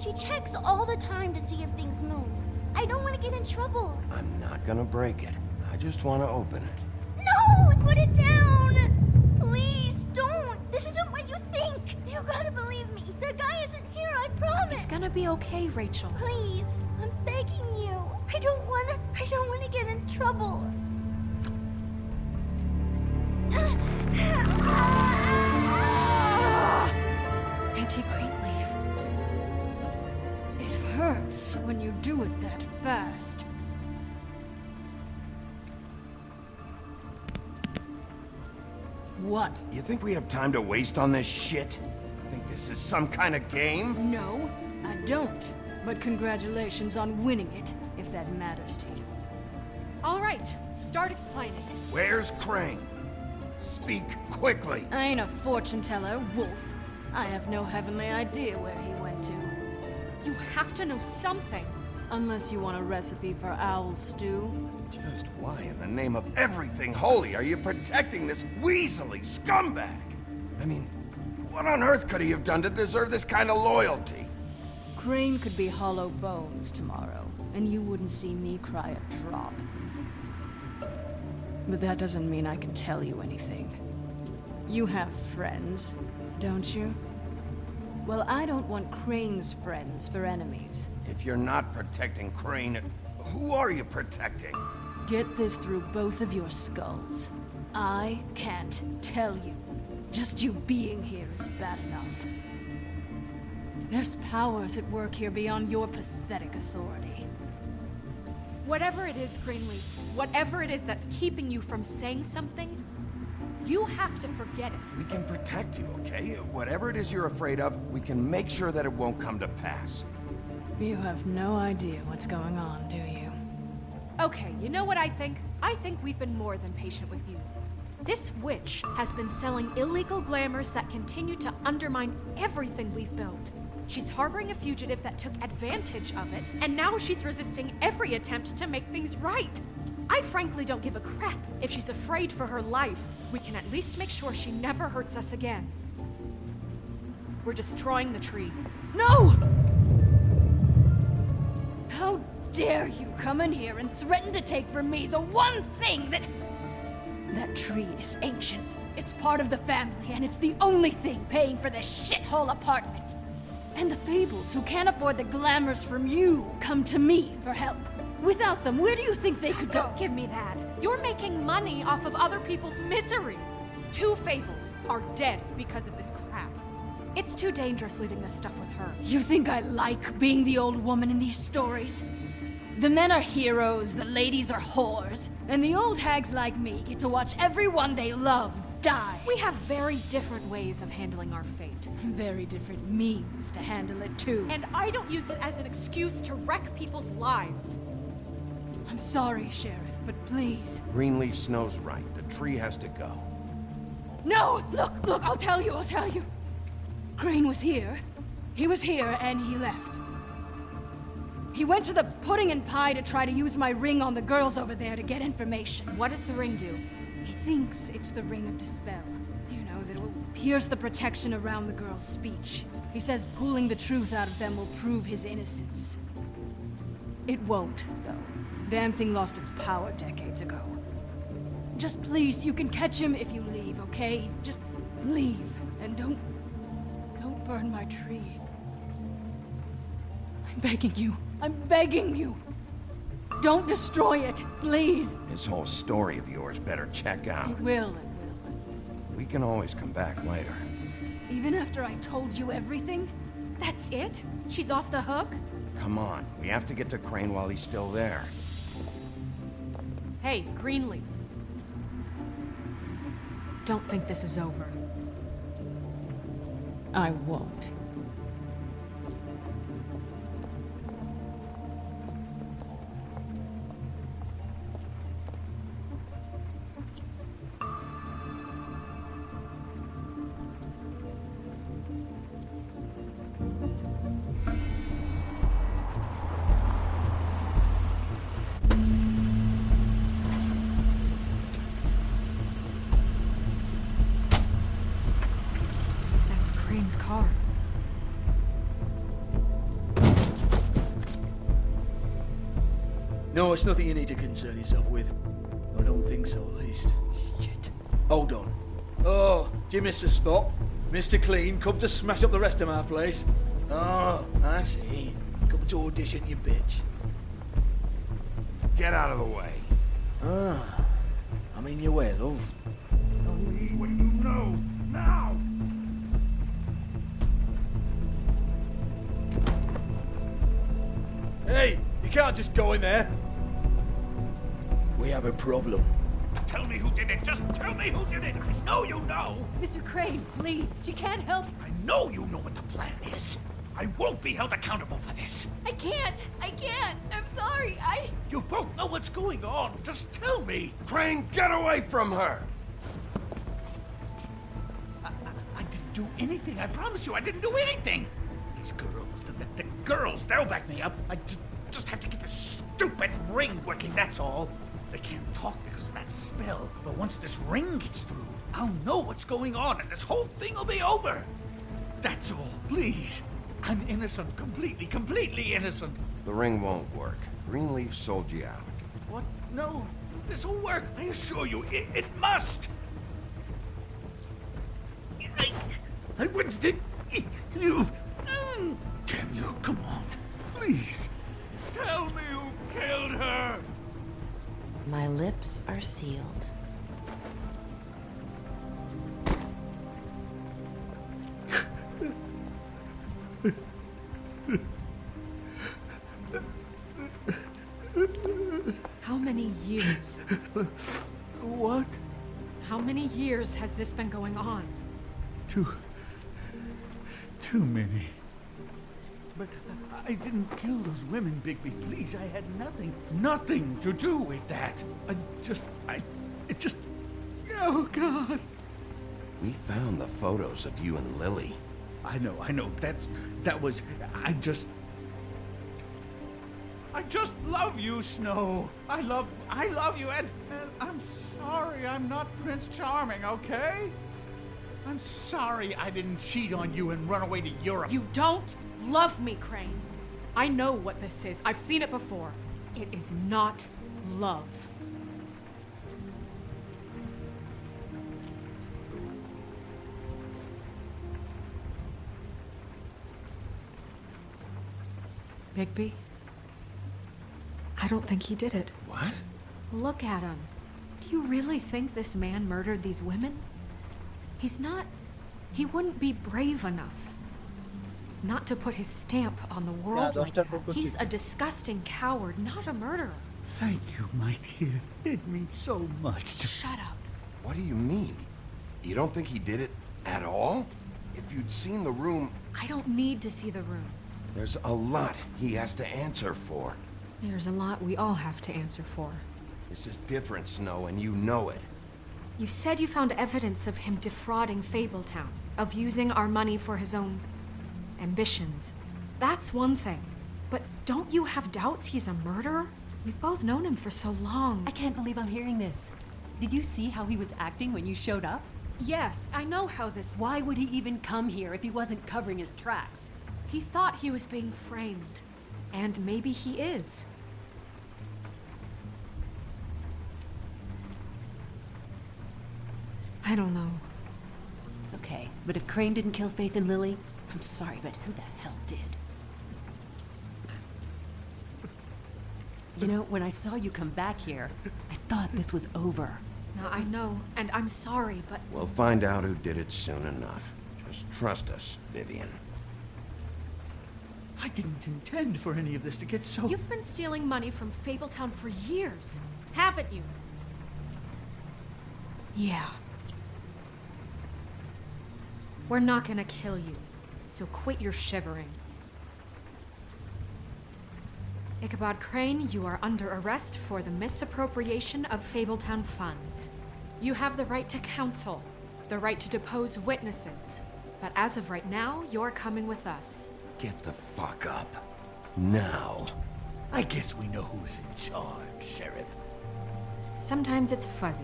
She checks all the time to see if things move. I don't want to get in trouble. I'm not gonna break it. I just want to open it. No! Put it down! Please, don't! This isn't what you think! You gotta believe me. The guy isn't here, I promise! It's gonna be okay, Rachel. Please, I'm begging you. I don't wanna get in trouble. Auntie Greenleaf. It hurts when you do it that fast. What? You think we have time to waste on this shit? You think this is some kind of game? No, I don't. But congratulations on winning it, if that matters to you. All right, start explaining. Where's Crane? Speak quickly. I ain't a fortune teller, Wolf. I have no heavenly idea where he went to. You have to know something. Unless you want a recipe for owl stew. Just why in the name of everything holy are you protecting this weaselly scumbag? I mean, what on earth could he have done to deserve this kind of loyalty? Crane could be hollow bones tomorrow, and you wouldn't see me cry a drop. But that doesn't mean I can tell you anything. You have friends, don't you? Well, I don't want Crane's friends for enemies. If you're not protecting Crane, who are you protecting? Get this through both of your skulls. I can't tell you. Just you being here is bad enough. There's powers at work here beyond your pathetic authority. Whatever it is, Greenleaf, whatever it is that's keeping you from saying something, You have to forget it. We can protect you, okay? Whatever it is you're afraid of, we can make sure that it won't come to pass. You have no idea what's going on, do you? Okay, you know what I think? I think we've been more than patient with you. This witch has been selling illegal glamours that continue to undermine everything we've built. She's harboring a fugitive that took advantage of it, and now she's resisting every attempt to make things right. I frankly don't give a crap if she's afraid for her life. We can at least make sure she never hurts us again. We're destroying the tree. No! How dare you come in here and threaten to take from me the one thing that... That tree is ancient. It's part of the family, and it's the only thing paying for this shithole apartment. And the Fables, who can't afford the glamours from you, come to me for help. Without them, where do you think they could go? Don't give me that. You're making money off of other people's misery. 2 Fables are dead because of this crap. It's too dangerous leaving this stuff with her. You think I like being the old woman in these stories? The men are heroes, the ladies are whores, and the old hags like me get to watch everyone they love die. We have very different ways of handling our fate. Very different means to handle it too. And I don't use it as an excuse to wreck people's lives. I'm sorry, Sheriff, but please. Greenleaf Snow's right. The tree has to go. No! Look, I'll tell you. Crane was here. He was here, and he left. He went to the pudding and pie to try to use my ring on the girls over there to get information. What does the ring do? He thinks it's the ring of dispel. You know, that it will pierce the protection around the girls' speech. He says pulling the truth out of them will prove his innocence. It won't, though. Damn thing lost its power decades ago. Just please, you can catch him if you leave, okay? Just leave, and don't burn my tree. I'm begging you. Don't destroy it, please. This whole story of yours better check out. It will. We can always come back later. Even after I told you everything? That's it? She's off the hook? Come on, we have to get to Crane while he's still there. Hey, Greenleaf. Don't think this is over. I won't. Crane's car. No, it's nothing you need to concern yourself with. I don't think so, at least. Shit. Hold on. Oh, do you miss a spot? Mr. Clean, come to smash up the rest of my place. Oh, I see. Come to audition, you bitch. Get out of the way. Ah, I'm in your way, love. Tell me what you know, now! Hey, you can't just go in there. We have a problem. Tell me who did it. Just tell me who did it. I know you know. Mr. Crane, please. She can't help. I know you know what the plan is. I won't be held accountable for this. I can't. I'm sorry. You both know what's going on. Just tell me. Crane, get away from her! I didn't do anything. I promise you, I didn't do anything. These girls, the girls, they'll back me up. I just have to get this stupid ring working, that's all. They can't talk because of that spell, but once this ring gets through, I'll know what's going on and this whole thing will be over. That's all, please. I'm innocent, completely innocent. The ring won't work. Greenleaf sold you out. What? No, this will work. I assure you, it must. I wouldn't. You. Damn you, come on. Please. Tell me who killed her. My lips are sealed. How many years? What? How many years has this been going on? Too many. But I didn't kill those women, Bigby. Please, I had nothing to do with that. Oh, God. We found the photos of you and Lily. I know. I just love you, Snow. I love you, and I'm sorry I'm not Prince Charming, okay? I'm sorry I didn't cheat on you and run away to Europe. You don't love me, Crane. I know what this is. I've seen it before. It is not love. Bigby? I don't think he did it. What? Look at him. Do you really think this man murdered these women? He wouldn't be brave enough. Not to put his stamp on the world like that. He's a disgusting coward, not a murderer. Thank you, my dear. It means so much to... Shut up. What do you mean? You don't think he did it at all? If you'd seen the room... I don't need to see the room. There's a lot he has to answer for. There's a lot we all have to answer for. This is different, Snow, and you know it. You said you found evidence of him defrauding Fabletown, of using our money for his own ambitions. That's one thing. But don't you have doubts he's a murderer? We've both known him for so long. I can't believe I'm hearing this. Did you see how he was acting when you showed up? Yes, I know how this... Why would he even come here if he wasn't covering his tracks? He thought he was being framed. And maybe he is. I don't know. Okay, but if Crane didn't kill Faith and Lily, I'm sorry, but who the hell did? You know, when I saw you come back here, I thought this was over. Now, I know, and I'm sorry, but... We'll find out who did it soon enough. Just trust us, Vivian. I didn't intend for any of this to get so... You've been stealing money from Fabletown for years, haven't you? Yeah. We're not gonna kill you, so quit your shivering. Ichabod Crane, you are under arrest for the misappropriation of Fabletown funds. You have the right to counsel, the right to depose witnesses, but as of right now, you're coming with us. Get the fuck up. Now. I guess we know who's in charge, Sheriff. Sometimes it's fuzzy.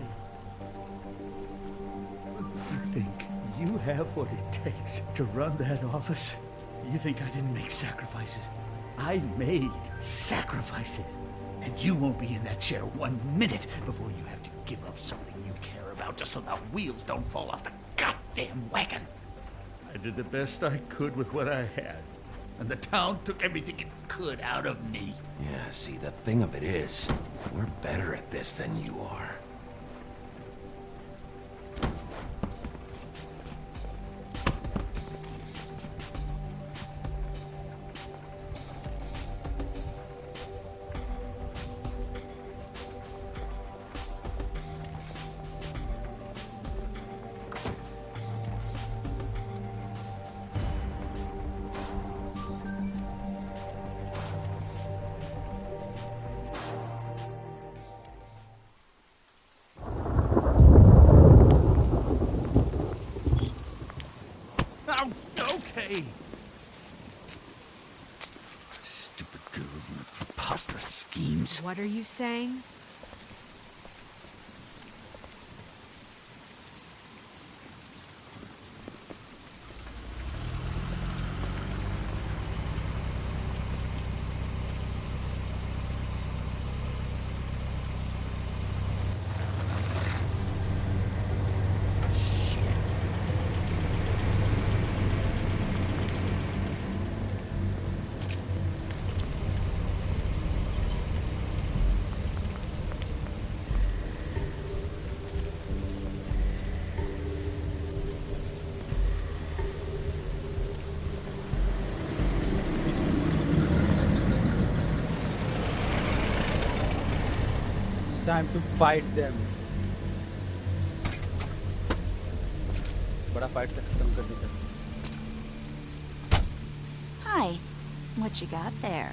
You think you have what it takes to run that office? You think I didn't make sacrifices? I made sacrifices. And you won't be in that chair 1 minute before you have to give up something you care about just so the wheels don't fall off the goddamn wagon. I did the best I could with what I had. And the town took everything it could out of me. Yeah, see, the thing of it is, we're better at this than you are. Okay. Stupid girls and their preposterous schemes. What are you saying? Time to fight them. बड़ा fight से खत्म करने का। Hi. What you got there?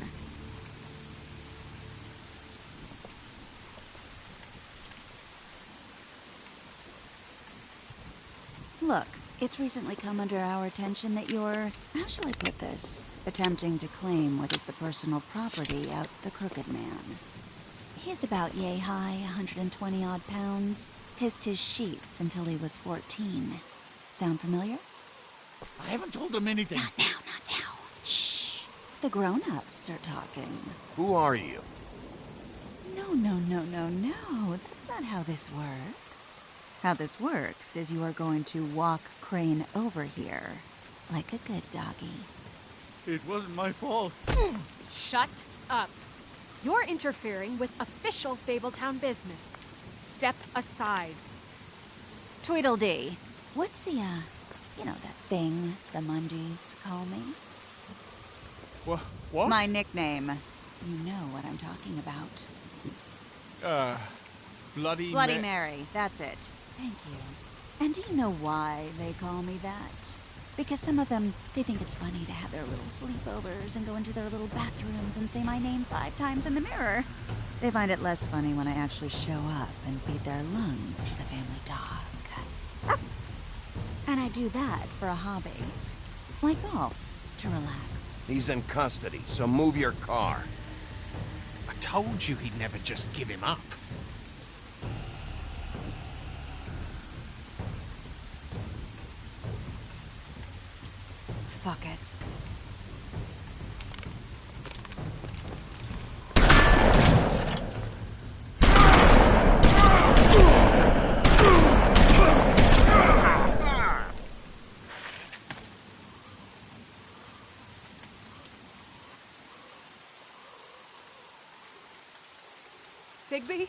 Look, it's recently come under our attention that you're, how shall I put this, attempting to claim what is the personal property of the Crooked Man. He's about yay high, 120 odd pounds, pissed his sheets until he was 14. Sound familiar? I haven't told him anything. Not now, not now. Shh. The grown-ups are talking. Who are you? No, no, no, no, no. That's not how this works. How this works is you are going to walk Crane over here, like a good doggy. It wasn't my fault. Shut up. You're interfering with official Fabletown business. Step aside. Tweedledee. What's the, you know, that thing the Mundies call me? What? My nickname. You know what I'm talking about. Bloody Mary, that's it. Thank you. And do you know why they call me that? Because some of them, they think it's funny to have their little sleepovers and go into their little bathrooms and say my name 5 times in the mirror. They find it less funny when I actually show up and feed their lungs to the family dog. And I do that for a hobby. Like golf, to relax. He's in custody, so move your car. I told you he'd never just give him up. Fuck it. Bigby?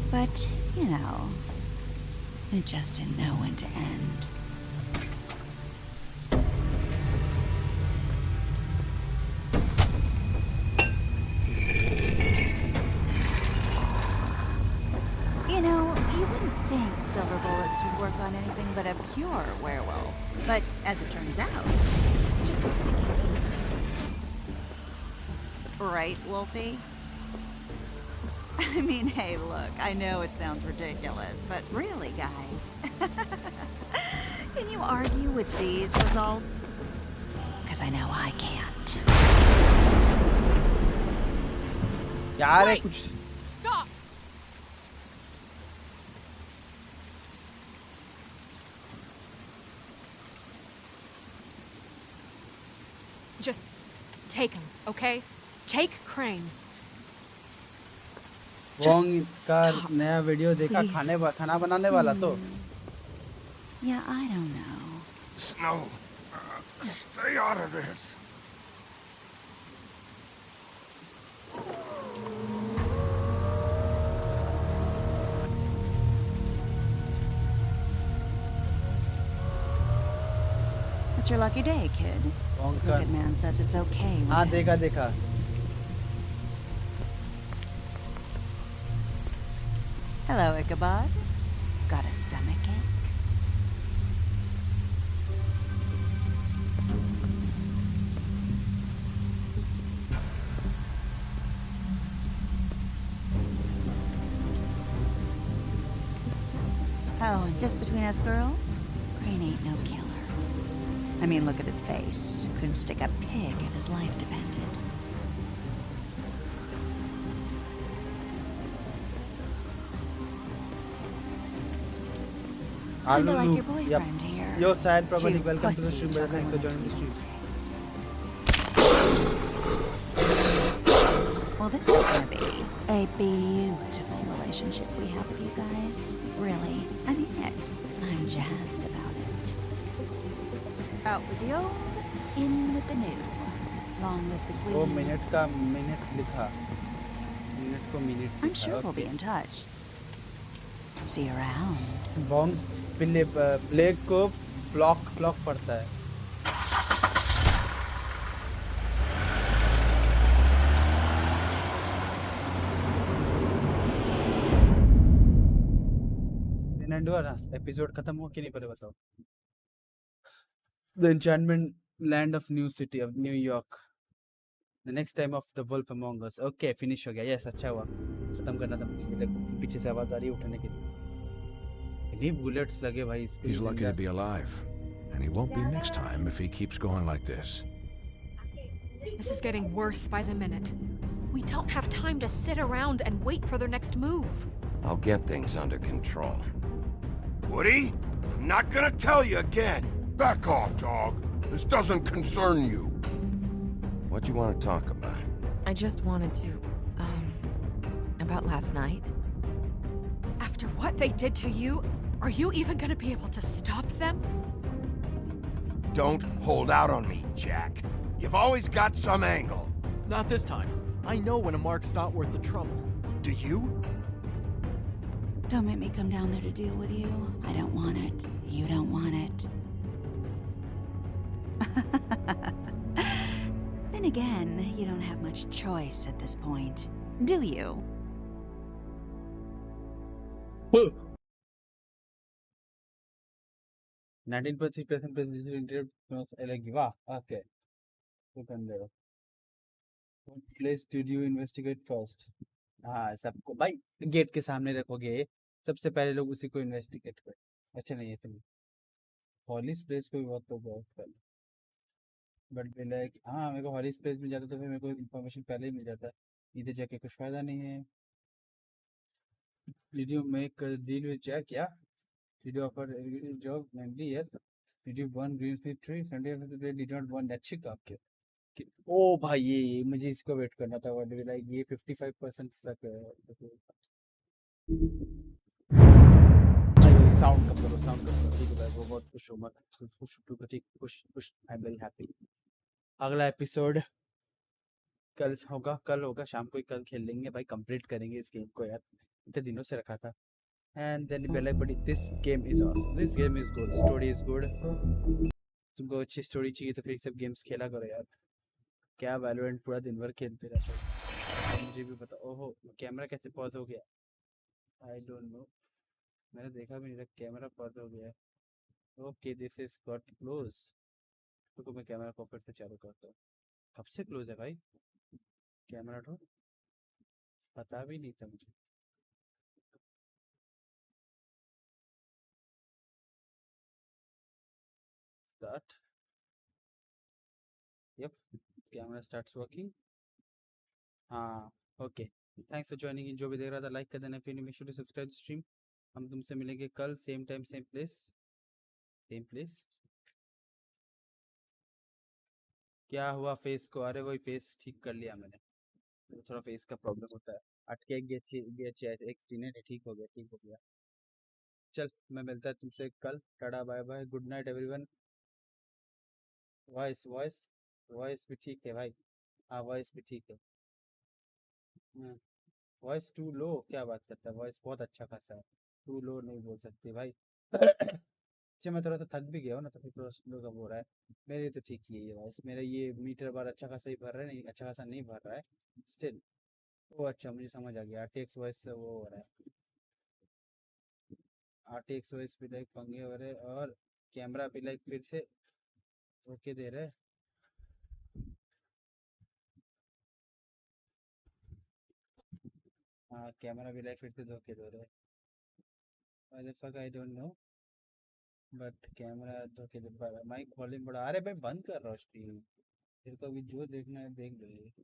But, you know, it just didn't know when to end. on anything but a pure werewolf. But as it turns out, it's just making loose. Right, Wolfie? I mean, hey, look, I know it sounds ridiculous, but really, guys, can you argue with these results? Because I know I can't. यार Wait, कुछ stop! Just take him, okay? Take Crane. Wong का stop, नया video देखा please. खाना बनाने वाला तो Yeah, I don't know. Snow, stay out of this. It's your lucky day, kid. Wong The का good man says it's okay. with हाँ him. देखा Hello, Ichabod. Got a stomach ache? Oh, and just between us girls, Crane ain't no killer. I mean, look at his face. Couldn't stick a pig if his life depended. Kinda like your boyfriend here. Yo, sad probably Two welcome to the pussy stream, brother. juggling Thanks for with joining the real stream. estate. Well, this is gonna be a beautiful relationship we have with you guys. Really, I mean it. I'm jazzed about it. Out with the old, in with the new. Long live the वो queen. Minute लिखा minute को minute I'm sure we'll be in touch. See you around. Wong Blake को block पड़ता है episode खत्म हुआ कि नहीं पहले बताओ The enchantment land of New City of New York. The next time of the Wolf Among Us. Okay, finish हो गया. Yes, अच्छा हुआ. खत्म करना था. देखो पीछे से आवाज आ रही है उठने की. इतनी bullets लगे भाई इस पे. He's lucky to be alive, and he won't be next time if he keeps going like this. This is getting worse by the minute. We don't have time to sit around and wait for their next move. I'll get things under control. Woody, I'm not gonna tell you again. Back off, dog. This doesn't concern you. What do you want to talk about? I just wanted to, about last night. After what they did to you, are you even gonna be able to stop them? Don't hold out on me, Jack. You've always got some angle. Not this time. I know when a mark's not worth the trouble. Do you? Don't make me come down there to deal with you. I don't want it. You don't want it. Then again, you don't have much choice at this point, do you? 19.3% presidential interview like वाह okay तो कर दे what place did you investigate first हाँ सबको भाई gate के सामने रखोगे सबसे पहले लोग उसी को इन्वेस्टिगेट करें अच्छा नहीं है तुम हॉलिस प्लेस को भी बहुत पहले बट बोला है कि हाँ मेरे को हॉलिस प्लेस मिल जाता तो फिर मेरे को इन्फॉर्मेशन पहले ही मिल जाता इधर जाके कुछ फायदा नहीं है did you make a deal with Jack yeah did you offer a job maybe yes did you burn green fig tree Sunday they did not want that chick आपके ओ भाई ये मुझे इसको वेट करना था व्हाट लाइक ये 55% तक sound कम करो ठीक है भाई वो बहुत खुश हूँ मैं खुश आई एम वेरी हैप्पी अगला एपिसोड कल होगा शाम को ही कल खेल लेंगे भाई कंप्लीट करेंगे इस गेम को यार इतने दिनों से रखा था and then be like but this game is awesome this game is good story is good तुमको अच्छी स्टोरी चाहिए तो फिर सब गेम्स खेला करो यार क्या वैलोरेंट पूरा दिन भर खेलते रहते हो मुझे भी पता ओहो कैमरा कैसे पॉज हो गया आई डोंट नो मैंने देखा भी नहीं था, कैमरा बंद हो गया। Okay this is got close. तो मैं कैमरा को फिर से चालू करता हूँ। कब से क्लोज है भाई कैमरा? तो पता भी नहीं था मुझे। Start. Yup, camera starts working. हाँ okay. Thanks for joining in. जो भी देख रहा था लाइक कर देना, फिर make sure to subscribe stream. हम तुमसे मिलेंगे कल same time same place. Same place. क्या हुआ फेस को? अरे वही फेस ठीक कर लिया मैंने। तो थोड़ा फेस का प्रॉब्लम होता है। अटके गया एक्सटीने ठीक हो गया, ठीक हो गया। चल मैं मिलता है तुमसे कल। टाटा bye bye, good night everyone. Voice voice voice भी ठीक है भाई। हाँ वॉइस भी ठीक है। वॉइस टू लो? क्या बात करता है, वॉइस बहुत अच्छा खासा है। टू लो नहीं बोल सकते भाई। अच्छा मैं थोड़ा तो थक भी गया हूँ ना, तो फिर थोड़ा स्लो का हो रहा है। मेरे तो ठीक ही है ये वॉइस। मेरा ये मीटर बार अच्छा खासा ही भर रहा है, नहीं अच्छा खासा नहीं भर रहा है स्टिल। वो अच्छा मुझे समझ आ गया। RTX वॉइस से वो हो रहा है। RTX वॉइस भी लाइक पंगे हो रहे, और कैमरा भी लाइक फिर से ओके दे रहे। हाँ कैमरा भी लाइक फिर से धोखे दे रहे। Why the fuck I don't know, but camera धोखे दे। माइक वॉल्यूम बढ़ा। अरे भाई बंद कर रहा हूँ स्ट्रीम। तेरे को अभी जो देखना है देख लो।